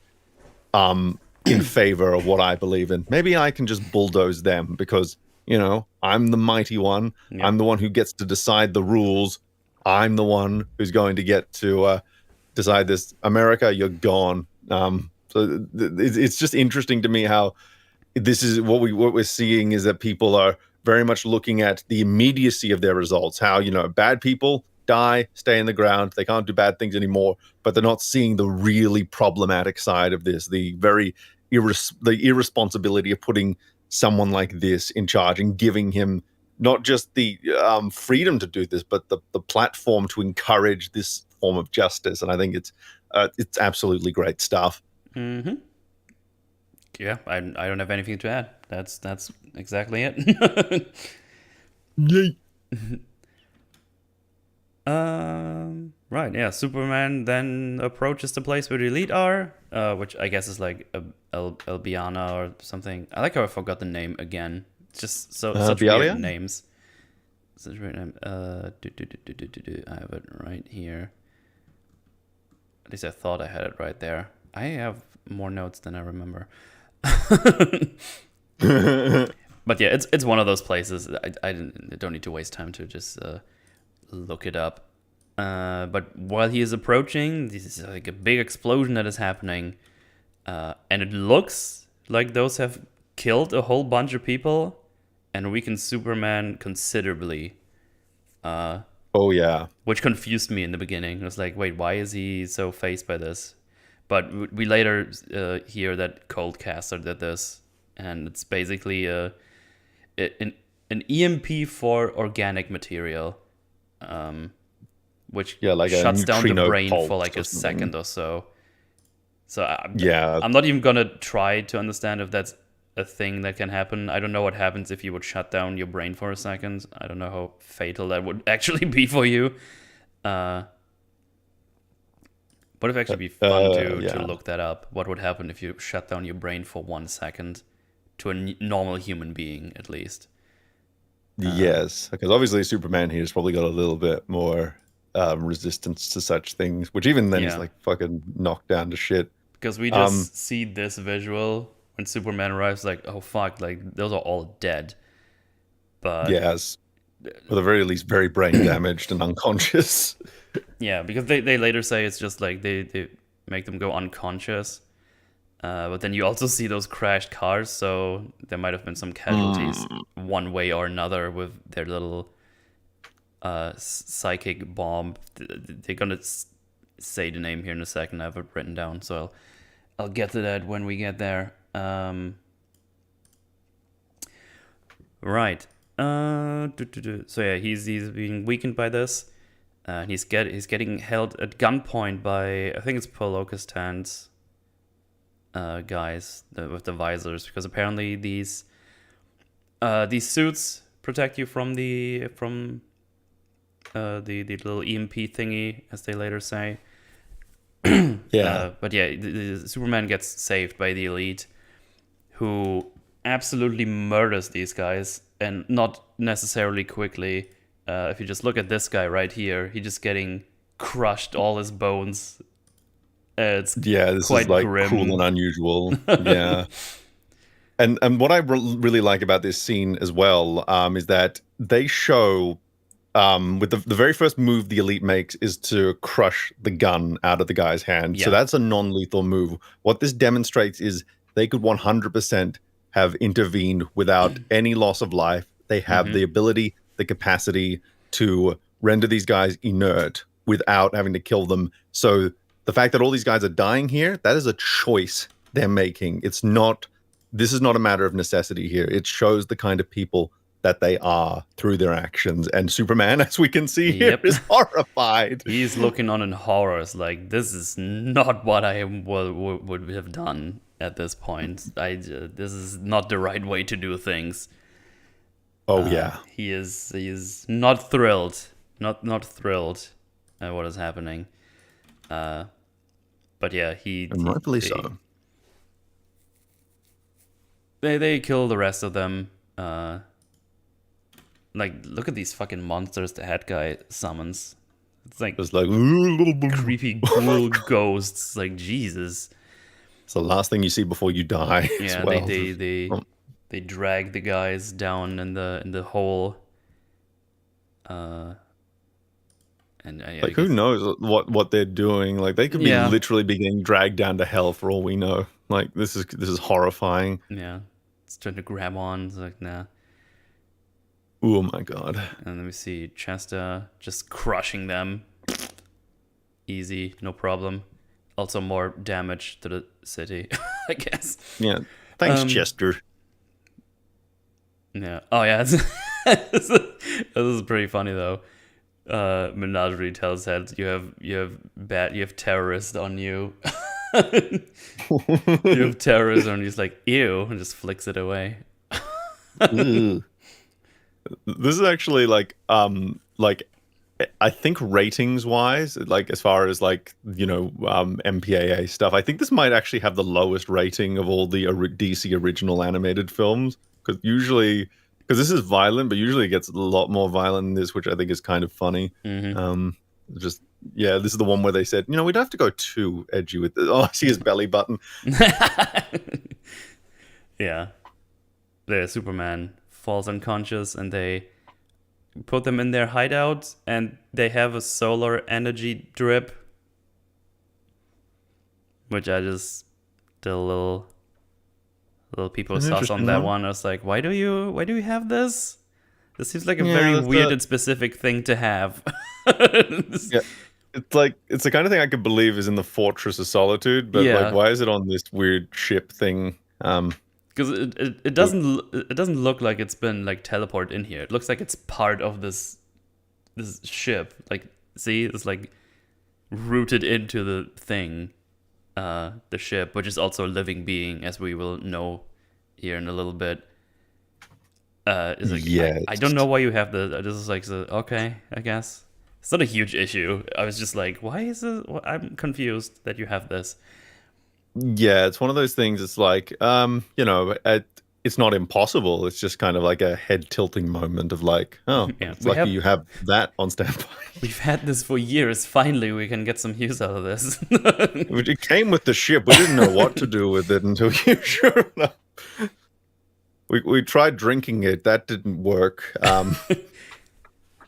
in favor of what I believe in. Maybe I can just bulldoze them because, I'm the mighty one. Yeah. I'm the one who gets to decide the rules. I'm the one who's going to get to decide this. America, you're gone. So it's just interesting to me how this is what we're seeing is that people are very much looking at the immediacy of their results. How bad people die, stay in the ground, they can't do bad things anymore, but they're not seeing the really problematic side of this, the very the irresponsibility of putting someone like this in charge and giving him not just the freedom to do this, but the platform to encourage this form of justice. And I think it's absolutely great stuff. Yeah, I don't have anything to add. That's exactly it. Yay. Right, yeah. Superman then approaches the place where the elite are, which I guess is like Albiana or something. I like how I forgot the name again. It's just such weird names. Such weird name. I have it right here. At least I thought I had it right there. I have more notes than I remember. But yeah, it's one of those places. I don't need to waste time to just look it up. But while he is approaching, this is like a big explosion that is happening, and it looks like those have killed a whole bunch of people and weakened Superman considerably. Oh yeah, which confused me in the beginning. I was like, wait, why is he so fazed by this? But we later hear that Coldcaster did this, and it's basically an EMP for organic material, which shuts down the brain for like a second or so. So I'm not even gonna try to understand if that's a thing that can happen. I don't know what happens if you would shut down your brain for a second. I don't know how fatal that would actually be for you. But Would have actually be fun to look that up. What would happen if you shut down your brain for 1 second to a normal human being, at least? Yes, because obviously Superman here's probably got a little bit more resistance to such things, which even then he's like fucking knocked down to shit. Because we just see this visual when Superman arrives, like, oh fuck, like those are all dead. But yes, at the very least, very brain damaged and unconscious. Yeah, because they later say it's just like they make them go unconscious. But then you also see those crashed cars, so there might have been some casualties one way or another with their little psychic bomb. They're gonna say the name here in a second. I have it written down, so I'll get to that when we get there. Right. So yeah, he's being weakened by this. He's getting held at gunpoint by, I think it's Polokistan's guys with the visors, because apparently these suits protect you from the little EMP thingy, as they later say. Yeah. But yeah, the Superman gets saved by the elite, who absolutely murders these guys, and not necessarily quickly. If you just look at this guy right here, he's just getting crushed, all his bones. This quite is like grim. Cruel and unusual. Yeah. And what I really like about this scene as well is that they show with the very first move the elite makes is to crush the gun out of the guy's hand. Yeah. So that's a non-lethal move. What this demonstrates is they could 100% have intervened without any loss of life. They have the ability, the capacity to render these guys inert without having to kill them. So the fact that all these guys are dying here, that is a choice they're making. This is not a matter of necessity here. It shows the kind of people that they are through their actions. And Superman, as we can see here, is horrified. He's looking on in horror. It's like, this is not what I would have done at this point. This is not the right way to do things. Oh yeah, he is not thrilled, not thrilled at what is happening. But yeah, and rightfully so. They kill the rest of them. Like, look at these fucking monsters the head guy summons. It's like creepy ghoul ghosts. Like, Jesus. It's the last thing you see before you die. Yeah, well. They drag the guys down in the hole. And like, who knows what they're doing? Like, they could be literally be getting dragged down to hell for all we know. Like, this is horrifying. Yeah, it's trying to grab on. It's like, nah. Oh my god. And let me see, Chester just crushing them. Easy, no problem. Also more damage to the city, I guess. Yeah. Thanks, Chester. Yeah. Oh yeah. This is pretty funny though. Menagerie tells Head, you have terrorists on you. You have terrorists on you. He's like, ew, and just flicks it away. This is actually like I think ratings wise, like as far as like, you know, MPAA stuff, I think this might actually have the lowest rating of all the DC original animated films, because this is violent, but usually it gets a lot more violent than this, which I think is kind of funny. This is the one where they said, you know, we don't have to go too edgy with this. Oh, I see his belly button. Yeah. The Superman falls unconscious, and they put them in their hideout, and they have a solar energy drip, which I just did a little people sauce on that one. I was like, why do you have this? This seems like a very weird and specific thing to have. Yeah. It's the kind of thing I could believe is in the Fortress of Solitude, but like, why is it on this weird ship thing? Because it doesn't look like it's been like teleported in here. It looks like it's part of this ship. Like, see, it's like rooted into the thing, the ship, which is also a living being, as we will know here in a little bit. Is like, yes. I don't know why you have this. This is like, okay, I guess It's not a huge issue. I was just like, why is this? I'm confused that you have this. Yeah, it's one of those things. It's like, it's not impossible. It's just kind of like a head tilting moment of like, oh, Yeah, it's lucky you have that on standby. We've had this for years. Finally, we can get some use out of this. It came with the ship. We didn't know what to do with it until you sure enough. We tried drinking it. That didn't work.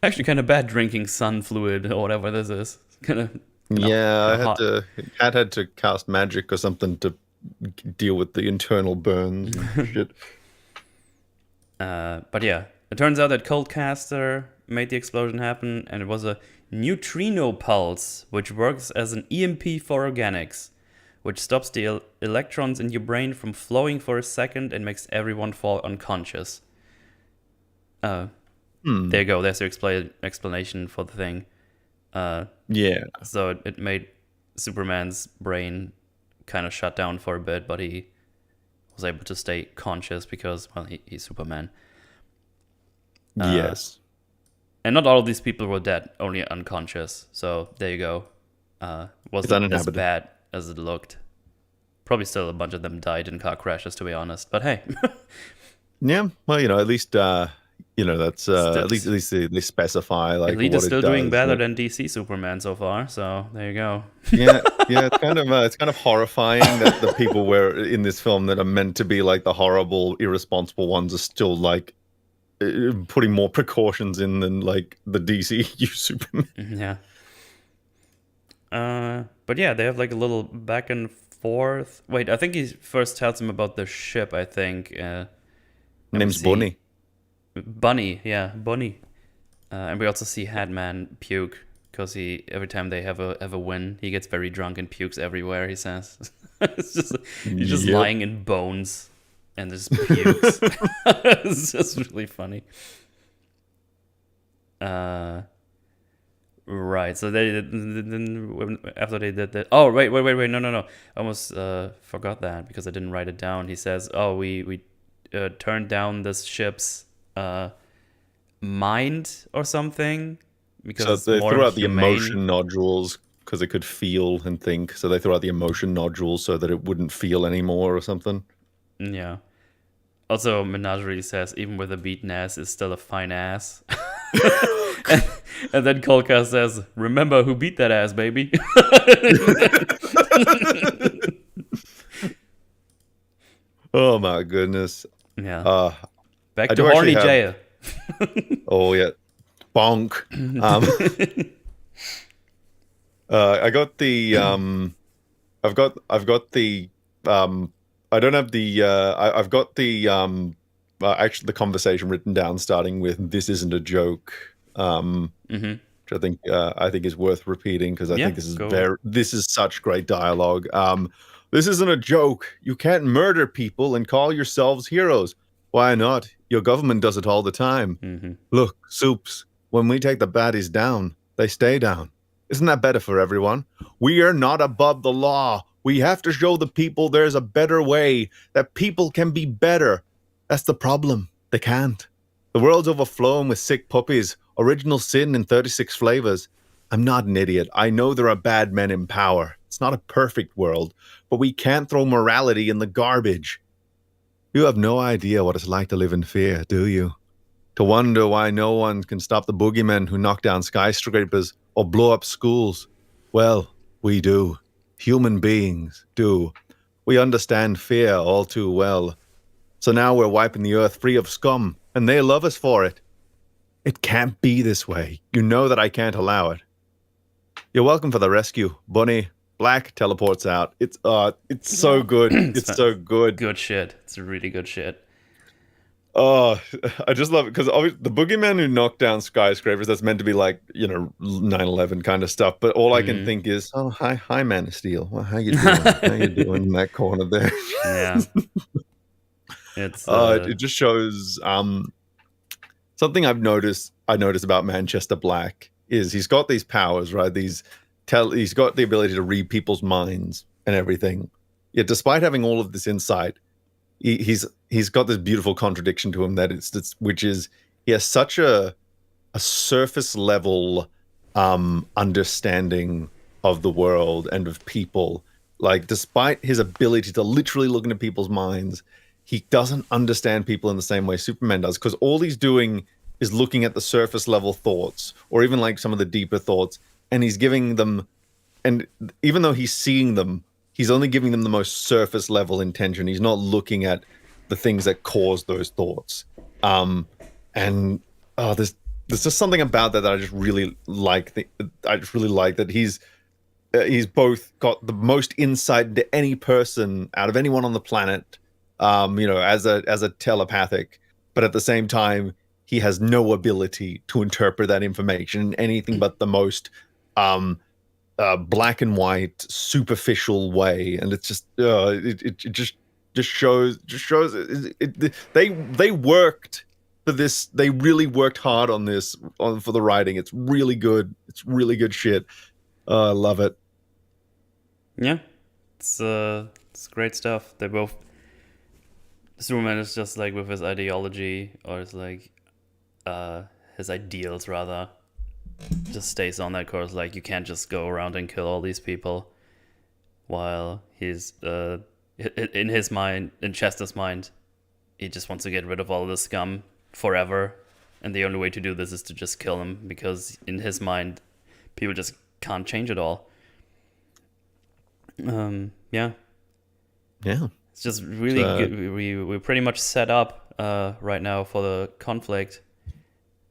Actually, kind of bad drinking sun fluid or whatever this is. Kind of. Yeah, I had to cast magic or something to deal with the internal burns and shit. But yeah, it turns out that Coldcaster made the explosion happen, and it was a neutrino pulse, which works as an EMP for organics, which stops the electrons in your brain from flowing for a second and makes everyone fall unconscious. There you go. There's your explanation for the thing. Yeah. So it made Superman's brain kind of shut down for a bit, but he was able to stay conscious because, well, he's Superman. Yes. And not all of these people were dead, only unconscious. So there you go. Wasn't as bad as it looked. Probably still a bunch of them died in car crashes, to be honest. But hey. Yeah, well, at least that's at least they specify like. Elite is still doing better than DC Superman so far. So there you go. Yeah, it's kind of horrifying that the people were in this film that are meant to be like the horrible, irresponsible ones are still like putting more precautions in than like the DCEU Superman. Yeah. But yeah, they have like a little back and forth. Wait, I think he first tells him about the ship. I think. Name's Bunny. Bunny, yeah, Bunny. And we also see Hatman puke because every time they have a win, he gets very drunk and pukes everywhere. He says, he's just lying in bones and just pukes. It's just really funny. Right. So then after they did that. Oh, wait. No. I almost forgot that because I didn't write it down. He says, "Oh, we turned down this ship's mind or something because so they threw out the emotion nodules because it could feel and think. So they threw out the emotion nodules so that it wouldn't feel anymore or something." Yeah. Also, Menagerie says even with a beaten ass, it's still a fine ass. and then Kolka says, "Remember who beat that ass, baby." Oh my goodness. Yeah. Back to horny jail. Oh yeah, bonk. I got the I've got the I don't have the I've got the actually the conversation written down starting with "This isn't a joke," which I think is worth repeating because I think this is such great dialogue. "This isn't a joke. You can't murder people and call yourselves heroes. Why not? Your government does it all the time. Look, Soups, when we take the baddies down, they stay down. Isn't that better for everyone? We are not above the law. We have to show the people there's a better way, that people can be better. That's the problem. They can't. The world's overflowing with sick puppies, original sin in 36 flavors. I'm not an idiot. I know there are bad men in power. It's not a perfect world, but we can't throw morality in the garbage. You have no idea what it's like to live in fear, do you? To wonder why no one can stop the boogeymen who knock down skyscrapers or blow up schools. Well, we do. Human beings do. We understand fear all too well. So now we're wiping the earth free of scum, and they love us for it. It can't be this way. You know that I can't allow it. You're welcome for the rescue, Bunny." Black teleports out. It's so good. It's so good. Good shit. It's really good shit. Oh, I just love it because the boogeyman who knocked down skyscrapers, that's meant to be like, 9/11 kind of stuff. But all I can think is, oh, hi, Man of Steel. Well, how you doing? How you doing in that corner there? Yeah. It's it just shows something I noticed about Manchester Black is he's got these powers, right? He's got the ability to read people's minds and everything. Yet, despite having all of this insight, he's got this beautiful contradiction to him which is he has such a surface level understanding of the world and of people. Like, despite his ability to literally look into people's minds, he doesn't understand people in the same way Superman does, because all he's doing is looking at the surface level thoughts, or even like some of the deeper thoughts, and he's giving them, and even though he's seeing them, he's only giving them the most surface level intention. He's not looking at the things that cause those thoughts. And there's just something about that I just really like. I just really like that he's both got the most insight into any person out of anyone on the planet, as a telepathic, but at the same time he has no ability to interpret that information in anything but the most black and white, superficial way, and it's just it just shows they worked for this. They really worked hard on this for the writing. It's really good. It's really good shit. I love it. Yeah, it's great stuff. They both. Superman is just like with his ideology, or it's like his ideals rather, just stays on that course. Like, you can't just go around and kill all these people. While he's in his mind, in Chester's mind, he just wants to get rid of all the scum forever, and the only way to do this is to just kill them, because in his mind, people just can't change it all. Yeah. It's just really good. We're pretty much set up right now for the conflict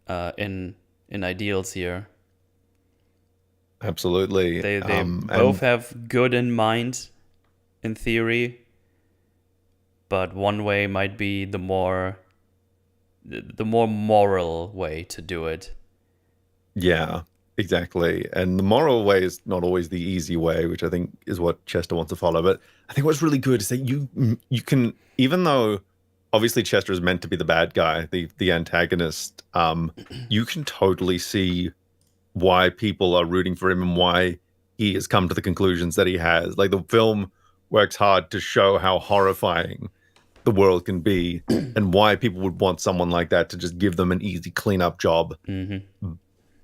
in ideals here. Absolutely. They both have good in mind, in theory, but one way might be the more moral way to do it. Yeah, exactly. And the moral way is not always the easy way, which I think is what Chester wants to follow. But I think what's really good is that you can, even though obviously Chester is meant to be the bad guy, the antagonist, you can totally see why people are rooting for him and why he has come to the conclusions that he has. Like, the film works hard to show how horrifying the world can be and why people would want someone like that to just give them an easy cleanup job. Mm-hmm.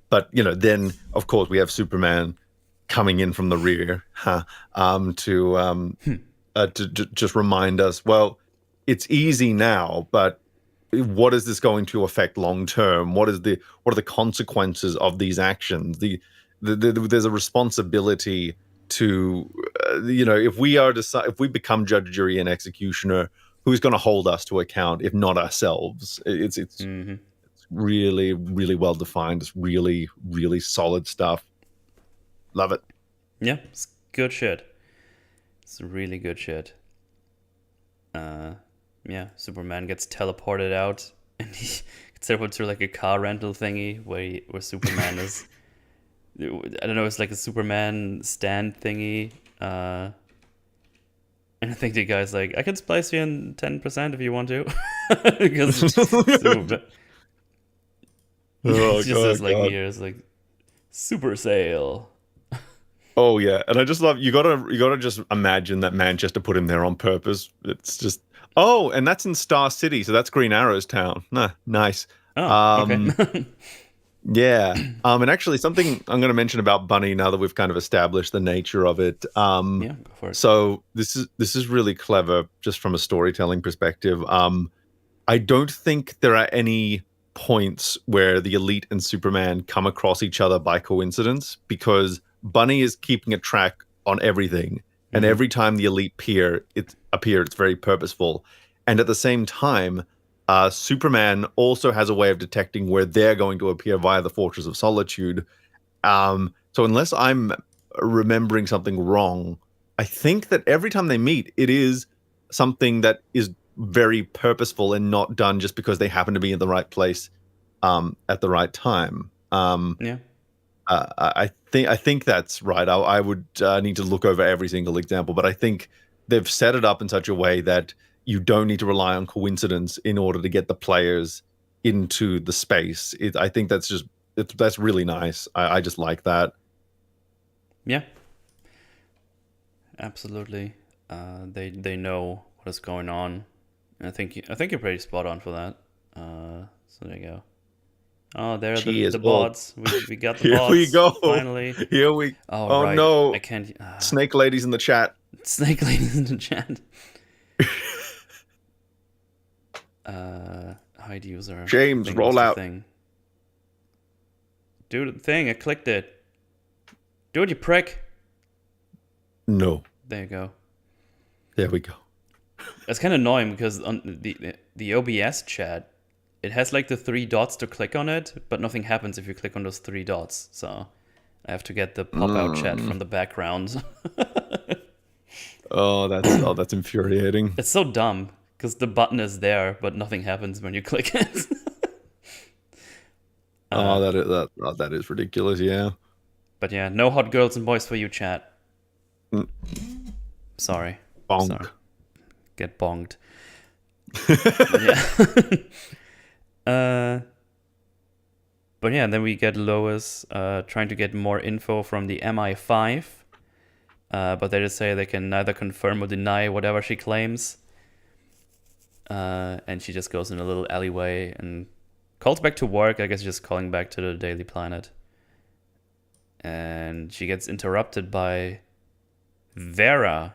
But, then, of course, we have Superman coming in from the rear to just remind us, well, it's easy now, but what is this going to affect long term? What are the consequences of these actions? There's a responsibility to, if we become judge, jury, and executioner, who's going to hold us to account if not ourselves? It's mm-hmm. It's really, really well defined. It's really, really solid stuff. Love it. Yeah, it's good shit. It's really good shit. Yeah, Superman gets teleported out, and he gets teleported to like a car rental thingy where Superman is. I don't know, it's like a Superman stand thingy. And I think the guy's like, I can splice you in 10% if you want to. Because Superman. It just says like here, it's like super sale. Oh yeah, and I just love you gotta just imagine that Manchester put him there on purpose. It's just and that's in Star City, so that's Green Arrow's town. Nah, nice. Oh, okay. Yeah. And actually something I'm gonna mention about Bunny now that we've kind of established the nature of it. Yeah, go for it. So this is really clever just from a storytelling perspective. I don't think there are any points where the Elite and Superman come across each other by coincidence, because Bunny is keeping a track on everything, and every time the Elite appear, it's very purposeful. And at the same time, Superman also has a way of detecting where they're going to appear via the Fortress of Solitude. So unless I'm remembering something wrong, I think that every time they meet, it is something that is very purposeful and not done just because they happen to be in the right place at the right time. Yeah. I think that's right. I would need to look over every single example, but I think they've set it up in such a way that you don't need to rely on coincidence in order to get the players into the space. I think that's really nice. I just like that. Yeah. Absolutely. They know what is going on. And I think you're pretty spot on for that. So there you go. Oh, there are Cheers, the bots. We got the Here bots. we go. Finally. Here we. Oh, right. No! I can't. Snake ladies in the chat. Snake ladies in the chat. Hide user. James, roll out. Thing. Do the thing. I clicked it. Do it, you prick. No. There you go. There we go. It's kind of annoying because on the OBS chat, it has like the 3 dots to click on it, but nothing happens if you click on those 3 dots. So I have to get the pop-out chat from the background. That's infuriating. It's so dumb because the button is there, but nothing happens when you click it. That is ridiculous. Yeah. But yeah, no hot girls and boys for you, chat. Sorry. Bonk. Sorry. Get bonged. But yeah, then we get Lois trying to get more info from the MI5. But they just say they can neither confirm or deny whatever she claims. And she just goes in a little alleyway and calls back to work. I guess just calling back to the Daily Planet. And she gets interrupted by Vera,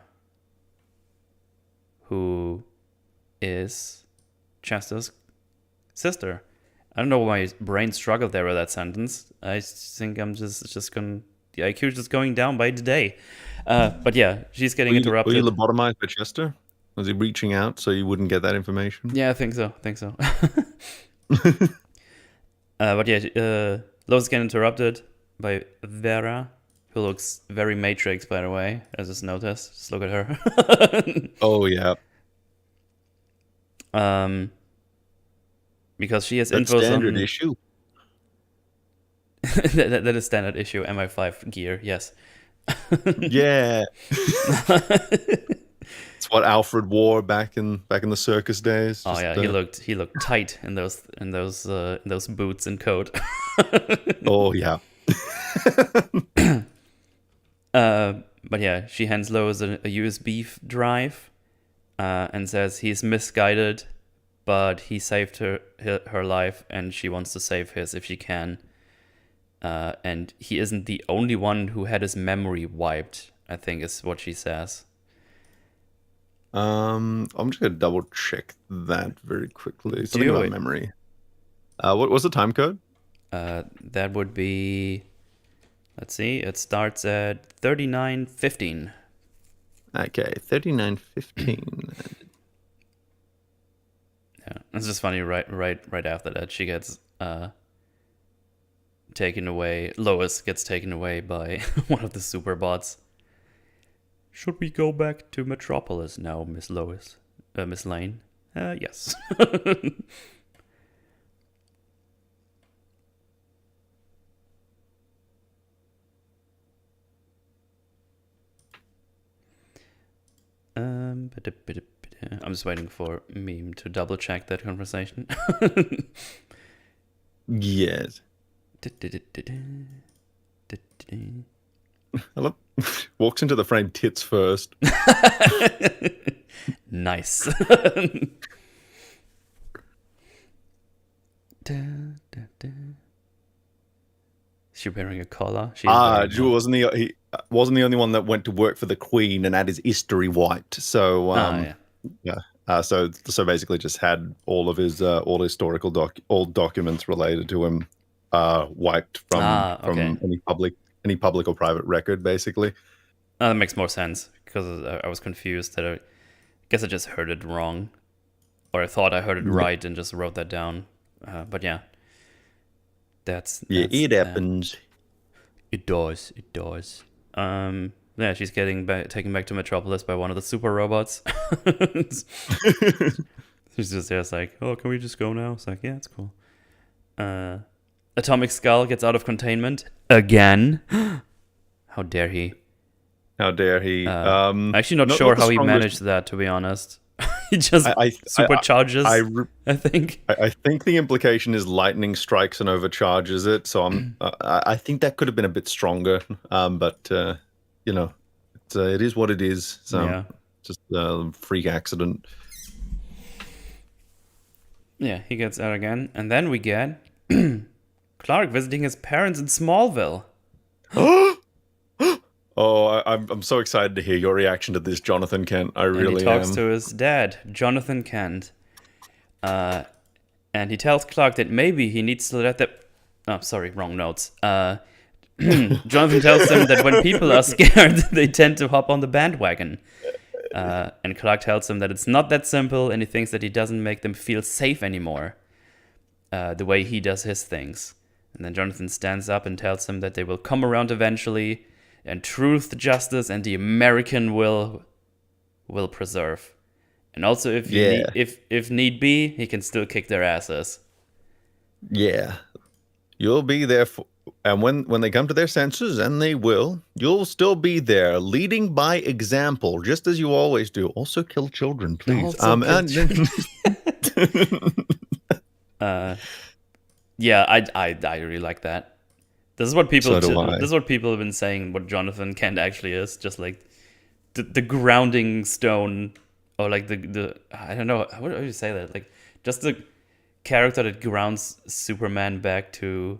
who is Chester's sister. I don't know why my brain struggled there with that sentence. I think I'm just going. The IQ is just going down by the day. But yeah, she's getting interrupted. Were you lobotomized by Chester? Was he reaching out so you wouldn't get that information? Yeah, I think so. But yeah, Lois getting interrupted by Vera, who looks very Matrix, by the way. I just noticed. Just look at her. Oh yeah. Because she has That's info standard on issue. that is standard issue MI5 gear. Yes. Yeah. It's what Alfred wore back in the circus days. Oh yeah, he looked tight in those boots and coat. Oh yeah. But yeah, she hands Lois a USB drive and says he's misguided, but he saved her life and she wants to save his if she can. And he isn't the only one who had his memory wiped, I think is what she says. I'm just gonna double check that very quickly. Something about memory. What was the time code? That would be, let's see, it starts at 39:15. Okay, 39:15. Yeah, it's just funny. Right after that, she gets taken away. Lois gets taken away by one of the super bots. Should we go back to Metropolis now, Miss Lois? Miss Lane? Yes. I'm just waiting for Meme to double check that conversation. Yes. I love walks into the frame tits first. Nice. Is she wearing a collar? Drew wasn't he wasn't the only one that went to work for the Queen and had his history wiped. So so basically just had all of his all historical old documents related to him wiped from any public or private record, basically. That makes more sense because I was confused that I guess I just heard it wrong, or I thought I heard it right and just wrote that down. But yeah, that's it happens. It does. Yeah, she's getting taken back to Metropolis by one of the super robots. She's just there, it's like, oh, can we just go now? It's like, yeah, it's cool. Atomic Skull gets out of containment again. How dare he? I'm actually not sure how he managed that, to be honest. He just supercharges, I think. I think the implication is lightning strikes and overcharges it. So I think that could have been a bit stronger. But you know, it is what it is. So yeah. Just a freak accident. Yeah, he gets out again, and then we get Clark visiting his parents in Smallville. Oh, I'm so excited to hear your reaction to this, Jonathan Kent. I really am. And he talks to his dad, Jonathan Kent. And he tells Clark that maybe he needs to let the... Oh, sorry, wrong notes. Jonathan tells him that when people are scared, they tend to hop on the bandwagon. And Clark tells him that it's not that simple, and he thinks that he doesn't make them feel safe anymore, the way he does his things. And then Jonathan stands up and tells him that they will come around eventually, and truth, justice, and the American will preserve. And also, if need be, he can still kick their asses. Yeah. You'll be there and when they come to their senses, and they will, you'll still be there, leading by example, just as you always do. Also kill children, please. Yeah, I really like that. This is what people this is what people have been saying what Jonathan Kent actually is, just like the grounding stone, or like the I don't know, how do you say that? Like just the character that grounds Superman back to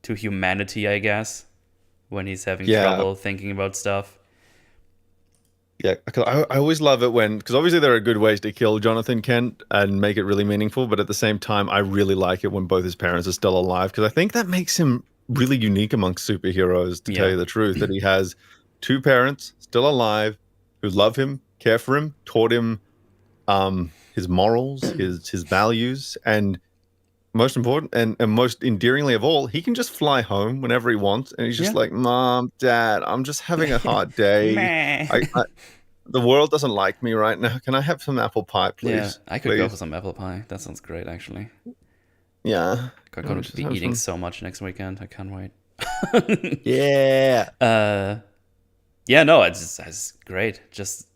humanity, I guess, when he's having trouble thinking about stuff. Yeah, I always love it because obviously there are good ways to kill Jonathan Kent and make it really meaningful, but at the same time, I really like it when both his parents are still alive, because I think that makes him really unique amongst superheroes, to tell you the truth, that he has two parents still alive who love him, care for him, taught him his morals, his values, and most important and most endearingly of all, he can just fly home whenever he wants, and he's just like, Mom, Dad, I'm just having a hard day. The world doesn't like me right now. Can I have some apple pie, please? Yeah, I could go for some apple pie. That sounds great, actually. Yeah. I'm going to be eating so much next weekend. I can't wait. Yeah. Yeah, no, it's great. Just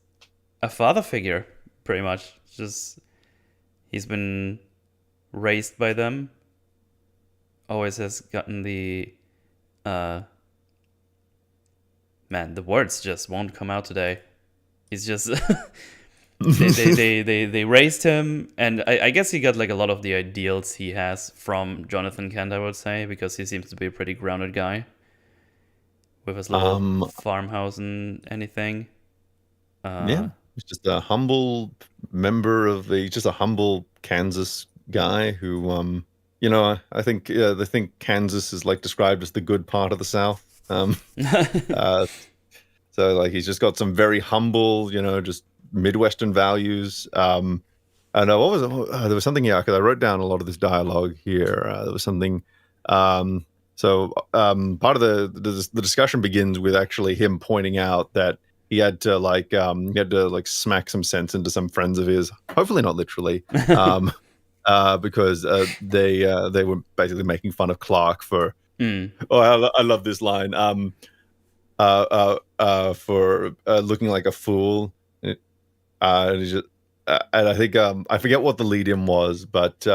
a father figure, pretty much. Just he's been raised by them. Always has gotten the man, the words just won't come out today. He's just they raised him, and I guess he got like a lot of the ideals he has from Jonathan Kent, I would say, because he seems to be a pretty grounded guy with his little farmhouse and anything. Yeah, he's just a humble member of just a humble Kansas guy who, I think they think Kansas is like described as the good part of the South. So like he's just got some very humble, just Midwestern values. And what was it? There was something here, because I wrote down a lot of this dialogue here. There was something. Part of the discussion begins with actually him pointing out that he had to smack some sense into some friends of his, hopefully not literally, because they were basically making fun of Clark for. Oh, I love this line. For looking like a fool, and I think I forget what the lead-in was, but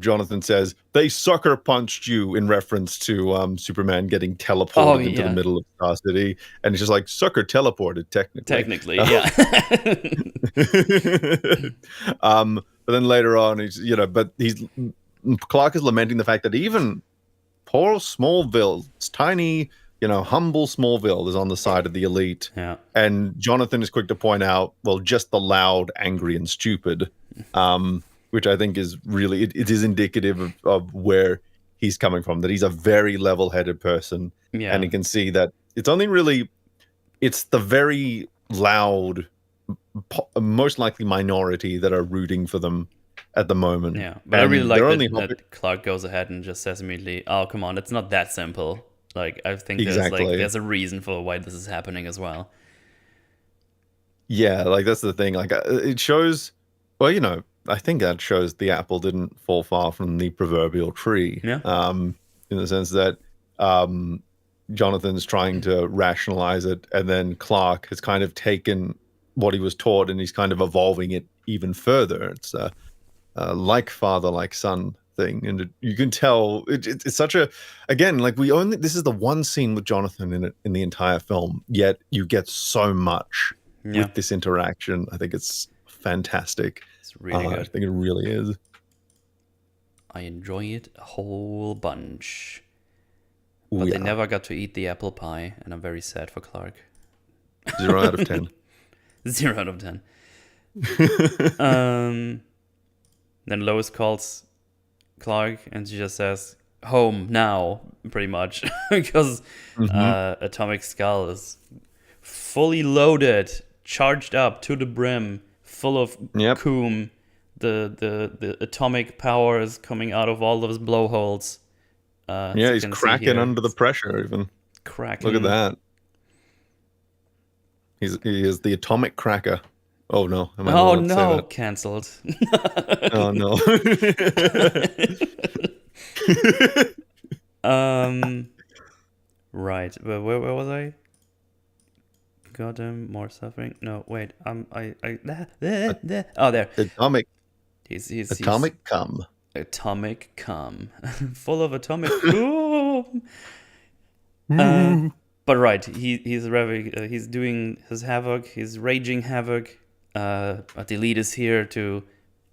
Jonathan says they sucker punched you in reference to Superman getting teleported into the middle of Star City, and it's just like sucker teleported technically, yeah. But then later on, Clark is lamenting the fact that even poor Smallville, it's tiny, humble Smallville, is on the side of the elite. Yeah. And Jonathan is quick to point out, well, just the loud, angry, and stupid, which I think is really, it is indicative of where he's coming from, that he's a very level-headed person. Yeah. And you can see that it's the very loud, most likely minority that are rooting for them at the moment. Yeah, but I really like that Clark goes ahead and just says immediately, oh, come on, it's not that simple. Like, I think there's a reason for why this is happening as well. Yeah, like that's the thing. Like it shows, well, I think that shows the apple didn't fall far from the proverbial tree. Yeah. In the sense that Jonathan's trying to rationalize it, and then Clark has kind of taken what he was taught and he's kind of evolving it even further. It's like father, like son thing, and you can tell it's such a, again, like this is the one scene with Jonathan in the entire film, yet you get so much with this interaction. I think it's fantastic. It's really good. I think it really is. I enjoy it a whole bunch. Ooh, But yeah. they never got to eat the apple pie, and I'm very sad for Clark. 0 out of 10. 0 out of 10. Then Lois calls Clark, and she just says, "Home now," pretty much. Because Atomic Skull is fully loaded, charged up to the brim, full of coom. The atomic power is coming out of all those blowholes. Yeah, he's cracking under the pressure even. Cracking. Look at that. He is the atomic cracker. Oh no. Oh no, cancelled. Oh no. Right. But where was I? Got him more suffering. No, wait. Oh, there. Atomic. He's atomic cum. Atomic cum. Full of atomic cum. But right, he's doing his havoc. He's raging havoc. But the elite is here to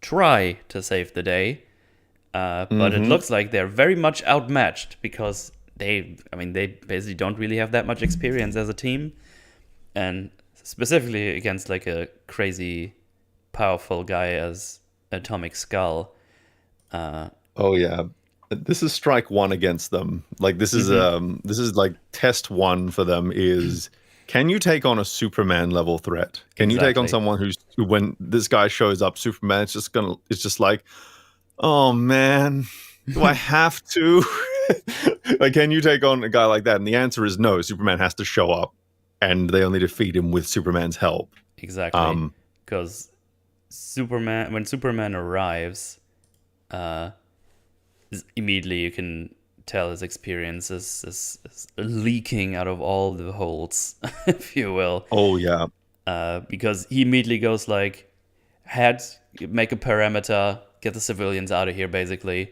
try to save the day. But it looks like they're very much outmatched because they basically don't really have that much experience as a team, and specifically against like a crazy, powerful guy as Atomic Skull. Oh yeah, this is strike one against them. Like this is like test one for them is. Can you take on a Superman level threat? Can you take on someone who when this guy shows up, Superman, it's just like, oh man, do I have to? Like, can you take on a guy like that? And the answer is no. Superman has to show up, and they only defeat him with Superman's help. Exactly. Because when Superman arrives, immediately you can tell his experience is leaking out of all the holes, if you will. Oh yeah. Because he immediately goes like, make a perimeter, get the civilians out of here, basically.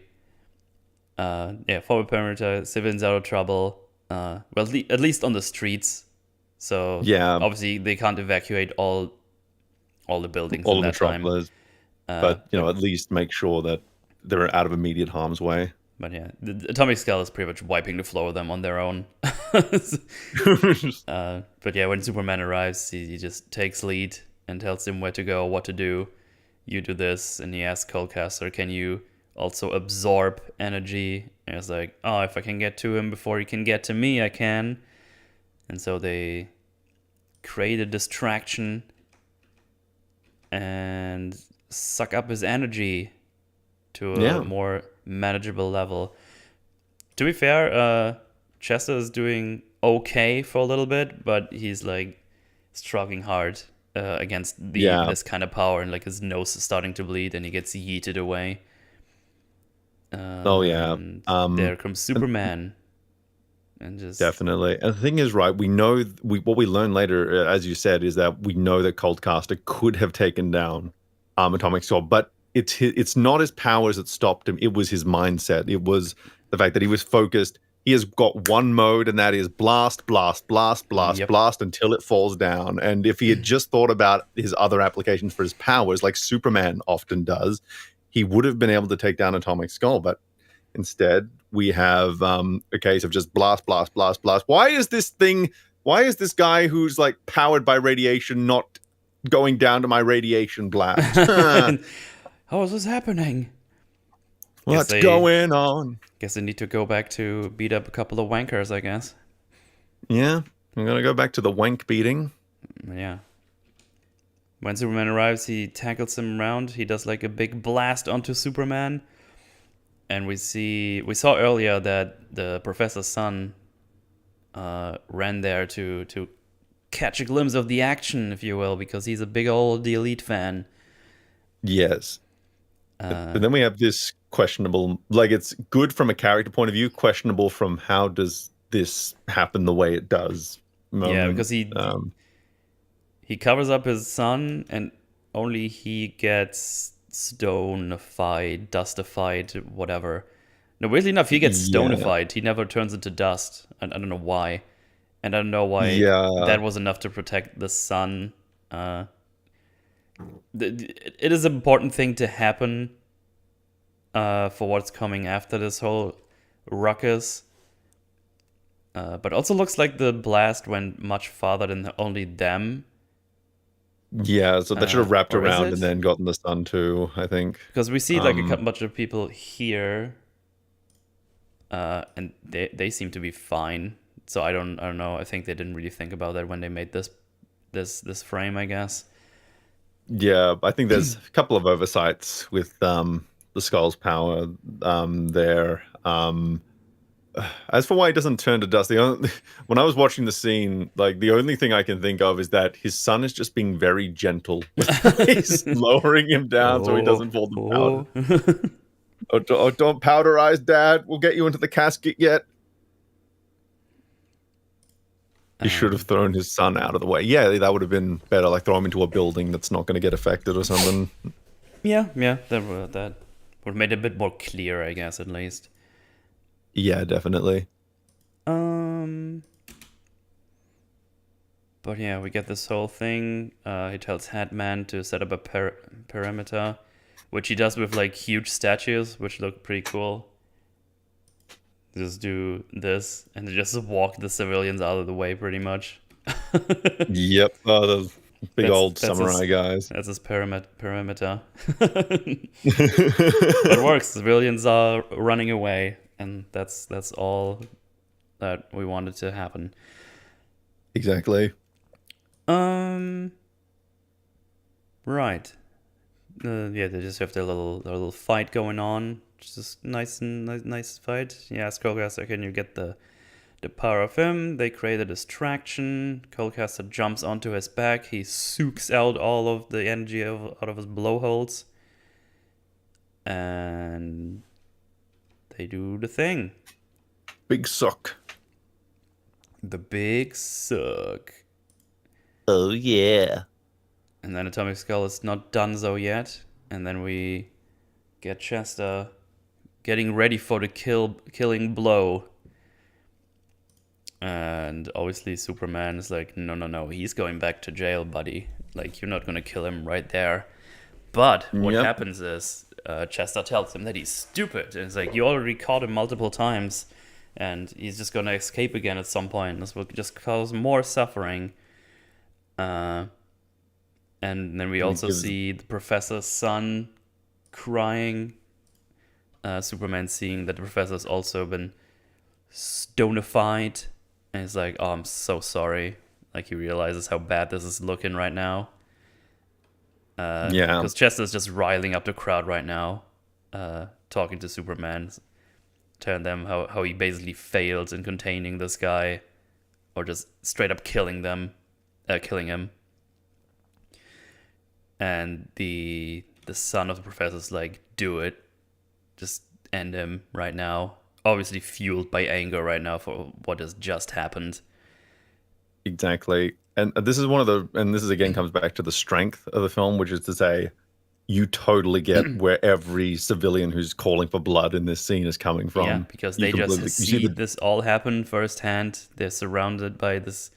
Forward perimeter, civilians out of trouble. Well, at least on the streets. So yeah, obviously they can't evacuate all the buildings all in that time. But at least make sure that they're out of immediate harm's way. But yeah, the Atomic Skull is pretty much wiping the floor with them on their own. But yeah, when Superman arrives, he just takes lead and tells him where to go, what to do. You do this, and he asks Coldcaster, can you also absorb energy? And it's like, oh, if I can get to him before he can get to me, I can. And so they create a distraction and suck up his energy to a more manageable level. To be fair, Chester is doing okay for a little bit, but he's like struggling hard against this kind of power, and like his nose is starting to bleed, and he gets yeeted away. There comes Superman, and just definitely. And the thing is, right? We know what we learn later, as you said, is that we know that Coldcaster could have taken down Atomic Skull, but it's not his powers that stopped him. It was his mindset. It was the fact that he was focused. He has got one mode, and that is blast, blast, blast, blast, blast until it falls down. And if he had just thought about his other applications for his powers, like Superman often does, he would have been able to take down Atomic Skull. But instead, we have a case of just blast, blast, blast, blast. Why is this guy who's like powered by radiation not going down to my radiation blast? How is this happening? What's going on? Guess they need to go back to beat up a couple of wankers, I guess. Yeah, I'm going to go back to the wank beating. Yeah. When Superman arrives, he tackles him around. He does like a big blast onto Superman. And we saw earlier that the professor's son ran there to catch a glimpse of the action, if you will, because he's a big old The Elite fan. Yes. And then we have this questionable, like it's good from a character point of view, questionable from how does this happen the way it does moment. Yeah, because he covers up his son, and only he gets stonified, dustified, whatever. No, weirdly enough, he gets stonified. He never turns into dust. I don't know why. And I don't know why that was enough to protect the son. It is an important thing to happen for what's coming after this whole ruckus. But also looks like the blast went much farther than only them. Yeah, so that should have wrapped or is around it? and then gotten the sun too, I think. Because we see like a bunch of people here, and they seem to be fine. So I don't know. I think they didn't really think about that when they made this frame, I guess. Yeah, I think there's a couple of oversights with the skull's power there. As for why he doesn't turn to dust, when I was watching the scene, like the only thing I can think of is that his son is just being very gentle. He's lowering him down so he doesn't fall to powder. Don't powderize, Dad. We'll get you into the casket yet. He should have thrown his son out of the way. Yeah, that would have been better. Like throw him into a building that's not going to get affected or something. Yeah, that would have made it a bit more clear, I guess, at least. Yeah, definitely. But yeah, we get this whole thing. He tells Headman to set up a perimeter, which he does with like huge statues, which look pretty cool. Just do this and just walk the civilians out of the way, pretty much. Yep, those big old samurai guys. That's his perimeter. It works. Civilians are running away, and that's all that we wanted to happen. Exactly. Right. Yeah, they just have their little fight going on. Just nice fight. Yeah, Skullcaster, can you get the power of him? They create a distraction. Skullcaster jumps onto his back. He soaks out all of the energy out of his blowholes. And they do the thing. Big suck. The big suck. Oh, yeah. And then Atomic Skull is not done so yet. And then we get Chester getting ready for the killing blow. And obviously Superman is like, no, he's going back to jail, buddy. Like, you're not going to kill him right there. But what happens is Chester tells him that he's stupid. And it's like, you already caught him multiple times. And he's just going to escape again at some point. This will just cause more suffering. And then we also see the professor's son crying. Superman seeing that the professor's also been stonified. And he's like, oh, I'm so sorry. Like, he realizes how bad this is looking right now. Because Chester's just riling up the crowd right now. Talking to Superman. Telling them how he basically failed in containing this guy. Or just straight up killing him. And the son of the professor's like, do it. Just end him right now. Obviously fueled by anger right now for what has just happened. Exactly. And this is again comes back to the strength of the film, which is to say, you totally get where every civilian who's calling for blood in this scene is coming from. Yeah, because they just see this all happen firsthand. They're surrounded by this,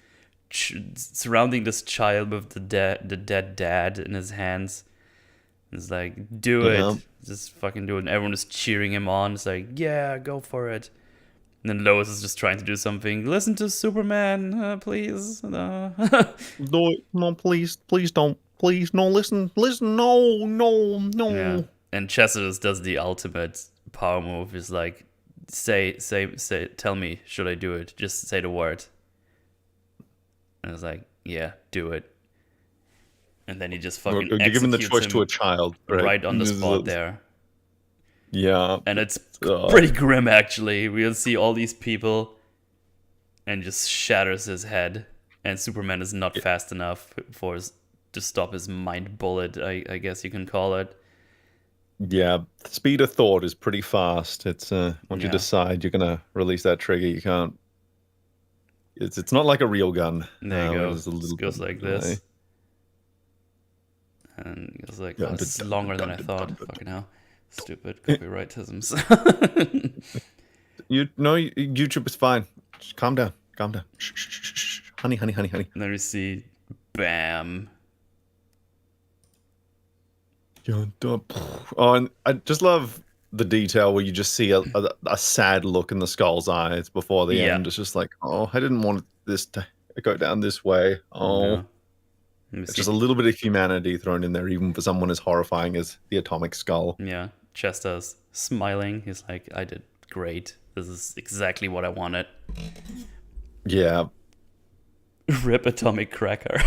surrounding this child with the dead dad in his hands. It's like, do it. Just fucking do it. And everyone is cheering him on. It's like, yeah, go for it. And then Lois is just trying to do something. Listen to Superman, please. No, please don't. Please, no, listen, no. Yeah. And Chester does the ultimate power move. Is like, say, tell me, should I do it? Just say the word. And it's like, yeah, do it. And then he just fucking you're giving the choice to a child, right on the spot there. Yeah. And it's pretty grim, actually. We'll see all these people and just shatters his head. And Superman is not fast enough to stop his mind bullet, I guess you can call it. Yeah, the speed of thought is pretty fast. It's once you decide you're gonna release that trigger, you can't. It's not like a real gun. There you go. It goes like this. And it was like, oh, it's longer than I thought. Fucking hell. Stupid copyrightisms. YouTube is fine. Just calm down. Shh. Honey. And then we see, bam. Oh, and I just love the detail where you just see a sad look in the skull's eyes before the end. It's just like, oh, I didn't want this to go down this way. Oh, no. It's just a little bit of humanity thrown in there, even for someone as horrifying as the atomic skull. Yeah, Chester's smiling. He's like, I did great. This is exactly what I wanted. Yeah. Rip atomic cracker.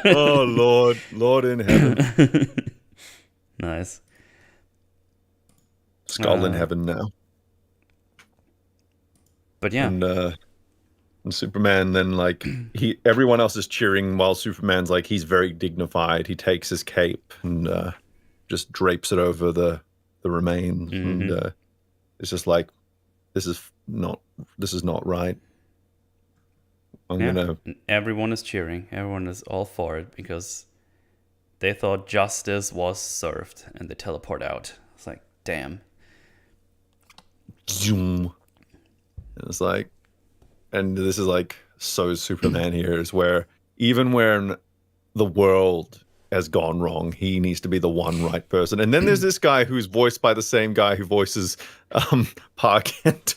Oh, Lord in heaven. Nice. Skull in heaven now. But yeah. And Superman then, like, everyone else is cheering while Superman's like, he's very dignified. He takes his cape and just drapes it over the remains. Mm-hmm. And it's just like, this is not right. Everyone is cheering. Everyone is all for it because they thought justice was served, and they teleport out. It's like, damn. Zoom. It's like, and this is like so Superman here, is where even when the world has gone wrong, he needs to be the one right person. And then there's this guy who's voiced by the same guy who voices Pa Kent,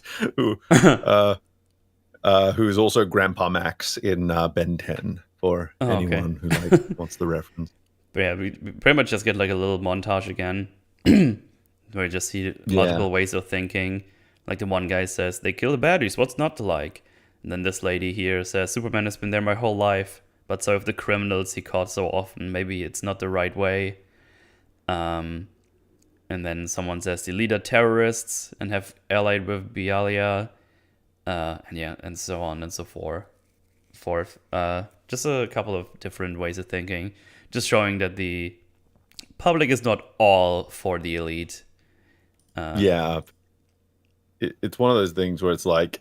who's also Grandpa Max in Ben 10, for anyone who like wants the reference. But yeah, we pretty much just get like a little montage again, where we just see multiple ways of thinking. Like the one guy says, they kill the baddies, what's not to like? And then this lady here says, Superman has been there my whole life, but so have the criminals he caught so often. Maybe it's not the right way. And then someone says, the leader terrorists and have allied with Bialia. And so on and so forth. Just a couple of different ways of thinking. Just showing that the public is not all for the elite. It's one of those things where it's like,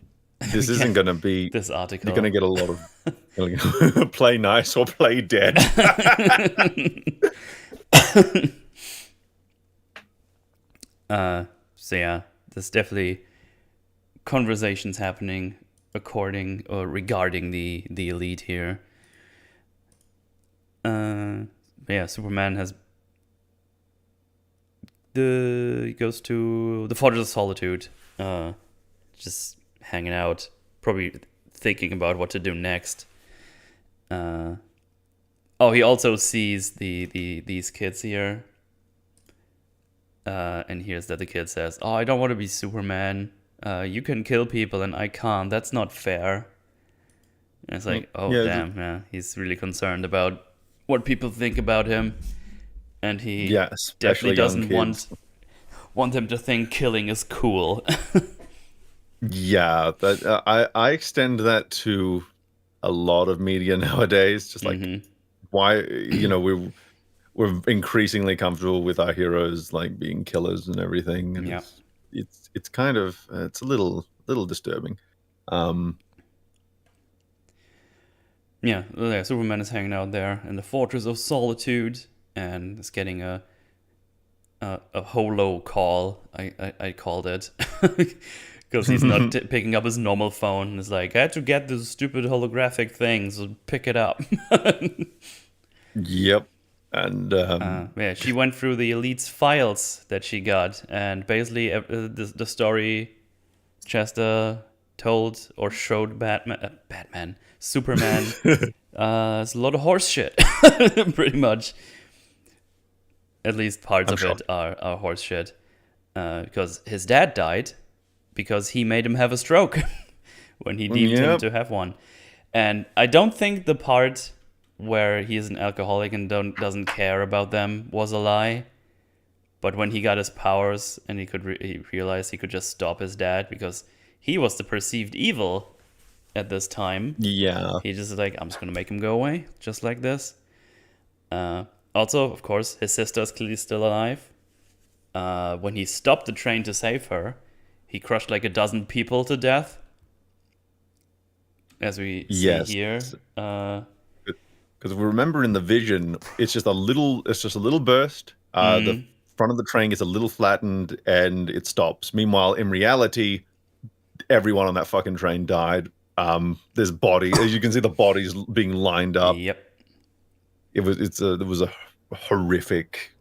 this isn't going to be... This article. You're going to get a lot of... play nice or play dead. So yeah, there's definitely conversations happening regarding the elite here. Superman he goes to the Fortress of Solitude, just hanging out, probably thinking about what to do next. He also sees these kids here, and hears that the kid says, "Oh, I don't want to be Superman. You can kill people and I can't. That's not fair." And it's like, he's really concerned about what people think about him, and he definitely doesn't want them to think killing is cool. Yeah, that I extend that to a lot of media nowadays. Just like why we're increasingly comfortable with our heroes like being killers and everything, and it's kind of it's a little disturbing. Superman is hanging out there in the Fortress of Solitude and is getting a holo call. I called it. Because he's not picking up his normal phone. And it's like, I had to get this stupid holographic thing, so pick it up. Yep. And she went through the elite's files that she got, and basically the story Chester told or showed Superman, is a lot of horse shit, pretty much. At least parts of it are horse shit, because his dad died because he made him have a stroke when he deemed him to have one. And I don't think the part where he is an alcoholic and doesn't care about them was a lie. But when he got his powers and he realized he could just stop his dad because he was the perceived evil at this time. Yeah. He just like, I'm just going to make him go away, just like this. Also, of course, his sister is clearly still alive. When he stopped the train to save her, he crushed like a dozen people to death. As we see here. Because we remember in the vision, it's just a little burst. The front of the train gets a little flattened and it stops. Meanwhile, in reality, everyone on that fucking train died. There's bodies, as you can see, the bodies being lined up. Yep. There was a horrific.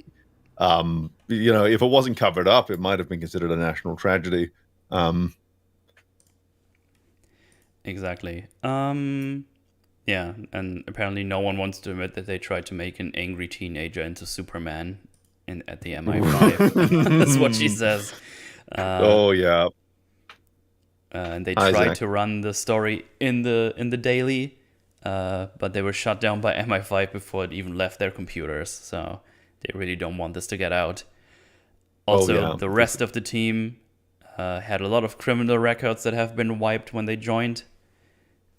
If it wasn't covered up, it might have been considered a national tragedy. Exactly. Yeah, and apparently no one wants to admit that they tried to make an angry teenager into Superman at the MI5. That's what she says. Oh yeah. And they tried to run the story in the daily, but they were shut down by MI5 before it even left their computers. So they really don't want this to get out. Also, the rest of the team had a lot of criminal records that have been wiped when they joined.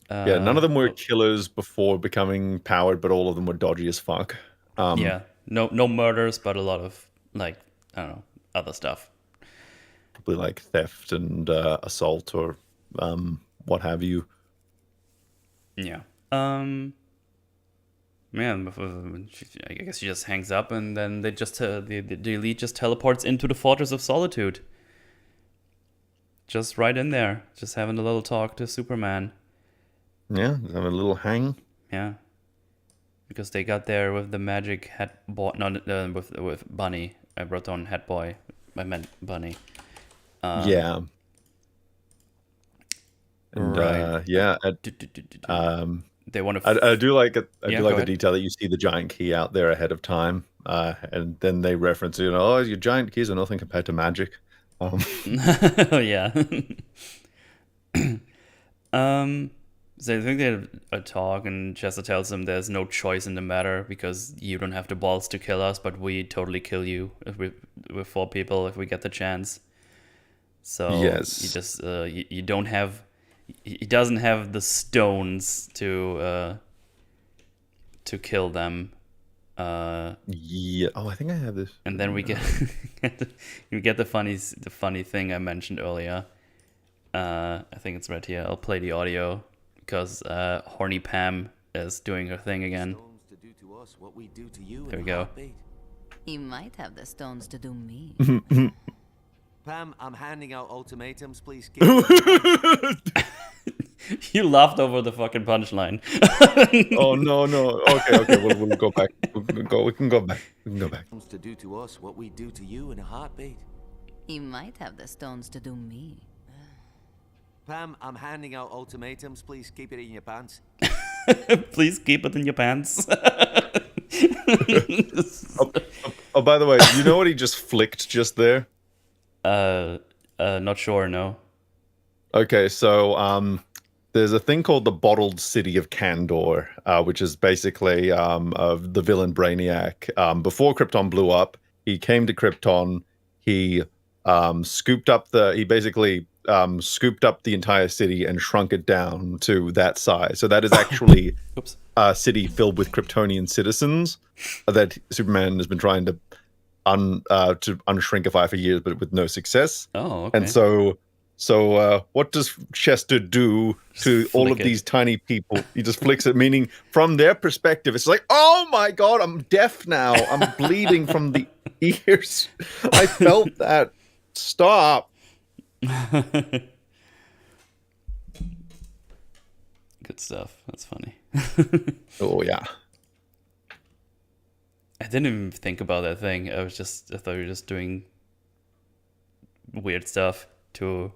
None of them were killers before becoming powered, but all of them were dodgy as fuck. No murders, but a lot of, like, I don't know, other stuff. Probably like theft and assault or what have you. Yeah. Man, I guess she just hangs up, and then they just the elite just teleports into the Fortress of Solitude. Just right in there, just having a little talk to Superman. Yeah, have a little hang. Yeah, because they got there with the magic hat boy, not with Bunny. I wrote down hat boy. I meant Bunny. Yeah. And, right. they want to. I do like it. I do like the detail that you see the giant key out there ahead of time, and then they reference, your giant keys are nothing compared to magic. Yeah. So I think they had a talk, and Chester tells them there's no choice in the matter because you don't have the balls to kill us, but we totally kill you if we're 4 people if we get the chance. So yes, you just you don't have. He doesn't have the stones to kill them. Yeah. Oh, I think I have this. And then we get the funny thing I mentioned earlier. I think it's right here. I'll play the audio because horny Pam is doing her thing again. There we go. He might have the stones to do me. Pam, I'm handing out ultimatums. Please keep. You laughed over the fucking punchline. Oh no! Okay. We'll go back. We can go back. To do to us what we do to you in a heartbeat. He might have the stones to do me. Pam, I'm handing out ultimatums. Please keep it in your pants. Please keep it in your pants. Oh, by the way, you know what he just flicked just there? Not sure. No. Okay, so there's a thing called the Bottled City of Kandor, which is basically the villain Brainiac. Before Krypton blew up, he came to Krypton. He scooped up the entire city and shrunk it down to that size. So that is actually a city filled with Kryptonian citizens that Superman has been trying to unshrinkify for years, but with no success. Oh, okay. And so what does Chester do to all of these tiny people? He just flicks it, meaning from their perspective, it's like, oh my God, I'm deaf now. I'm bleeding from the ears. I felt that. Stop. Good stuff. That's funny. Oh, yeah. I didn't even think about that thing. I thought you were just doing weird stuff to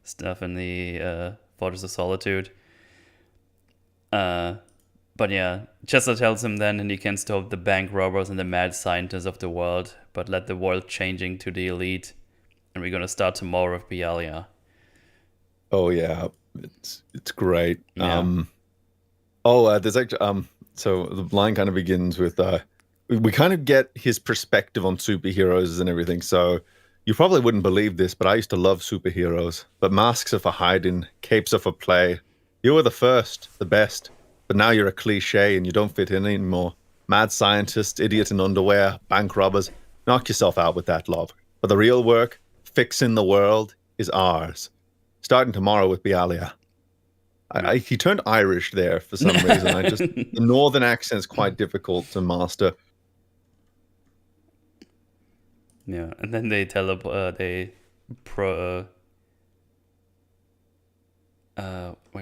stuff in the Fortress of Solitude. But yeah, Chester tells him then, and he can stop the bank robbers and the mad scientists of the world, but let the world changing to the elite. And we're gonna start tomorrow with Bialia. Oh yeah, it's great. Yeah. There's actually so the line kind of begins with we kind of get his perspective on superheroes and everything. So you probably wouldn't believe this, but I used to love superheroes. But masks are for hiding, capes are for play. You were the first, the best, but now you're a cliche and you don't fit in anymore. Mad scientist, idiot in underwear, bank robbers. Knock yourself out with that, love. But the real work, fixing the world, is ours. Starting tomorrow with Bialia. He turned Irish there for some reason. The northern accent's quite difficult to master. Yeah, and then they wait,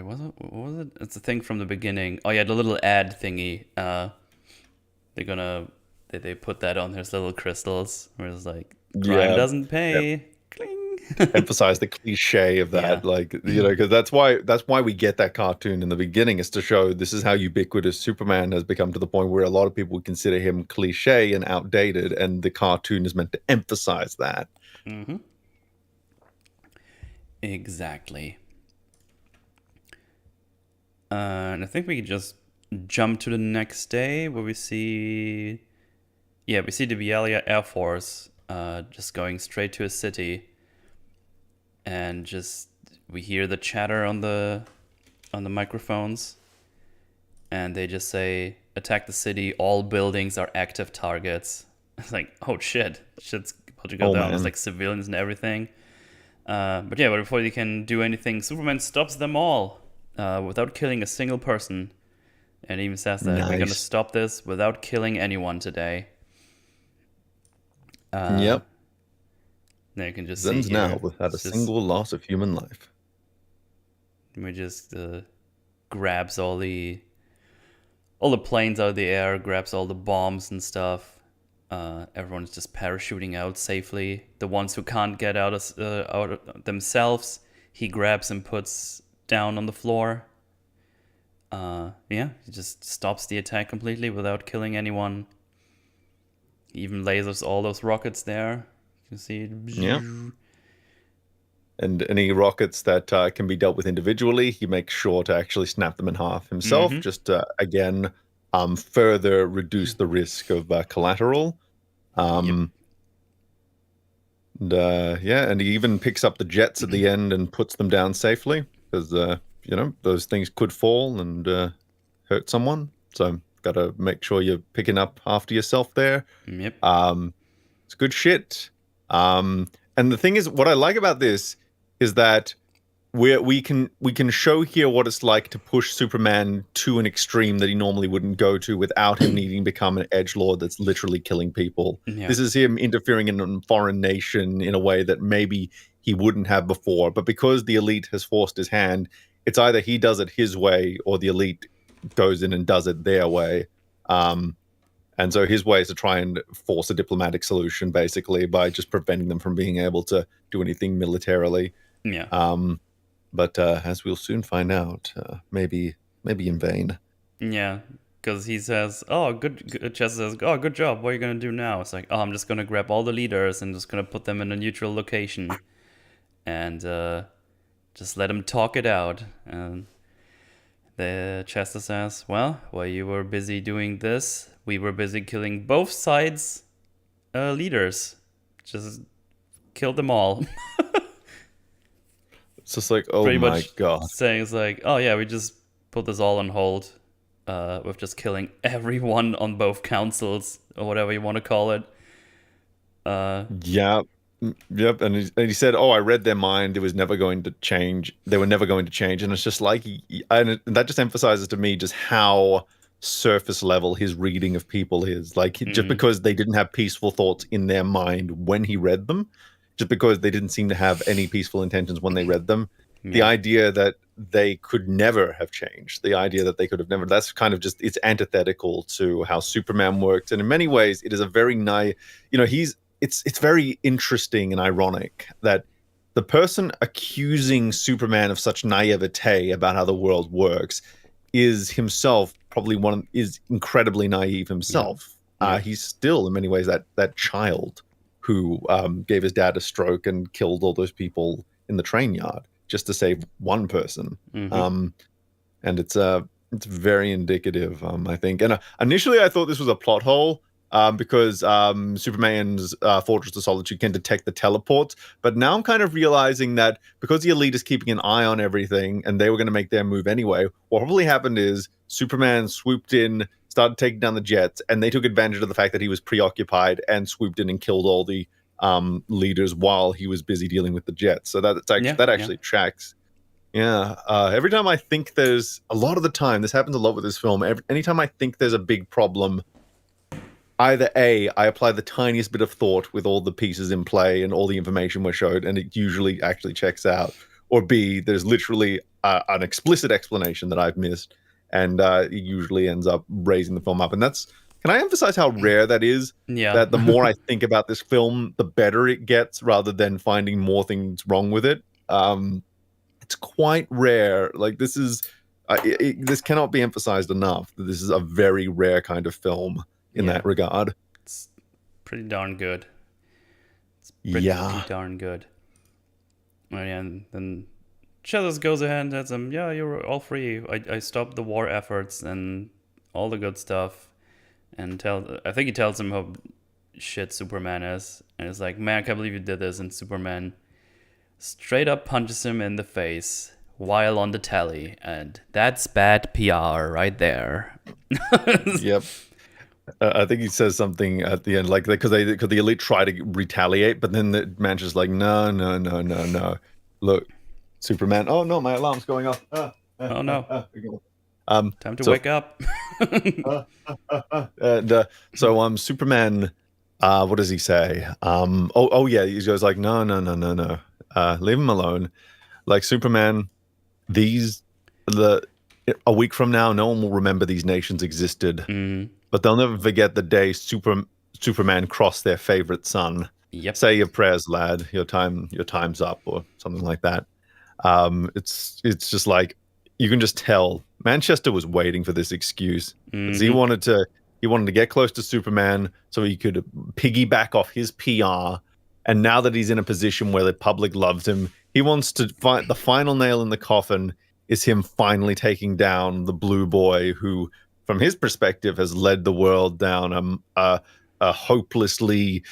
what was it? It's a thing from the beginning. Oh yeah, the little ad thingy. They they put that on his little crystals, where it's like, crime doesn't pay. Yep. Cling. Emphasize the cliche of that, like, you know, because that's why we get that cartoon in the beginning, is to show this is how ubiquitous Superman has become, to the point where a lot of people would consider him cliche and outdated, and the cartoon is meant to emphasize that. Mm-hmm. Exactly. And I think we can just jump to the next day, where we see the Vialia Air Force just going straight to a city, and just we hear the chatter on the microphones, and they just say, attack the city, all buildings are active targets. It's like, oh shit's about to go down. There's like civilians and everything. But before they can do anything, Superman stops them all without killing a single person. And even says that we're going to stop this without killing anyone today. Yep. Now you can just Ends see now without a single loss of human life. We just grabs all the planes out of the air, grabs all the bombs and stuff. Everyone's just parachuting out safely. The ones who can't get out themselves, he grabs and puts down on the floor. He just stops the attack completely without killing anyone. He even lasers all those rockets there. You can see. Yeah. And any rockets that can be dealt with individually, he makes sure to actually snap them in half himself, just to, again, further reduce the risk of collateral. And he even picks up the jets at the end and puts them down safely, because those things could fall and hurt someone. So got to make sure you're picking up after yourself there. Yep. It's good shit. And the thing is, what I like about this is that we can show here what it's like to push Superman to an extreme that he normally wouldn't go to, without him needing to become an edgelord that's literally killing people. Yeah. This is him interfering in a foreign nation in a way that maybe he wouldn't have before. But because the elite has forced his hand, it's either he does it his way or the elite goes in and does it their way. And so his way is to try and force a diplomatic solution, basically, by just preventing them from being able to do anything militarily. Yeah. But as we'll soon find out, maybe in vain. Yeah, because he says, Chess says, oh, good job, what are you going to do now? It's like, oh, I'm just going to grab all the leaders and just going to put them in a neutral location. And just let them talk it out. And the Chester says, well, while you were busy doing this, we were busy killing both sides' leaders. Just killed them all. It's just like, oh pretty my much god. Saying it's like, oh yeah, we just put this all on hold with just killing everyone on both councils, or whatever you want to call it. Yep. And he said, oh, I read their mind. It was never going to change. They were never going to change. And it's just like, and that just emphasizes to me just how surface level his reading of people is. Like, just because they didn't have peaceful thoughts in their mind when he read them, just because they didn't seem to have any peaceful intentions when they read them, the idea that they could never have changed, the idea that they could have never, that's kind of just, it's antithetical to how Superman works. And in many ways, it is a very nice, it's very interesting and ironic that the person accusing Superman of such naivete about how the world works is himself is incredibly naive himself. Yeah. He's still, in many ways, that child who gave his dad a stroke and killed all those people in the train yard just to save one person. And it's very indicative, I think. And initially, I thought this was a plot hole. Because Superman's Fortress of Solitude can detect the teleports. But now I'm kind of realizing that because the elite is keeping an eye on everything and they were going to make their move anyway, what probably happened is Superman swooped in, started taking down the jets, and they took advantage of the fact that he was preoccupied and swooped in and killed all the leaders while he was busy dealing with the jets. So that actually tracks. Yeah. Every time I think there's, a lot of the time, this happens a lot with this film, anytime I think there's a big problem, either A, I apply the tiniest bit of thought with all the pieces in play and all the information we're showed, and it usually actually checks out. Or B, there's literally an explicit explanation that I've missed, and it usually ends up raising the film up. And that's Can I emphasize how rare that is? Yeah. That the more I think about this film, the better it gets, rather than finding more things wrong with it. It's quite rare. Like this is, this cannot be emphasized enough. That this is a very rare kind of film in that regard. It's pretty darn good. It's pretty darn good. And then Chalice goes ahead and tells him, yeah, you're all free. I stopped the war efforts and all the good stuff. And I think he tells him how shit Superman is. And it's like, man, I can't believe you did this. And Superman straight up punches him in the face while on the telly. And that's bad PR right there. Yep. I think he says something at the end, like, because the Elite try to retaliate, but then the man's just like, no. Look, Superman. Oh no, my alarm's going off. Oh no. Time to wake up. So Superman, what does he say? Yeah, he goes like, no. Leave him alone. Like, Superman, a week from now, no one will remember these nations existed. But they'll never forget the day Superman crossed their favorite son. Yep. Say your prayers, lad. Your time's up, or something like that. It's just like, you can just tell Manchester was waiting for this excuse. He wanted to get close to Superman so he could piggyback off his PR. And now that he's in a position where the public loves him, he wants to find the final nail in the coffin is him finally taking down the blue boy who, from his perspective, has led the world down a hopelessly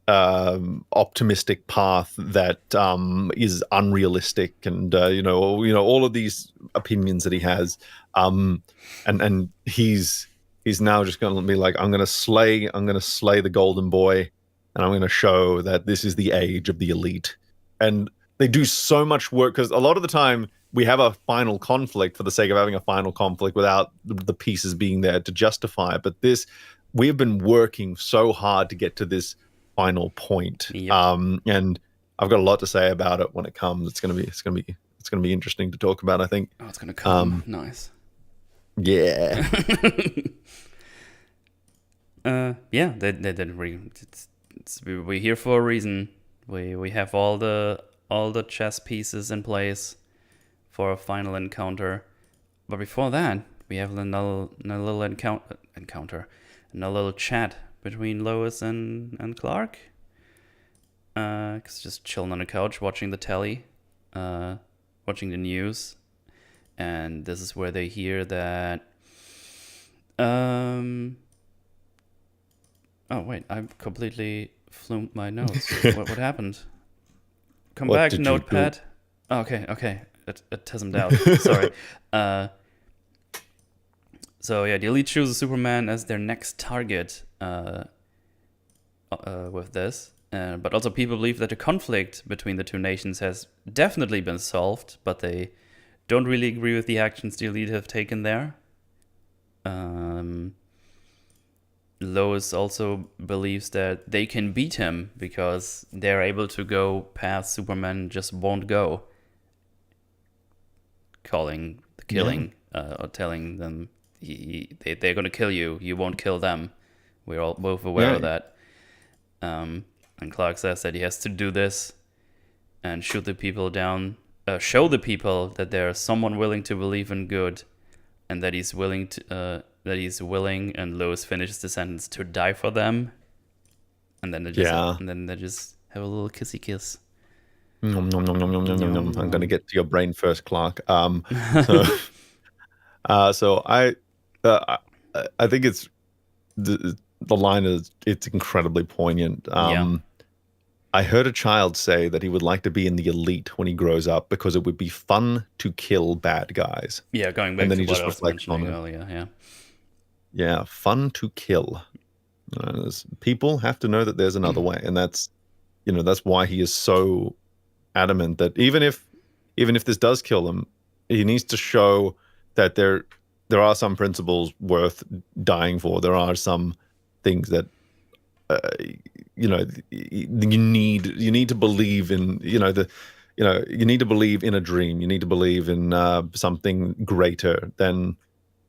optimistic path that is unrealistic, and all of these opinions that he has, and he's now just going to be like, I'm going to slay the golden boy, and I'm going to show that this is the age of the Elite. And they do so much work, because a lot of the time we have a final conflict for the sake of having a final conflict without the pieces being there to justify it. But we've been working so hard to get to this final point. Yep. And I've got a lot to say about it when it comes. It's gonna be interesting to talk about, I think. Oh, it's gonna come. Nice. Yeah. Yeah, they did really. We're here for a reason. We have all the chess pieces in place for a final encounter. But before that, we have another little encounter, another little chat between Lois and Clark. Just chilling on the couch, watching the telly, watching the news. And this is where they hear that... Oh, wait, I completely flumed my notes. What happened? Come what back, notepad. Oh, okay. It hasn't out. Sorry. So yeah, the Elite chooses Superman as their next target with this. But also people believe that the conflict between the two nations has definitely been solved, but they don't really agree with the actions the Elite have taken there. Lois also believes that they can beat him because they're able to go past Superman, just won't go. Calling the killing, or telling them they're going to kill you. You won't kill them. We're all both aware of that. And Clark says that he has to do this and shoot the people down, show the people that there's someone willing to believe in good, and that he's willing to, and Lois finishes the sentence, to die for them. And then they just have a little kissy kiss. Nom, nom, nom, nom, nom, nom, nom, nom. I'm going to get to your brain first, Clark. So I think it's the line it's incredibly poignant. I heard a child say that he would like to be in the Elite when he grows up because it would be fun to kill bad guys. Yeah, going back to what I was mentioning earlier. Yeah, fun to kill. People have to know that there's another way, and that's why he is so adamant that even if this does kill him, he needs to show that there are some principles worth dying for. There are some things that you need to believe in. You need to believe in a dream. You need to believe in something greater than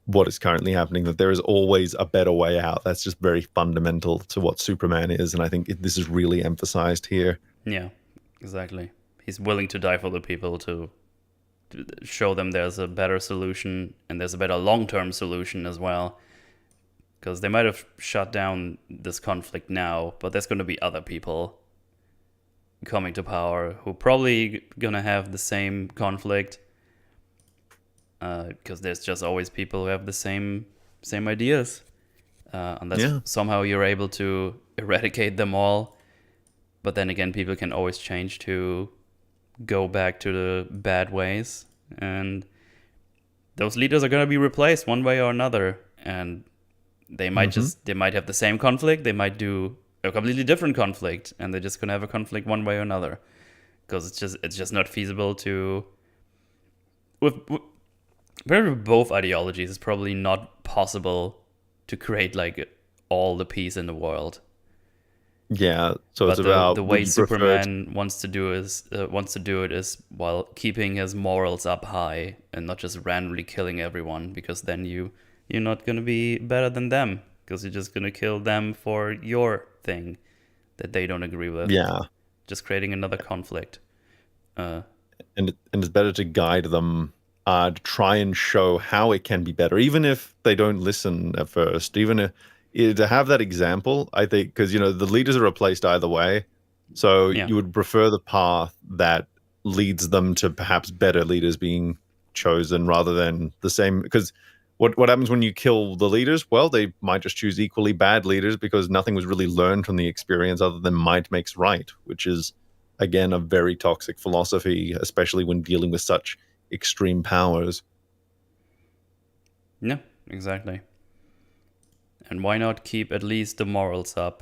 what is currently happening, that there is always a better way out. That's just very fundamental to what Superman is, and I think this is really emphasized here. Yeah, exactly. He's willing to die for the people to show them there's a better solution, and there's a better long-term solution as well. Because they might have shut down this conflict now, but there's going to be other people coming to power who probably going to have the same conflict. Because there's just always people who have the same ideas. Unless somehow you're able to eradicate them all. But then again, people can always change to go back to the bad ways. And those leaders are going to be replaced one way or another. And they might they might have the same conflict. They might do a completely different conflict. And they're just going to have a conflict one way or another. Because it's just not feasible to... With both ideologies, it's probably not possible to create like all the peace in the world. Yeah, so but it's about the way Superman wants to do it is while keeping his morals up high and not just randomly killing everyone, because then you're not gonna be better than them, because you're just gonna kill them for your thing that they don't agree with. Yeah, just creating another conflict. And it's better to guide them. To try and show how it can be better, even if they don't listen at first. Even to have that example, I think, because the leaders are replaced either way, so you would prefer the path that leads them to perhaps better leaders being chosen rather than the same. Because what happens when you kill the leaders? Well, they might just choose equally bad leaders because nothing was really learned from the experience other than might makes right, which is again a very toxic philosophy, especially when dealing with such extreme powers. Yeah, exactly. And why not keep at least the morals up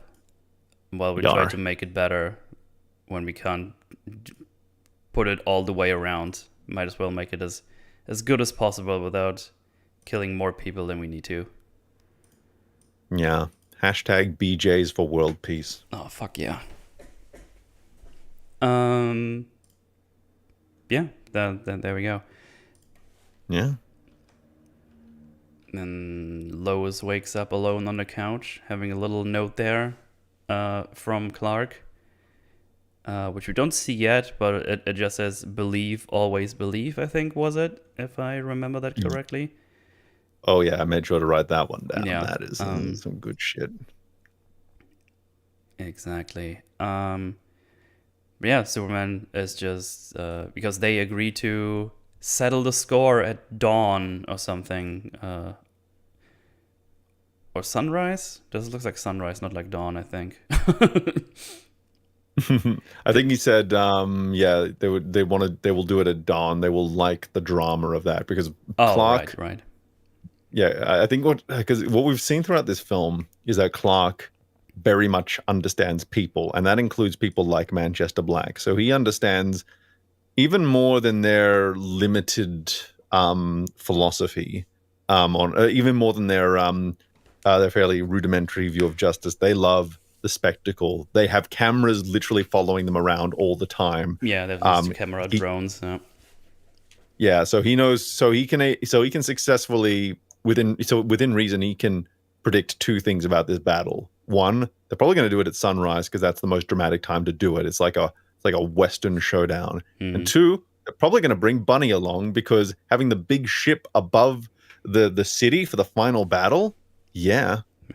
while we try to make it better when we can't put it all the way around? Might as well make it as good as possible without killing more people than we need to. Yeah. Hashtag BJs for world peace. Oh, fuck yeah. Yeah, there we go. Yeah. And Lois wakes up alone on the couch, having a little note there from Clark, which we don't see yet, but it just says, "Believe, always believe," I think, was it, if I remember that correctly. Oh, yeah, I made sure to write that one down. Yeah, that is some good shit. Exactly. Yeah, Superman is just because they agree to settle the score at dawn or something, or sunrise. This looks like sunrise, not like dawn, I think. I think he said, they will do it at dawn. They will like the drama of that because Clark. Right. Yeah, I think because what we've seen throughout this film is that Clark very much understands people, and that includes people like Manchester Black. So he understands even more than their limited philosophy, even more than their fairly rudimentary view of justice. They love the spectacle. They have cameras literally following them around all the time. Yeah, there's camera drones. Yeah, so he knows. So he can successfully within reason. He can predict two things about this battle. One, they're probably going to do it at sunrise because that's the most dramatic time to do it. It's like a Western showdown. Mm-hmm. And two, they're probably going to bring Bunny along because having the big ship above the city for the final battle,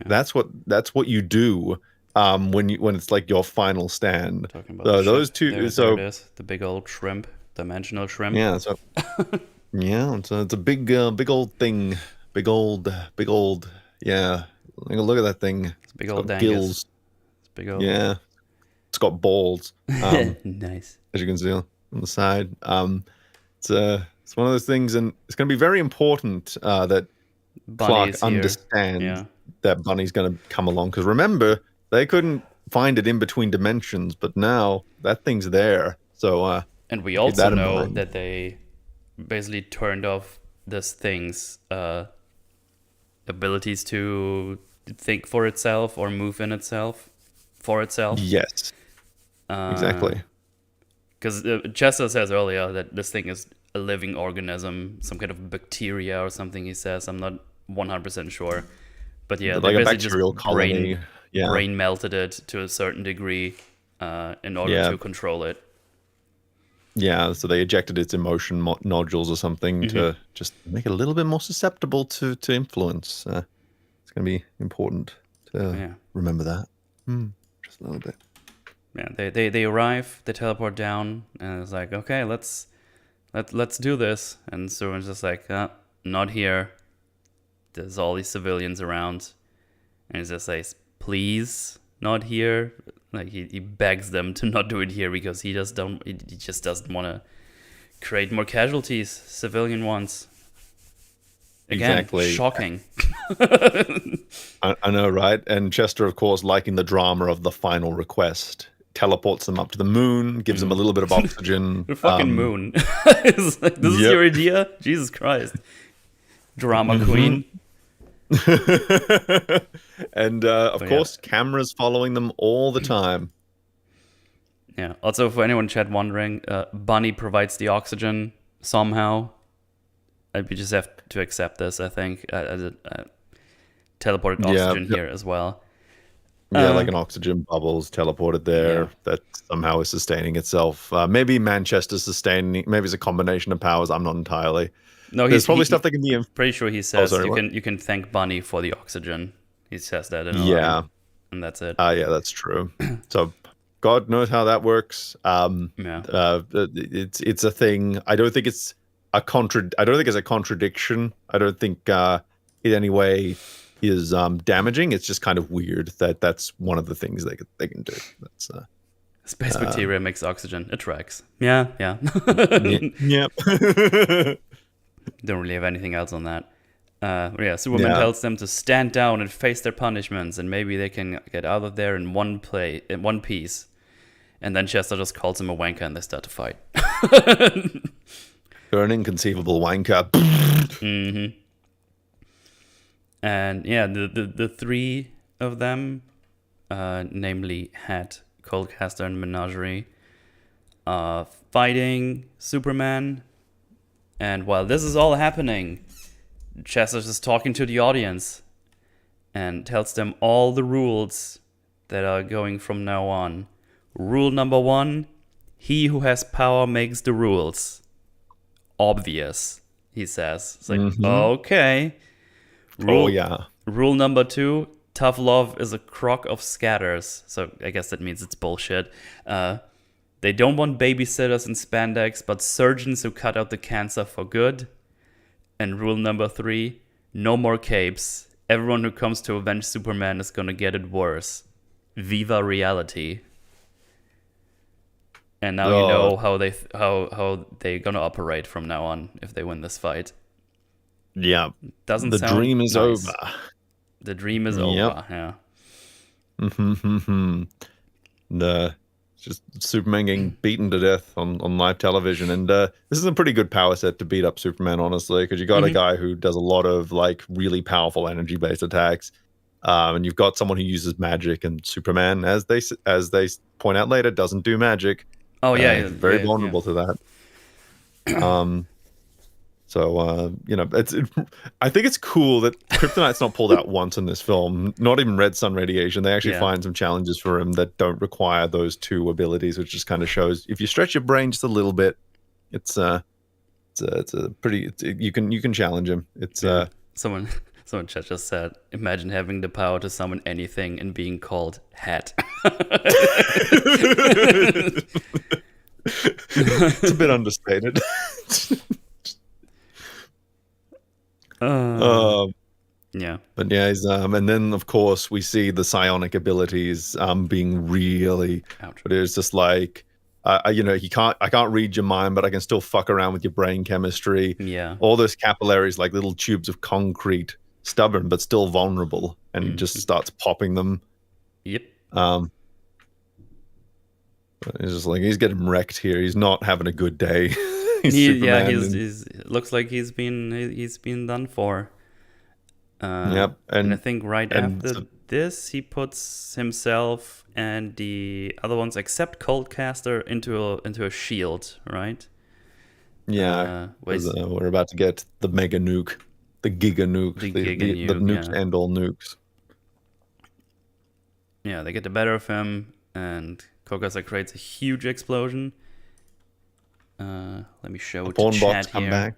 that's what you do when it's like your final stand. Talking about those two. There it is, the big old shrimp, dimensional shrimp. Yeah. So it's a big old thing. Big old. Yeah. Look at that thing. It's big old gills. It's big old. Yeah. It's got balls. Nice. As you can see on the side. It's one of those things, and it's going to be very important that Clark understands that Bunny's going to come along. Because remember, they couldn't find it in between dimensions, but now that thing's there. So and we also know that they basically turned off this thing's abilities to think for itself or move in itself for itself. Yes, exactly. Because Chester says earlier that this thing is a living organism, some kind of bacteria or something. He says, I'm not 100% sure. But yeah, like they a basically bacterial just colony. brain melted it to a certain degree in order to control it. Yeah, so they ejected its emotion nodules or something to just make it a little bit more susceptible to influence. It's going to be important to remember that. Just a little bit. Yeah, they arrive, they teleport down, and it's like, okay, let's do this. And Superman's just like, not here. There's all these civilians around, and he just says, please, not here. Like he begs them to not do it here because he just doesn't want to create more casualties, civilian ones. Again, exactly. Shocking. I know, right? And Chester, of course, liking the drama of the final request, teleports them up to the moon, gives them a little bit of oxygen. The fucking moon. It's like, this is your idea? Jesus Christ. Drama queen. And of course, cameras following them all the time. Yeah. Also, for anyone in chat wondering, Bunny provides the oxygen somehow. We just have to accept this, I think. Teleported oxygen here as well. Yeah, like an oxygen bubble's teleported there that somehow is sustaining itself. Maybe Manchester's sustaining. Maybe it's a combination of powers. I'm not entirely. No, there's probably stuff that can be. Pretty sure he says you can thank Bunny for the oxygen. He says that in a line, and that's it. Yeah, that's true. So God knows how that works. It's a thing. I don't think it's a I don't think it's a contradiction. I don't think in any way is damaging. It's just kind of weird that that's one of the things they can do. That's space bacteria makes oxygen. It tracks. Yeah. Yep. Don't really have anything else on that. Superman tells them to stand down and face their punishments, and maybe they can get out of there in one piece. And then Chester just calls him a wanker, and they start to fight. You're an inconceivable wanker. And the three of them, namely Het, Coldcaster, and Menagerie, fighting Superman. And while this is all happening, Chester's just talking to the audience and tells them all the rules that are going from now on. Rule number 1, he who has power makes the rules. Obvious, he says. It's like, okay. Rule number 2, tough love is a crock of scatters. So I guess that means it's bullshit. They don't want babysitters in spandex, but surgeons who cut out the cancer for good. And rule number 3, no more capes. Everyone who comes to avenge Superman is gonna get it worse. Viva reality. And now you know how they're gonna operate from now on if they win this fight. Yeah. Doesn't the sound dream is nice. over. The dream is over. Yeah. Just Superman getting beaten to death on live television, and this is a pretty good power set to beat up Superman, honestly, because you got a guy who does a lot of like really powerful energy-based attacks, and you've got someone who uses magic, and Superman, as they point out later, doesn't do magic. Very vulnerable to that. I think it's cool that Kryptonite's not pulled out once in this film. Not even red sun radiation. They actually find some challenges for him that don't require those two abilities, which just kind of shows if you stretch your brain just a little bit, you can challenge him. Someone just said, imagine having the power to summon anything and being called Het. It's a bit understated. But he's and then of course we see the psionic abilities being really but it's just like I can't read your mind, but I can still fuck around with your brain chemistry. All those capillaries, like little tubes of concrete, stubborn but still vulnerable, and he just starts popping them. He's just like, he's getting wrecked here. He's not having a good day. He's looks like he's been done for. And I think after this, he puts himself and the other ones, except Coldcaster, into a shield, right? We're about to get the mega nuke. the giga nukes, the nukes and all nukes. Yeah, they get the better of him, and Kokasa creates a huge explosion. Let me show it to chat here. Back.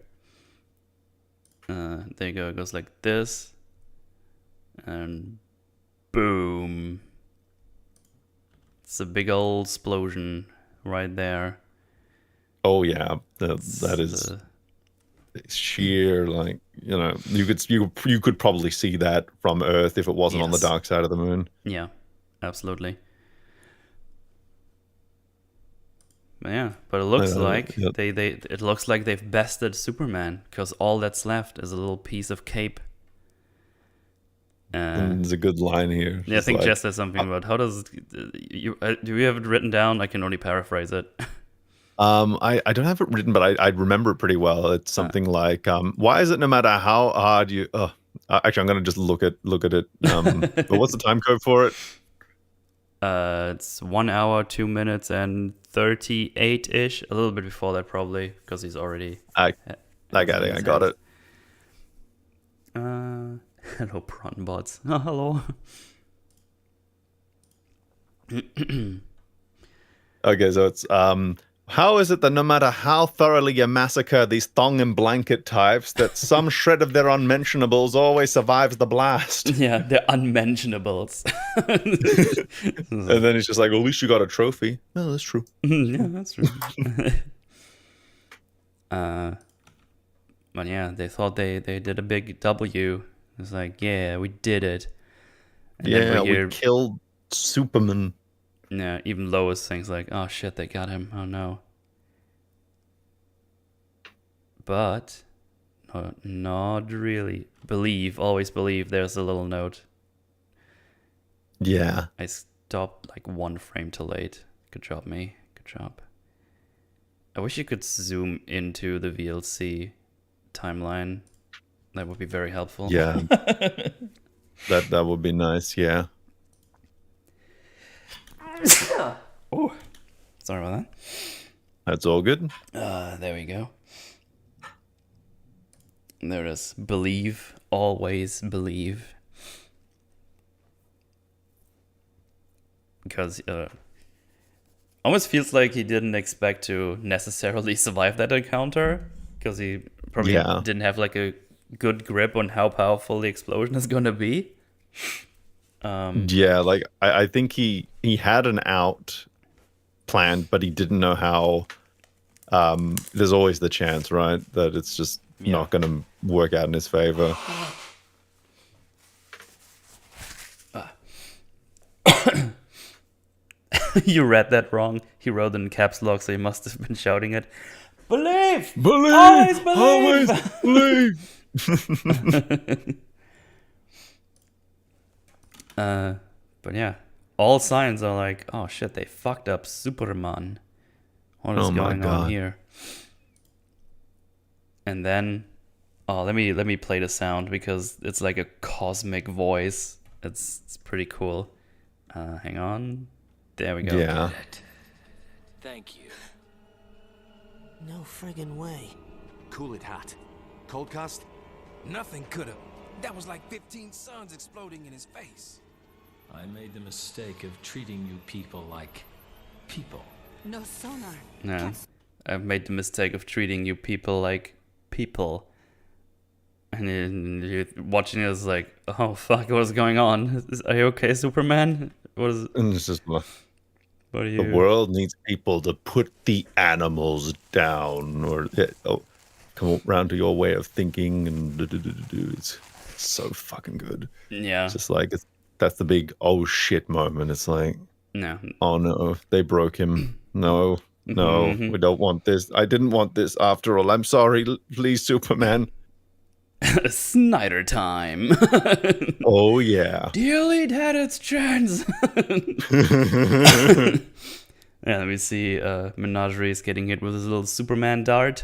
There you go. It goes like this, and boom! It's a big old explosion right there. Oh yeah, that is sheer, like, you know, you could probably see that from Earth if it wasn't on the dark side of the moon. Yeah, absolutely. Yeah, but it looks like it looks like they've bested Superman, because all that's left is a little piece of cape. There's a good line here. Yeah, I think Jess said something about how does do you have it written down? I can only paraphrase it. I don't have it written, but I remember it pretty well. It's something like, why is it no matter how hard you? Actually, I'm gonna just look at it. But what's the time code for it? It's 1 hour, 2 minutes, and 38-ish. A little bit before that, probably, because he's already. I got it. I got it. Hello, prawn bots. Oh, hello. Okay, so it's how is it that no matter how thoroughly you massacre these thong and blanket types, that some shred of their unmentionables always survives the blast? Yeah, they're unmentionables. And then he's just like, well, at least you got a trophy. Oh, that's true. Yeah, that's true. But yeah, they thought they did a big W. It's like, yeah, we did it. And yeah, we killed Superman. Yeah, even Lois thinks like, oh shit, they got him. Oh no. But not really. Always believe there's a little note. Yeah. I stopped like 1 frame too late. Good job, me. Good job. I wish you could zoom into the VLC timeline. That would be very helpful. Yeah. that would be nice, yeah. Oh, sorry about that. That's all good. There we go. There it is. Believe. Always believe. Because almost feels like he didn't expect to necessarily survive that encounter, because he probably didn't have like a good grip on how powerful the explosion is going to be. Yeah, like I think he had an out planned, but he didn't know how. There's always the chance, right, that it's just not going to work out in his favor. You read that wrong. He wrote it in caps lock, so he must have been shouting it. Believe! Believe! Always believe! Always believe! But yeah, all signs are like, oh shit, they fucked up Superman. What is going on here? And then, let me play the sound, because it's like a cosmic voice. It's pretty cool. Hang on. There we go. Yeah. Thank you. No friggin' way. Cool it, Hat. Cold cast? Nothing could've. That was like 15 suns exploding in his face. I made the mistake of treating you people like people. No sonar. Yeah. I've made the mistake of treating you people like people. And you're watching it, it's like, oh fuck, what's going on? Are you okay, Superman? What is it? And it's just, what are you? The world needs people to put the animals down, or come around to your way of thinking, and it's so fucking good. Yeah. It's just like, that's the big oh shit moment. It's like, no. Oh no, they broke him. No, we don't want this. I didn't want this after all. I'm sorry. Please, Superman. Snyder time. Oh yeah. Delete had its chance. Yeah, let me see. Menagerie is getting hit with his little Superman dart.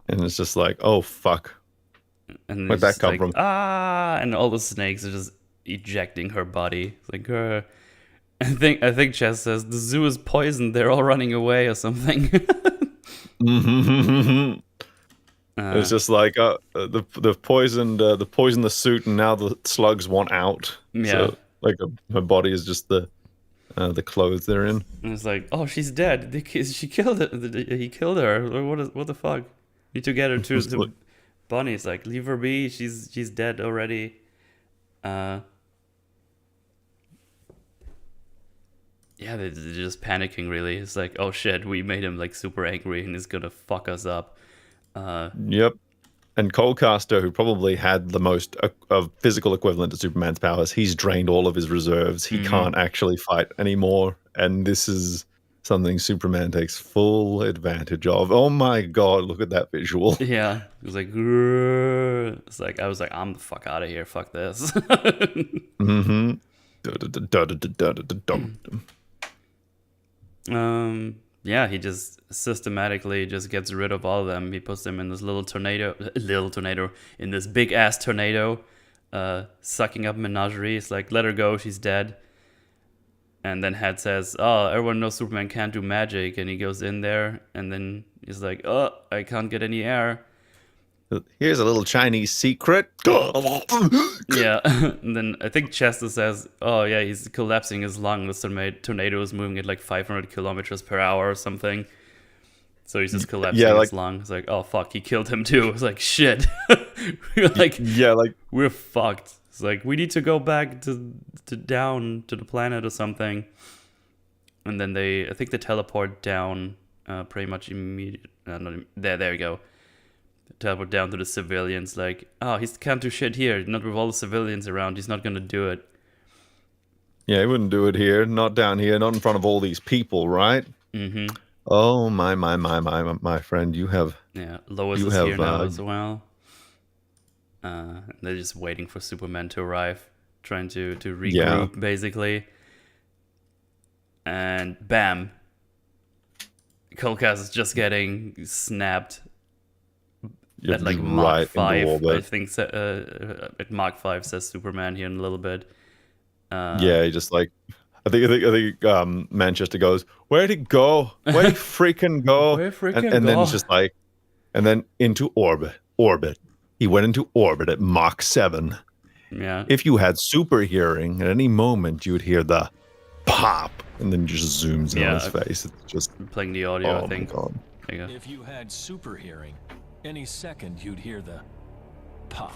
And it's just like, oh fuck. And where'd that come from? And all the snakes are just ejecting her body. It's like, I think Chess says the zoo is poisoned. They're all running away or something. It's just like the poison the suit, and now the slugs want out. Yeah. So like her body is just the clothes they're in. And it's like, oh, she's dead. She killed it. He killed her. What the fuck? Need to get her to Bonnie. It's like, leave her be. She's dead already. Yeah, they're just panicking. Really, it's like, oh shit, we made him like super angry, and he's gonna fuck us up. Yep. And Coldcaster, who probably had the most physical equivalent to Superman's powers, he's drained all of his reserves. He can't actually fight anymore. And this is something Superman takes full advantage of. Oh my god, look at that visual. Yeah, it was like, grrr. It's like, I was like, I'm the fuck out of here. Fuck this. Yeah, he just systematically just gets rid of all of them. He puts them in this little tornado, in this big ass tornado, sucking up Menagerie. It's like, let her go, she's dead. And then Head says, oh, everyone knows Superman can't do magic. And he goes in there, and then he's like, oh, I can't get any air. Here's a little Chinese secret. Yeah, and then I think Chester says, oh yeah, he's collapsing his lung. This tornado is moving at like 500 kilometers per hour or something. So he's just collapsing his lung. It's like, oh fuck, he killed him too. It's like, shit. We're fucked. It's like, we need to go back to down to the planet or something. And then I think they teleport down pretty much immediately. There you go. Teleport down to the civilians, like, oh, he can't do shit here. Not with all the civilians around. He's not gonna do it. Yeah, he wouldn't do it here. Not down here. Not in front of all these people, right? Mm-hmm. Oh my friend, you have. Yeah, Lois is here now as well. They're just waiting for Superman to arrive, trying to regroup basically. And bam, Coldcast is just getting snapped. At like Mach 5, I think. At Mach 5 says Superman here in a little bit. Yeah, he just like, I think Manchester goes, where'd he go? Where'd he freaking go? And then it's just like, and then into orbit. He went into orbit at Mach 7. Yeah. If you had super hearing, at any moment you'd hear the pop, and then just zooms in on his face. It's just playing the audio. I think. My God. There you go. If you had super hearing, any second you'd hear the pop.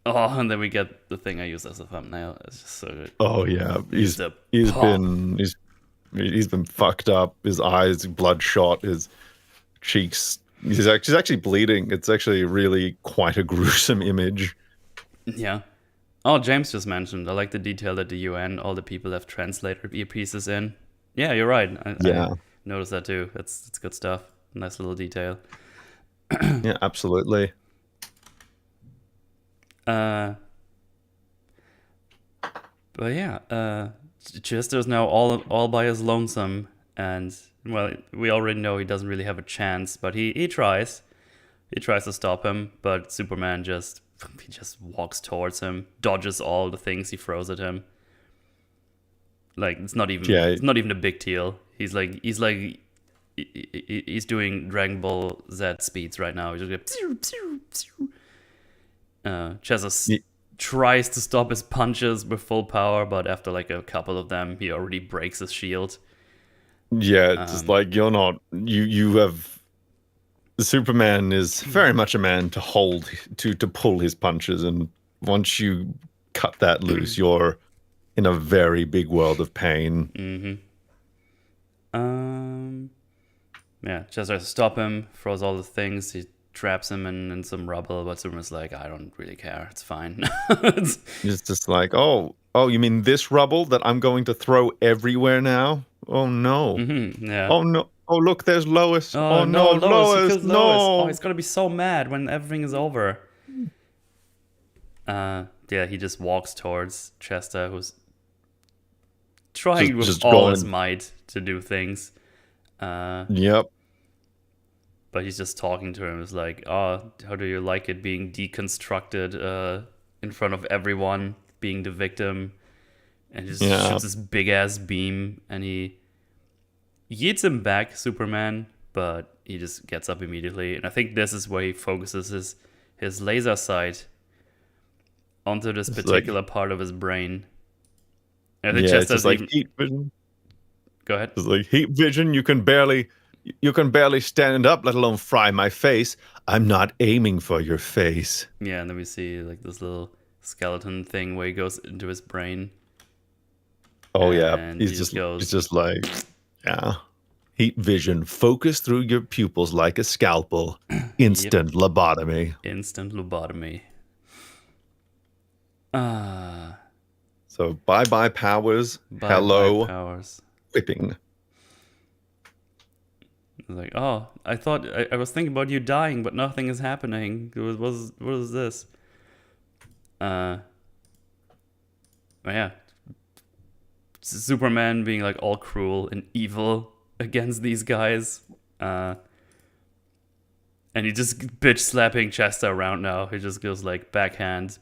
Oh, and then we get the thing I use as a thumbnail. It's just so good. Oh yeah, he's been fucked up. His eyes bloodshot. His cheeks. He's actually bleeding. It's actually really quite a gruesome image. Yeah. Oh, James just mentioned, I like the detail that the UN, all the people have translator earpieces in. Yeah, you're right. I noticed that too. It's good stuff. Nice little detail. Yeah, absolutely. But yeah, Chester's now all by his lonesome, and well, we already know he doesn't really have a chance, but he tries. He tries to stop him, but Superman just walks towards him, dodges all the things he throws at him. Like it's not even a big deal. He's doing Dragon Ball Z speeds right now. He's just Chester tries to stop his punches with full power, but after like a couple of them, he already breaks his shield. Yeah, it's just like you're not. You have. Superman is very much a man to hold to pull his punches, and once you cut that loose, you're in a very big world of pain. Yeah, Chester has to stop him, throws all the things, he traps him in some rubble, but Superman's like, I don't really care, it's fine. It's just like, oh, you mean this rubble that I'm going to throw everywhere now? Oh no. Yeah. Oh no. Oh look, there's Lois. Oh no, Lois. No. Oh, he's gonna be so mad when everything is over. Yeah, he just walks towards Chester, who's trying with all his might to do things. Yep. But he's just talking to him. It's like, oh, how do you like it being deconstructed in front of everyone, being the victim? And he just shoots this big ass beam, and he yeets him back, Superman. but he just gets up immediately. And I think this is where he focuses his laser sight onto this particular part of his brain. And I think it's just like heat vision. Go ahead. It's like heat vision. You can barely stand up, let alone fry my face. I'm not aiming for your face. Yeah, and then we see like this little skeleton thing where he goes into his brain. Oh yeah, he's just like, yeah. Heat vision, focus through your pupils like a scalpel. Instant lobotomy. Instant lobotomy. So bye powers. Hello powers. Whipping. Like, oh, I thought I was thinking about you dying, but nothing is happening. What was this? Yeah. Superman being like all cruel and evil against these guys. And he just bitch slapping Chester around now. He just goes like backhand.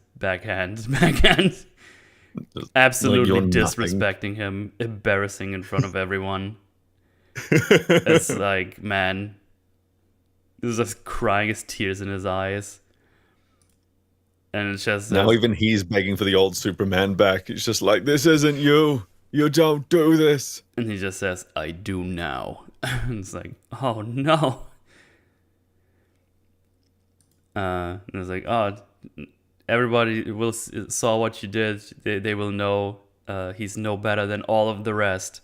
Absolutely like disrespecting him, embarrassing in front of everyone. It's like, man, he's just crying his tears in his eyes. And it's just now even he's begging for the old Superman back. It's just like, this isn't you. You don't do this. And he just says, I do now. And it's like, oh no. And it's like, oh, everybody saw what you did. They will know he's no better than all of the rest.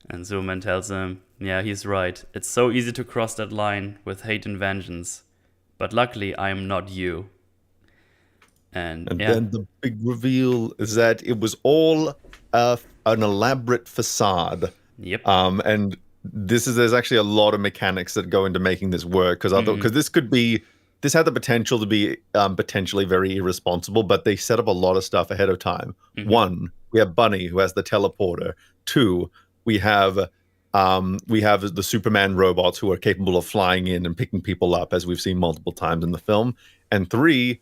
And Superman tells him, yeah, he's right. It's so easy to cross that line with hate and vengeance. But luckily, I am not you. And then the big reveal is that it was all an elaborate facade. Yep. And there's actually a lot of mechanics that go into making this work, because this had the potential to be potentially very irresponsible, but they set up a lot of stuff ahead of time. Mm-hmm. 1, we have Bunny, who has the teleporter. 2, we have the Superman robots who are capable of flying in and picking people up, as we've seen multiple times in the film. And 3,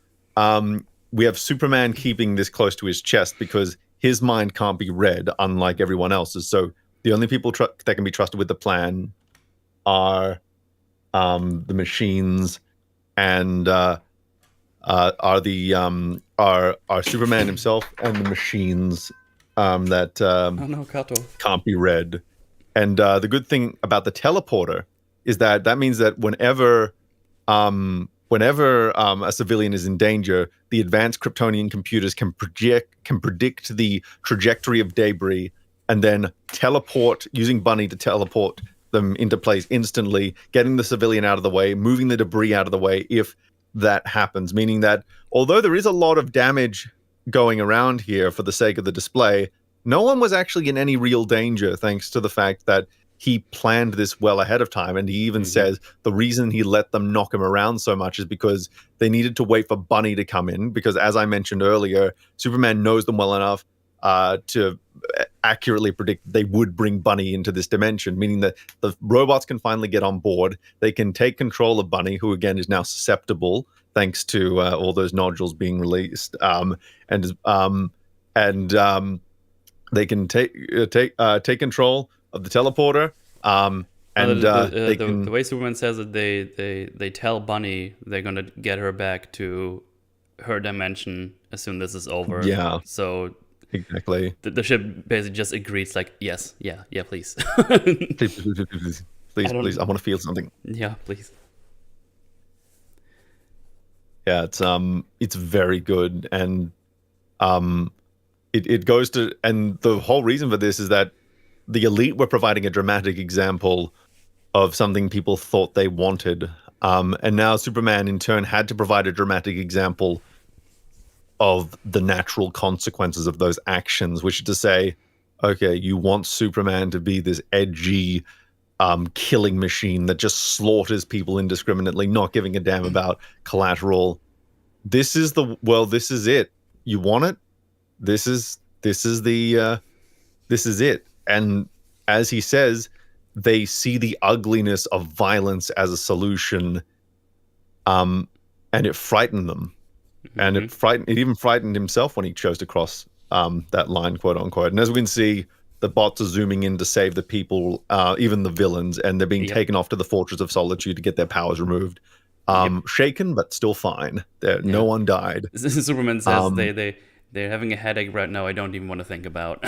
we have Superman keeping this close to his chest because his mind can't be read, unlike everyone else's. So the only people that can be trusted with the plan are the machines, and are Superman himself and the machines that can't be read. And the good thing about the teleporter is that means that whenever a civilian is in danger, the advanced Kryptonian computers can predict the trajectory of debris and then using Bunny to teleport them into place instantly, getting the civilian out of the way, moving the debris out of the way if that happens. Meaning that although there is a lot of damage going around here for the sake of the display, no one was actually in any real danger thanks to the fact that he planned this well ahead of time. And he even says the reason he let them knock him around so much is because they needed to wait for Bunny to come in, because as I mentioned earlier, Superman knows them well enough to accurately predict they would bring Bunny into this dimension, meaning that the robots can finally get on board. They can take control of Bunny, who again is now susceptible thanks to all those nodules being released, and they can take control of the teleporter. The way Superman says it, they tell Bunny they're gonna get her back to her dimension as soon as this is over. Yeah. So exactly. The ship basically just agrees, like, yes, yeah, please. please, I want to feel something. Yeah, please. Yeah, it's very good, and it goes to, and the whole reason for this is that the elite were providing a dramatic example of something people thought they wanted, and now Superman in turn had to provide a dramatic example of the natural consequences of those actions, which is to say, okay, you want Superman to be this edgy killing machine that just slaughters people indiscriminately, not giving a damn about collateral. This is it. You want it? This is it. And as he says, they see the ugliness of violence as a solution, and it frightened them. And it even frightened himself when he chose to cross that line, quote unquote. And as we can see, the bots are zooming in to save the people, even the villains, and they're being taken off to the Fortress of Solitude to get their powers removed. Shaken, but still fine. No one died. Superman says they're having a headache right now I don't even want to think about.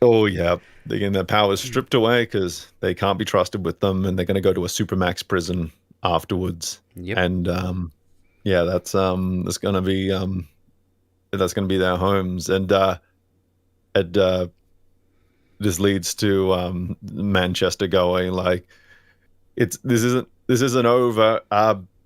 Oh, yeah. They're getting their powers stripped away because they can't be trusted with them, and they're going to go to a supermax prison afterwards. Yep. And that's going to be their homes. And this leads to Manchester going like, this isn't over.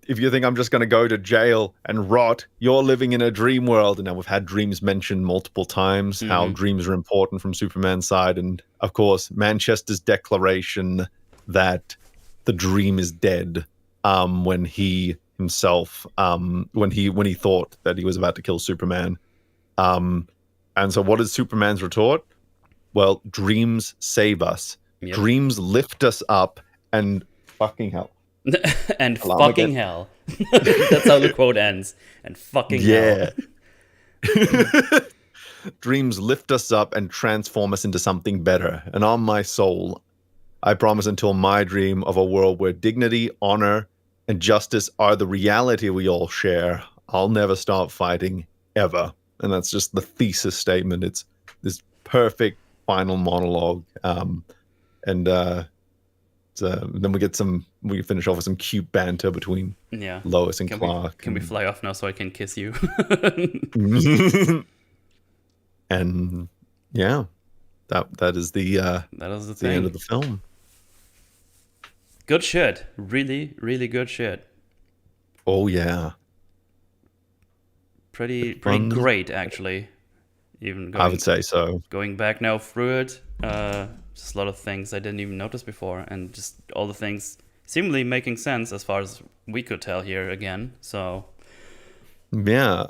If you think I'm just going to go to jail and rot, you're living in a dream world. And now we've had dreams mentioned multiple times, how dreams are important from Superman's side. And of course, Manchester's declaration that the dream is dead when he himself, when he thought that he was about to kill Superman. And so what is Superman's retort? Well, dreams save us. Yep. Dreams lift us up, and fucking hell. And fucking hell. That's how the quote ends. And fucking hell. Dreams lift us up and transform us into something better. And on my soul, I promise until my dream of a world where dignity, honor, and justice are the reality we all share, I'll never stop fighting, ever. And that's just the thesis statement. It's this perfect final monologue. Then we finish off with some cute banter between Lois and Clark. Can we fly off now so I can kiss you? And yeah, that is the end of the film. Good shit. Really, really good shit. Oh yeah. Pretty great actually. I would say so. Going back now through it, just a lot of things I didn't even notice before, and just all the things seemingly making sense as far as we could tell here again. So yeah,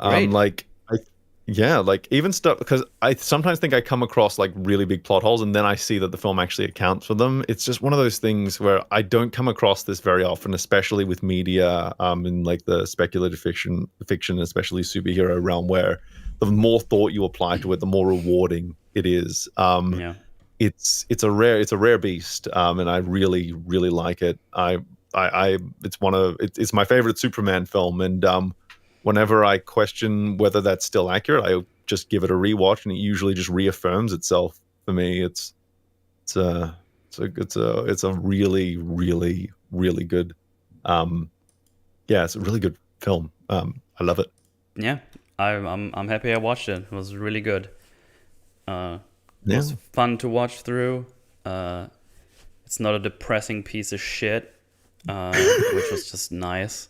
even stuff, because I sometimes think I come across like really big plot holes, and then I see that the film actually accounts for them. It's just one of those things where I don't come across this very often, especially with media, in like the speculative fiction, especially superhero realm, where the more thought you apply to it, the more rewarding it is. It's a rare beast, and I really, really like it. It's my favorite Superman film, and whenever I question whether that's still accurate, I just give it a rewatch, and it usually just reaffirms itself for me. It's a really, really, really good. It's a really good film. I love it. Yeah, I'm happy I watched it. It was really good. It was fun to watch through. It's not a depressing piece of shit, which was just nice.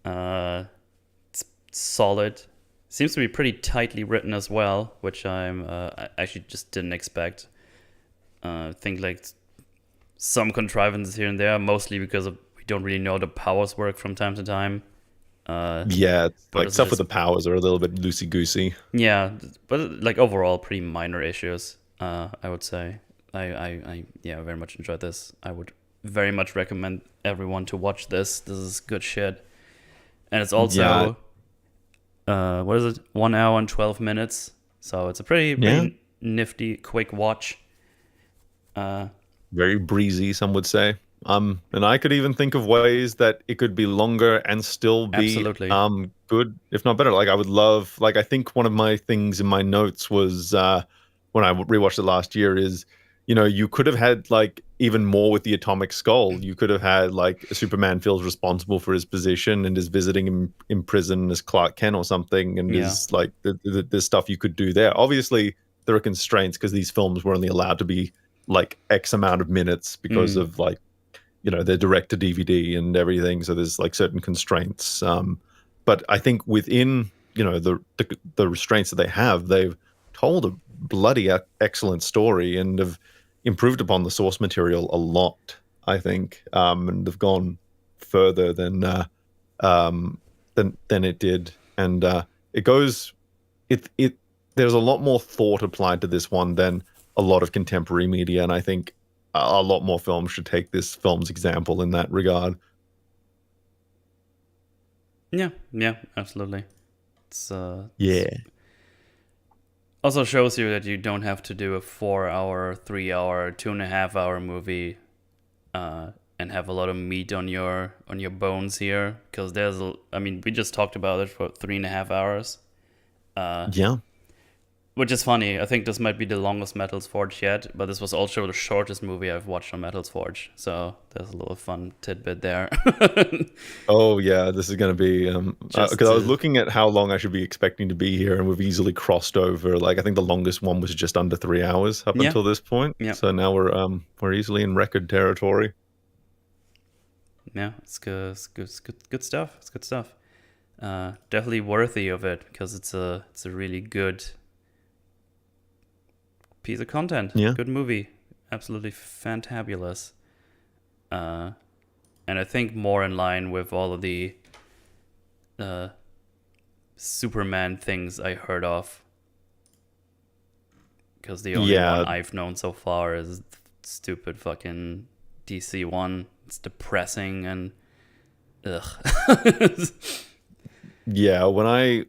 It's solid. Seems to be pretty tightly written as well, which I actually just didn't expect. I think like some contrivances here and there, mostly because we don't really know how the powers work from time to time. Like stuff with the powers are a little bit loosey-goosey. Yeah, but like overall pretty minor issues, I would say. I very much enjoyed this. I would very much recommend everyone to watch this. This is good shit. And it's also what is it? 1 hour and 12 minutes. So it's a pretty nifty, quick watch. Very breezy, some would say. And I could even think of ways that it could be longer and still be good, if not better. Like I would love, like I think one of my things in my notes was when I rewatched it last year is, you could have had like even more with the atomic skull. You could have had like Superman feels responsible for his position and is visiting him in prison as Clark Kent or something, and is like there's stuff you could do there. Obviously, there are constraints because these films were only allowed to be like X amount of minutes because of like, they're direct to DVD and everything. So there's like certain constraints. But I think within, the restraints that they have, they've told a bloody excellent story and have improved upon the source material a lot, I think. And have gone further than it did. And there's a lot more thought applied to this one than a lot of contemporary media. And I think a lot more films should take this film's example in that regard. Yeah, absolutely. It's Also shows you that you don't have to do a 4-hour, 3-hour, 2.5-hour movie, and have a lot of meat on your bones here, because we just talked about it for 3.5 hours. Yeah. Which is funny. I think this might be the longest Metal's Forge yet, but this was also the shortest movie I've watched on Metal's Forge. So there's a little fun tidbit there. Oh yeah, this is going to be because I was looking at how long I should be expecting to be here, and we've easily crossed over. Like I think the longest one was just under 3 hours up until this point. Yeah. So now we're easily in record territory. Yeah, it's good. It's good stuff. It's good stuff. Definitely worthy of it, because it's a really good piece of content. Yeah. Good movie. Absolutely fantabulous. And I think more in line with all of the Superman things I heard of. Because the only one I've known so far is stupid fucking DC one. It's depressing and ugh. Yeah, when I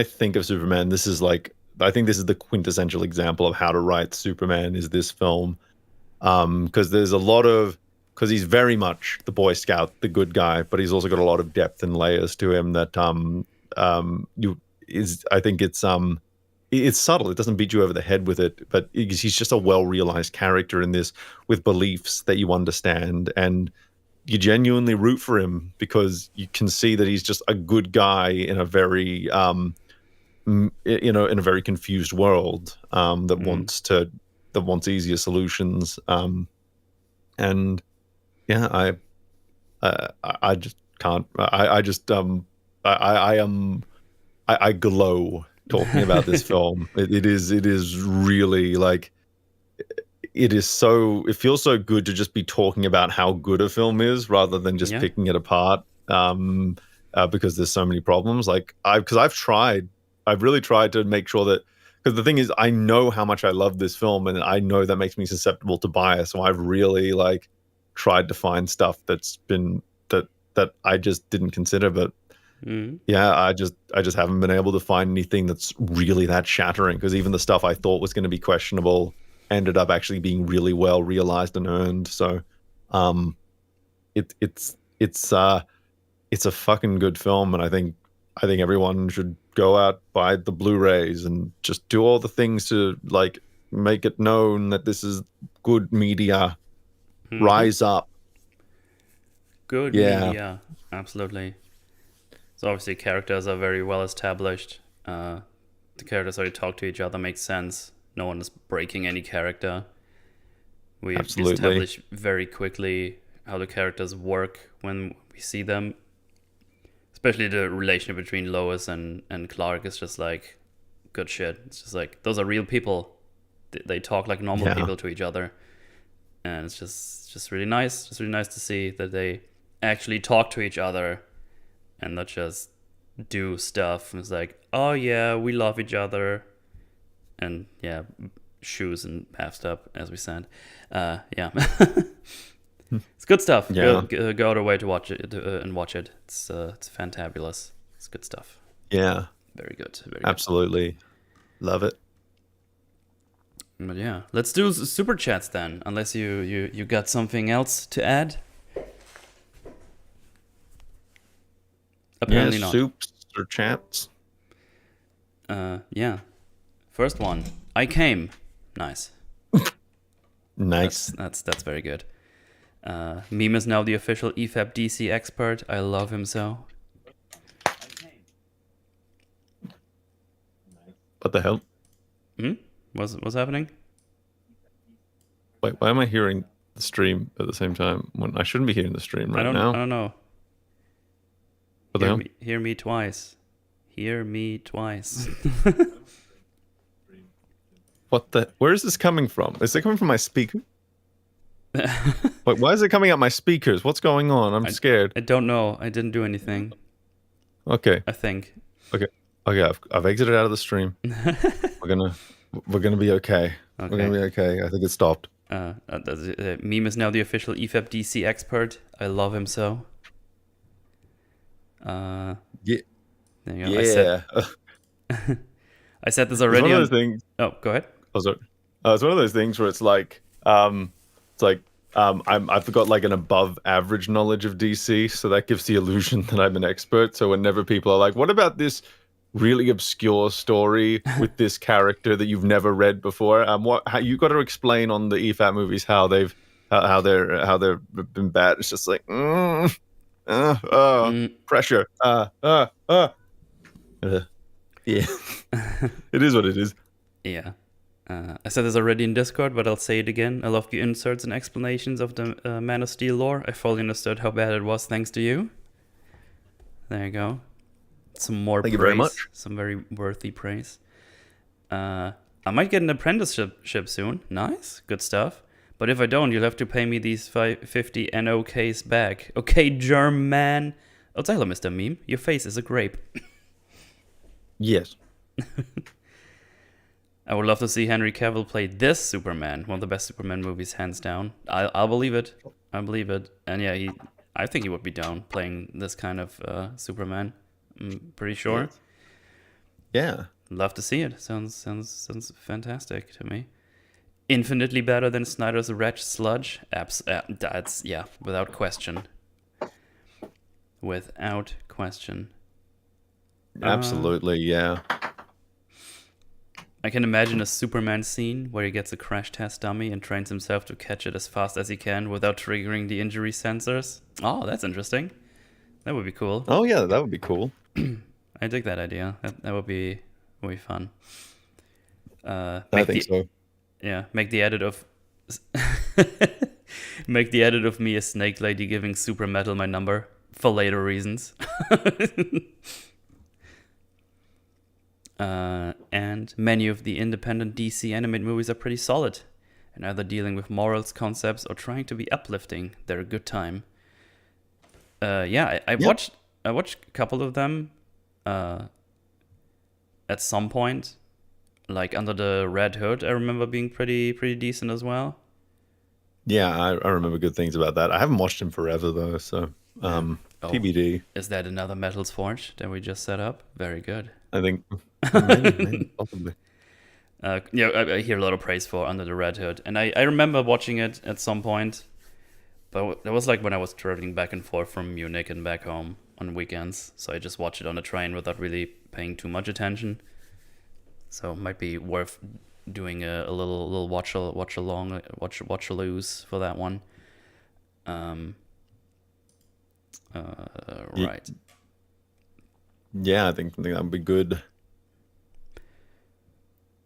think of Superman, this is like, I think this is the quintessential example of how to write Superman, is this film. Because there's a lot of, because he's very much the Boy Scout, the good guy, but he's also got a lot of depth and layers to him that I think it's subtle. It doesn't beat you over the head with it, but he's just a well-realized character in this, with beliefs that you understand, and you genuinely root for him because you can see that he's just a good guy in a very in a very confused world that wants easier solutions, and yeah, I just can't. I glow talking about this film. It is really like, it feels so good to just be talking about how good a film is rather than just picking it apart, because there's so many problems. Like I've really tried to make sure that, because the thing is, I know how much I love this film, and I know that makes me susceptible to bias. So I've really like tried to find stuff that's been that I just didn't consider, but yeah, I just haven't been able to find anything that's really that shattering, because even the stuff I thought was going to be questionable ended up actually being really well realized and earned. So it's a fucking good film, and I think everyone should go out, buy the Blu-rays, and just do all the things to like make it known that this is good media. Rise up. Good media, absolutely. So obviously characters are very well established. The characters already talk to each other, makes sense. No one is breaking any character. We establish very quickly how the characters work when we see them. Especially the relationship between Lois and Clark is just like good shit. It's just like, those are real people. They talk like normal people to each other. And it's just really nice. Just really nice to see that they actually talk to each other and not just do stuff. And it's like, oh yeah, we love each other. And yeah, shoes and half step, as we said. Yeah. It's good stuff. Yeah. Go out of way to watch it and watch it. It's fantabulous. It's good stuff. Yeah. Very good. Very Absolutely. Love it. But yeah, let's do super chats then. Unless you got something else to add. Apparently not. Soups or chats. Yeah. First one. I came. Nice. Nice. That's very good. Meme is now the official EFAP DC expert. I love him so. What the hell? What's happening? Wait, why am I hearing the stream at the same time when I shouldn't be hearing the stream now? I don't know. What the hell? Hear me twice. Hear me twice. Where is this coming from? Is it coming from my speaker? Wait, why is it coming out my speakers? What's going on? I'm scared. I don't know. I didn't do anything. Okay. I think. Okay. I've exited out of the stream. We're gonna be okay. We're gonna be okay. I think it stopped. Meme is now the official EFAP DC expert. I love him so. Yeah. There you go. Yeah. I said this already. It's one of those things. Oh, go ahead. Oh, sorry. It's one of those things where it's like, I've got like an above average knowledge of DC, so that gives the illusion that I'm an expert. So whenever people are like, "What about this really obscure story with this character that you've never read before?" How you got to explain on the EFAT movies how they've been bad. It's just like, pressure. Yeah, it is what it is. Yeah. I said this already in Discord, but I'll say it again. I love the inserts and explanations of the Man of Steel lore. I fully understood how bad it was thanks to you. There you go. Some more Thank praise. you very much. Some very worthy praise. I might get an apprenticeship soon. Nice. Good stuff. But if I don't, you'll have to pay me these 50 NOKs back. Okay, German. Oh, hello, Mr. Meme. Your face is a grape. Yes. I would love to see Henry Cavill play this Superman, one of the best Superman movies, hands down. I'll believe it. I believe it. And yeah, I think he would be down playing this kind of Superman. I'm pretty sure. Yeah. Love to see it. Sounds fantastic to me. Infinitely better than Snyder's Wretch Sludge. That's without question. Without question. Absolutely, yeah. I can imagine a Superman scene where he gets a crash test dummy and trains himself to catch it as fast as he can without triggering the injury sensors. Oh, that's interesting. That would be cool. Oh yeah, that would be cool. I dig that idea. That would be fun. I think so. Yeah, make the edit of me a snake lady giving Super Metal my number for later reasons. And many of the independent DC animated movies are pretty solid, and either dealing with morals, concepts, or trying to be uplifting. They're a good time. I watched a couple of them at some point, like Under the Red Hood. I remember being pretty decent as well. Yeah, I remember good things about that. I haven't watched him forever though, so TBD. Is that another Metal's Forge that we just set up? Very good. I think maybe possibly. I hear a lot of praise for Under the Red Hood, and I remember watching it at some point, but it was like when I was traveling back and forth from Munich and back home on weekends, so I just watched it on a train without really paying too much attention. So it might be worth doing a little watch alongs for that one. Right. Yeah, I think that would be good.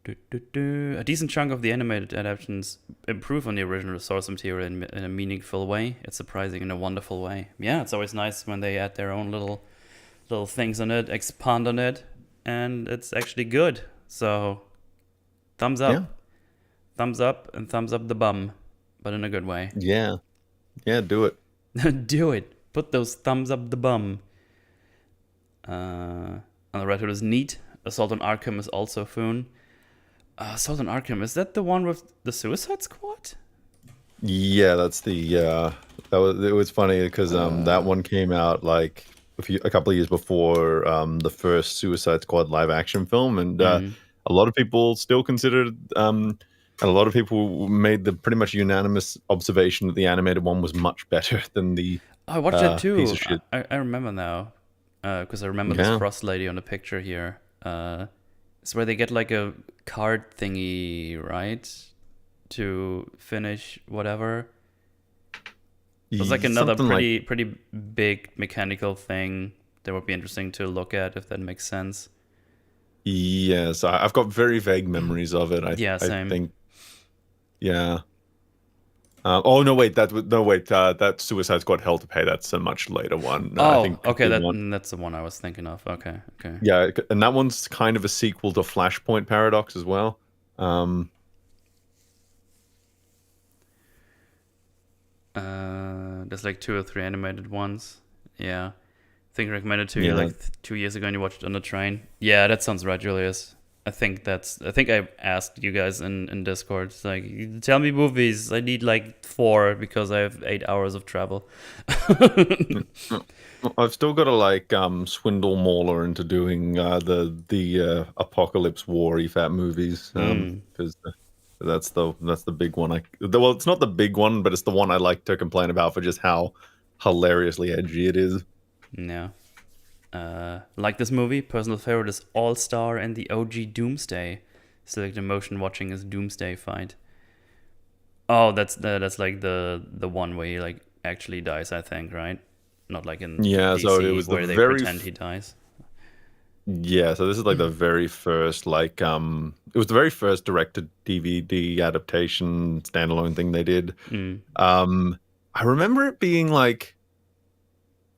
A decent chunk of the animated adaptations improve on the original source material in a meaningful way. It's surprising in a wonderful way. Yeah, it's always nice when they add their own little things on it, expand on it, and it's actually good. So, thumbs up. Yeah. Thumbs up and thumbs up the bum, but in a good way. Yeah. Yeah, do it. Do it. Put those thumbs up the bum. On the Red Hood is neat. Assault on Arkham is also fun. Assault on Arkham, is that the one with the Suicide Squad? Yeah, that's the it was funny because that one came out like a couple of years before the first Suicide Squad live action film, and a lot of people still considered and a lot of people made the pretty much unanimous observation that the animated one was much better than the I watched that too. piece of shit. I remember now because I remember this Frost lady on the picture here. It's where they get like a card thingy, right, to finish whatever. It was like another pretty big mechanical thing that would be interesting to look at if that makes sense. Yes, I've got very vague memories of it. I think. Yeah. That Suicide Squad Hell to Pay. That's a much later one. I think okay, that's the one I was thinking of. Okay. Yeah, and that one's kind of a sequel to Flashpoint Paradox as well. There's like 2 or 3 animated ones. Yeah. I think I recommended to you like 2 years ago and you watched it on the train. Yeah, that sounds right, Julius. I think I asked you guys in Discord. It's like, tell me movies. I need like 4 because I have 8 hours of travel. I've still got to like swindle Mauler into doing the Apocalypse War EFAT movies because that's the big one. Well, it's not the big one, but it's the one I like to complain about for just how hilariously edgy it is. Yeah. Like this movie, personal favorite is All Star and the OG Doomsday. Select emotion watching his Doomsday fight. Oh, that's like the one where he like actually dies, I think, right? Not like in DC, so it was where they pretend he dies. Yeah, so this is like the very first it was the very first directed DVD adaptation standalone thing they did. I remember it being like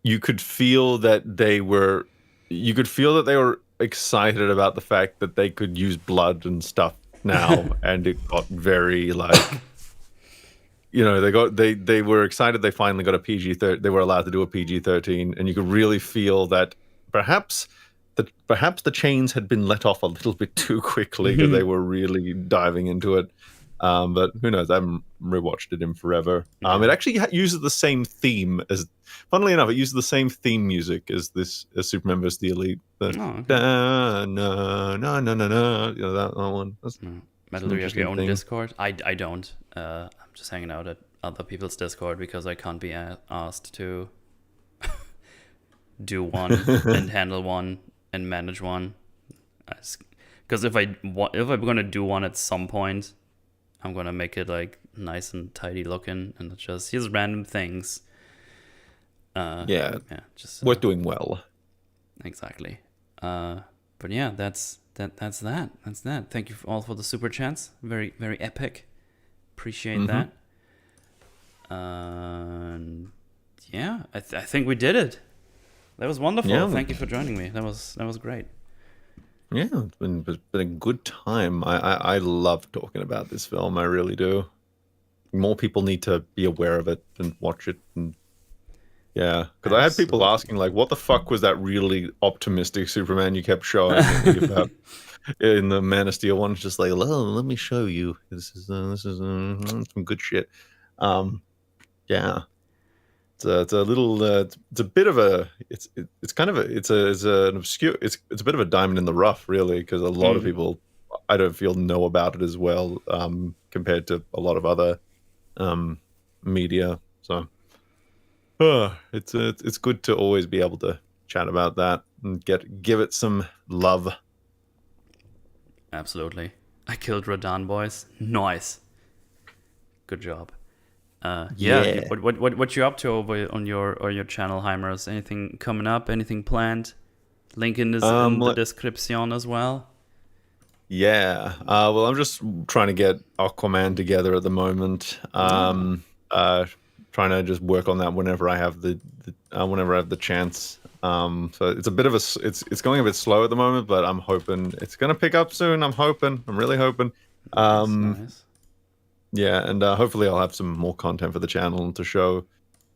you could feel that they were excited about the fact that they could use blood and stuff now, and it got very like they were excited they finally got a PG-13. They were allowed to do a PG-13, and you could really feel that perhaps the chains had been let off a little bit too quickly because they were really diving into it. But who knows? I haven't rewatched it in forever. It actually uses the same theme as, funnily enough, it uses the same theme music as Superman vs. the Elite. That one. That's Metal, do you have your own Discord? I don't. I'm just hanging out at other people's Discord because I can't be asked to do one and handle one and manage one. Because if I'm gonna do one at some point, I'm gonna make it like nice and tidy looking, and it's just here's random things. Just we're doing well. Exactly. But yeah, that's that. Thank you all for the super chats. Very, very epic. Appreciate that. Yeah, I think we did it. That was wonderful. Yeah. Thank you for joining me. That was great. Yeah, it's been a good time. I love talking about this film. I really do. More people need to be aware of it and watch it. And yeah, because I had people asking like, "What the fuck was that really optimistic Superman you kept showing about in the Man of Steel one?" It's just like, "Oh, let me show you. This is some good shit." Yeah. It's a little it's a bit of a it's kind of a it's an obscure it's a bit of a diamond in the rough, really, because a lot of people I don't feel know about it as well compared to a lot of other media. So it's good to always be able to chat about that and give it some love. Absolutely. I killed Radan, boys. Nice. Good job. Yeah. What you up to over on your channel, Heimers? Anything coming up? Anything planned? Link in the description as well. Yeah. Well, I'm just trying to get Aquaman together at the moment. Trying to just work on that whenever I have the chance. So it's a bit of it's going a bit slow at the moment, but I'm hoping it's going to pick up soon. I'm really hoping. Nice. Yeah, and hopefully I'll have some more content for the channel to show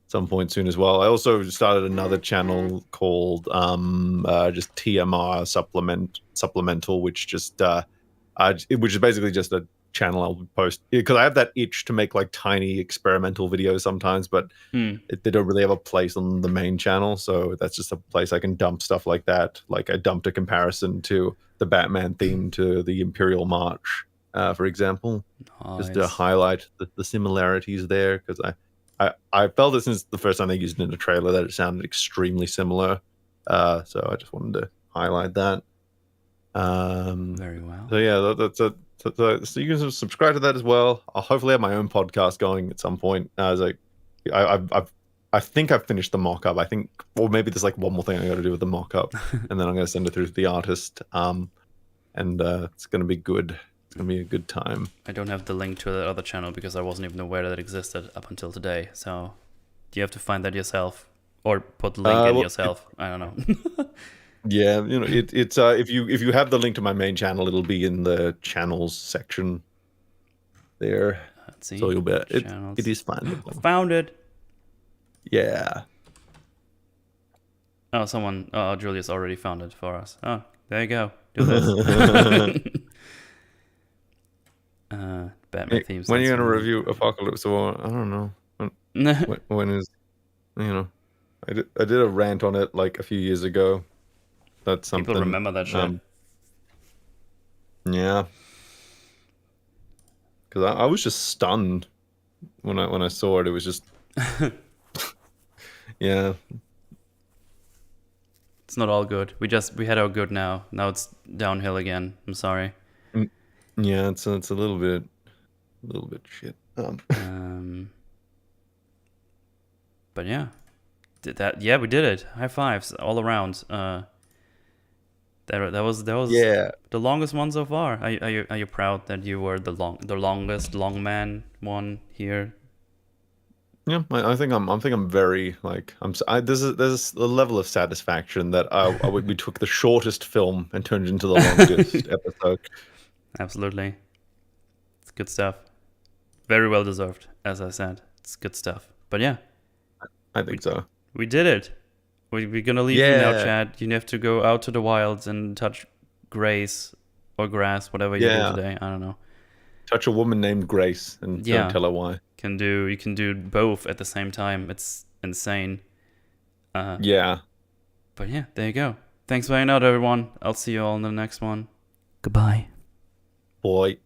some point soon as well. I also started another channel called just TMR supplemental, which which is basically just a channel I'll post because I have that itch to make like tiny experimental videos sometimes, but they don't really have a place on the main channel, so that's just a place I can dump stuff like that. Like I dumped a comparison to the Batman theme to the Imperial March. For example, just to highlight the similarities there, because I felt it since the first time they used it in a trailer that it sounded extremely similar. So I just wanted to highlight that. Very well. So yeah, so you can subscribe to that as well. I'll hopefully have my own podcast going at some point. I think I've finished the mock-up. I think, or maybe there's like one more thing I got to do with the mock-up, and then I'm going to send it through to the artist. And it's going to be good. It's going to be a good time. I don't have the link to the other channel because I wasn't even aware that it existed up until today. So you have to find that yourself or put the link in yourself. I don't know. Yeah, it's if you have the link to my main channel, it'll be in the channels section there. Let's see. So you'll be it is fine. Found it. Yeah. Oh, Julius already found it for us. Oh, There you go. Do this. Batman themes. When are you going to review Apocalypse War? I don't know. When is, I did a rant on it like a few years ago. That's something. People remember that shit. Yeah. Because I was just stunned when I saw it. It was just, yeah. It's not all good. We had our good now. Now it's downhill again. I'm sorry. Yeah, it's a little bit shit. But yeah, Yeah, we did it. High fives all around. That was the longest one so far. Are you proud that you were the longest long man one here? Yeah, I think I'm very like there's a level of satisfaction that we took the shortest film and turned it into the longest episode. Absolutely, it's good stuff. Very well deserved, as I said. It's good stuff. But yeah, I think so. We did it. We're gonna leave you now, Chad. You have to go out to the wilds and touch grace or grass, whatever you do today. I don't know. Touch a woman named Grace and don't tell her why. You can do both at the same time. It's insane. Yeah. But yeah, there you go. Thanks for hanging out, everyone. I'll see you all in the next one. Goodbye. Boy.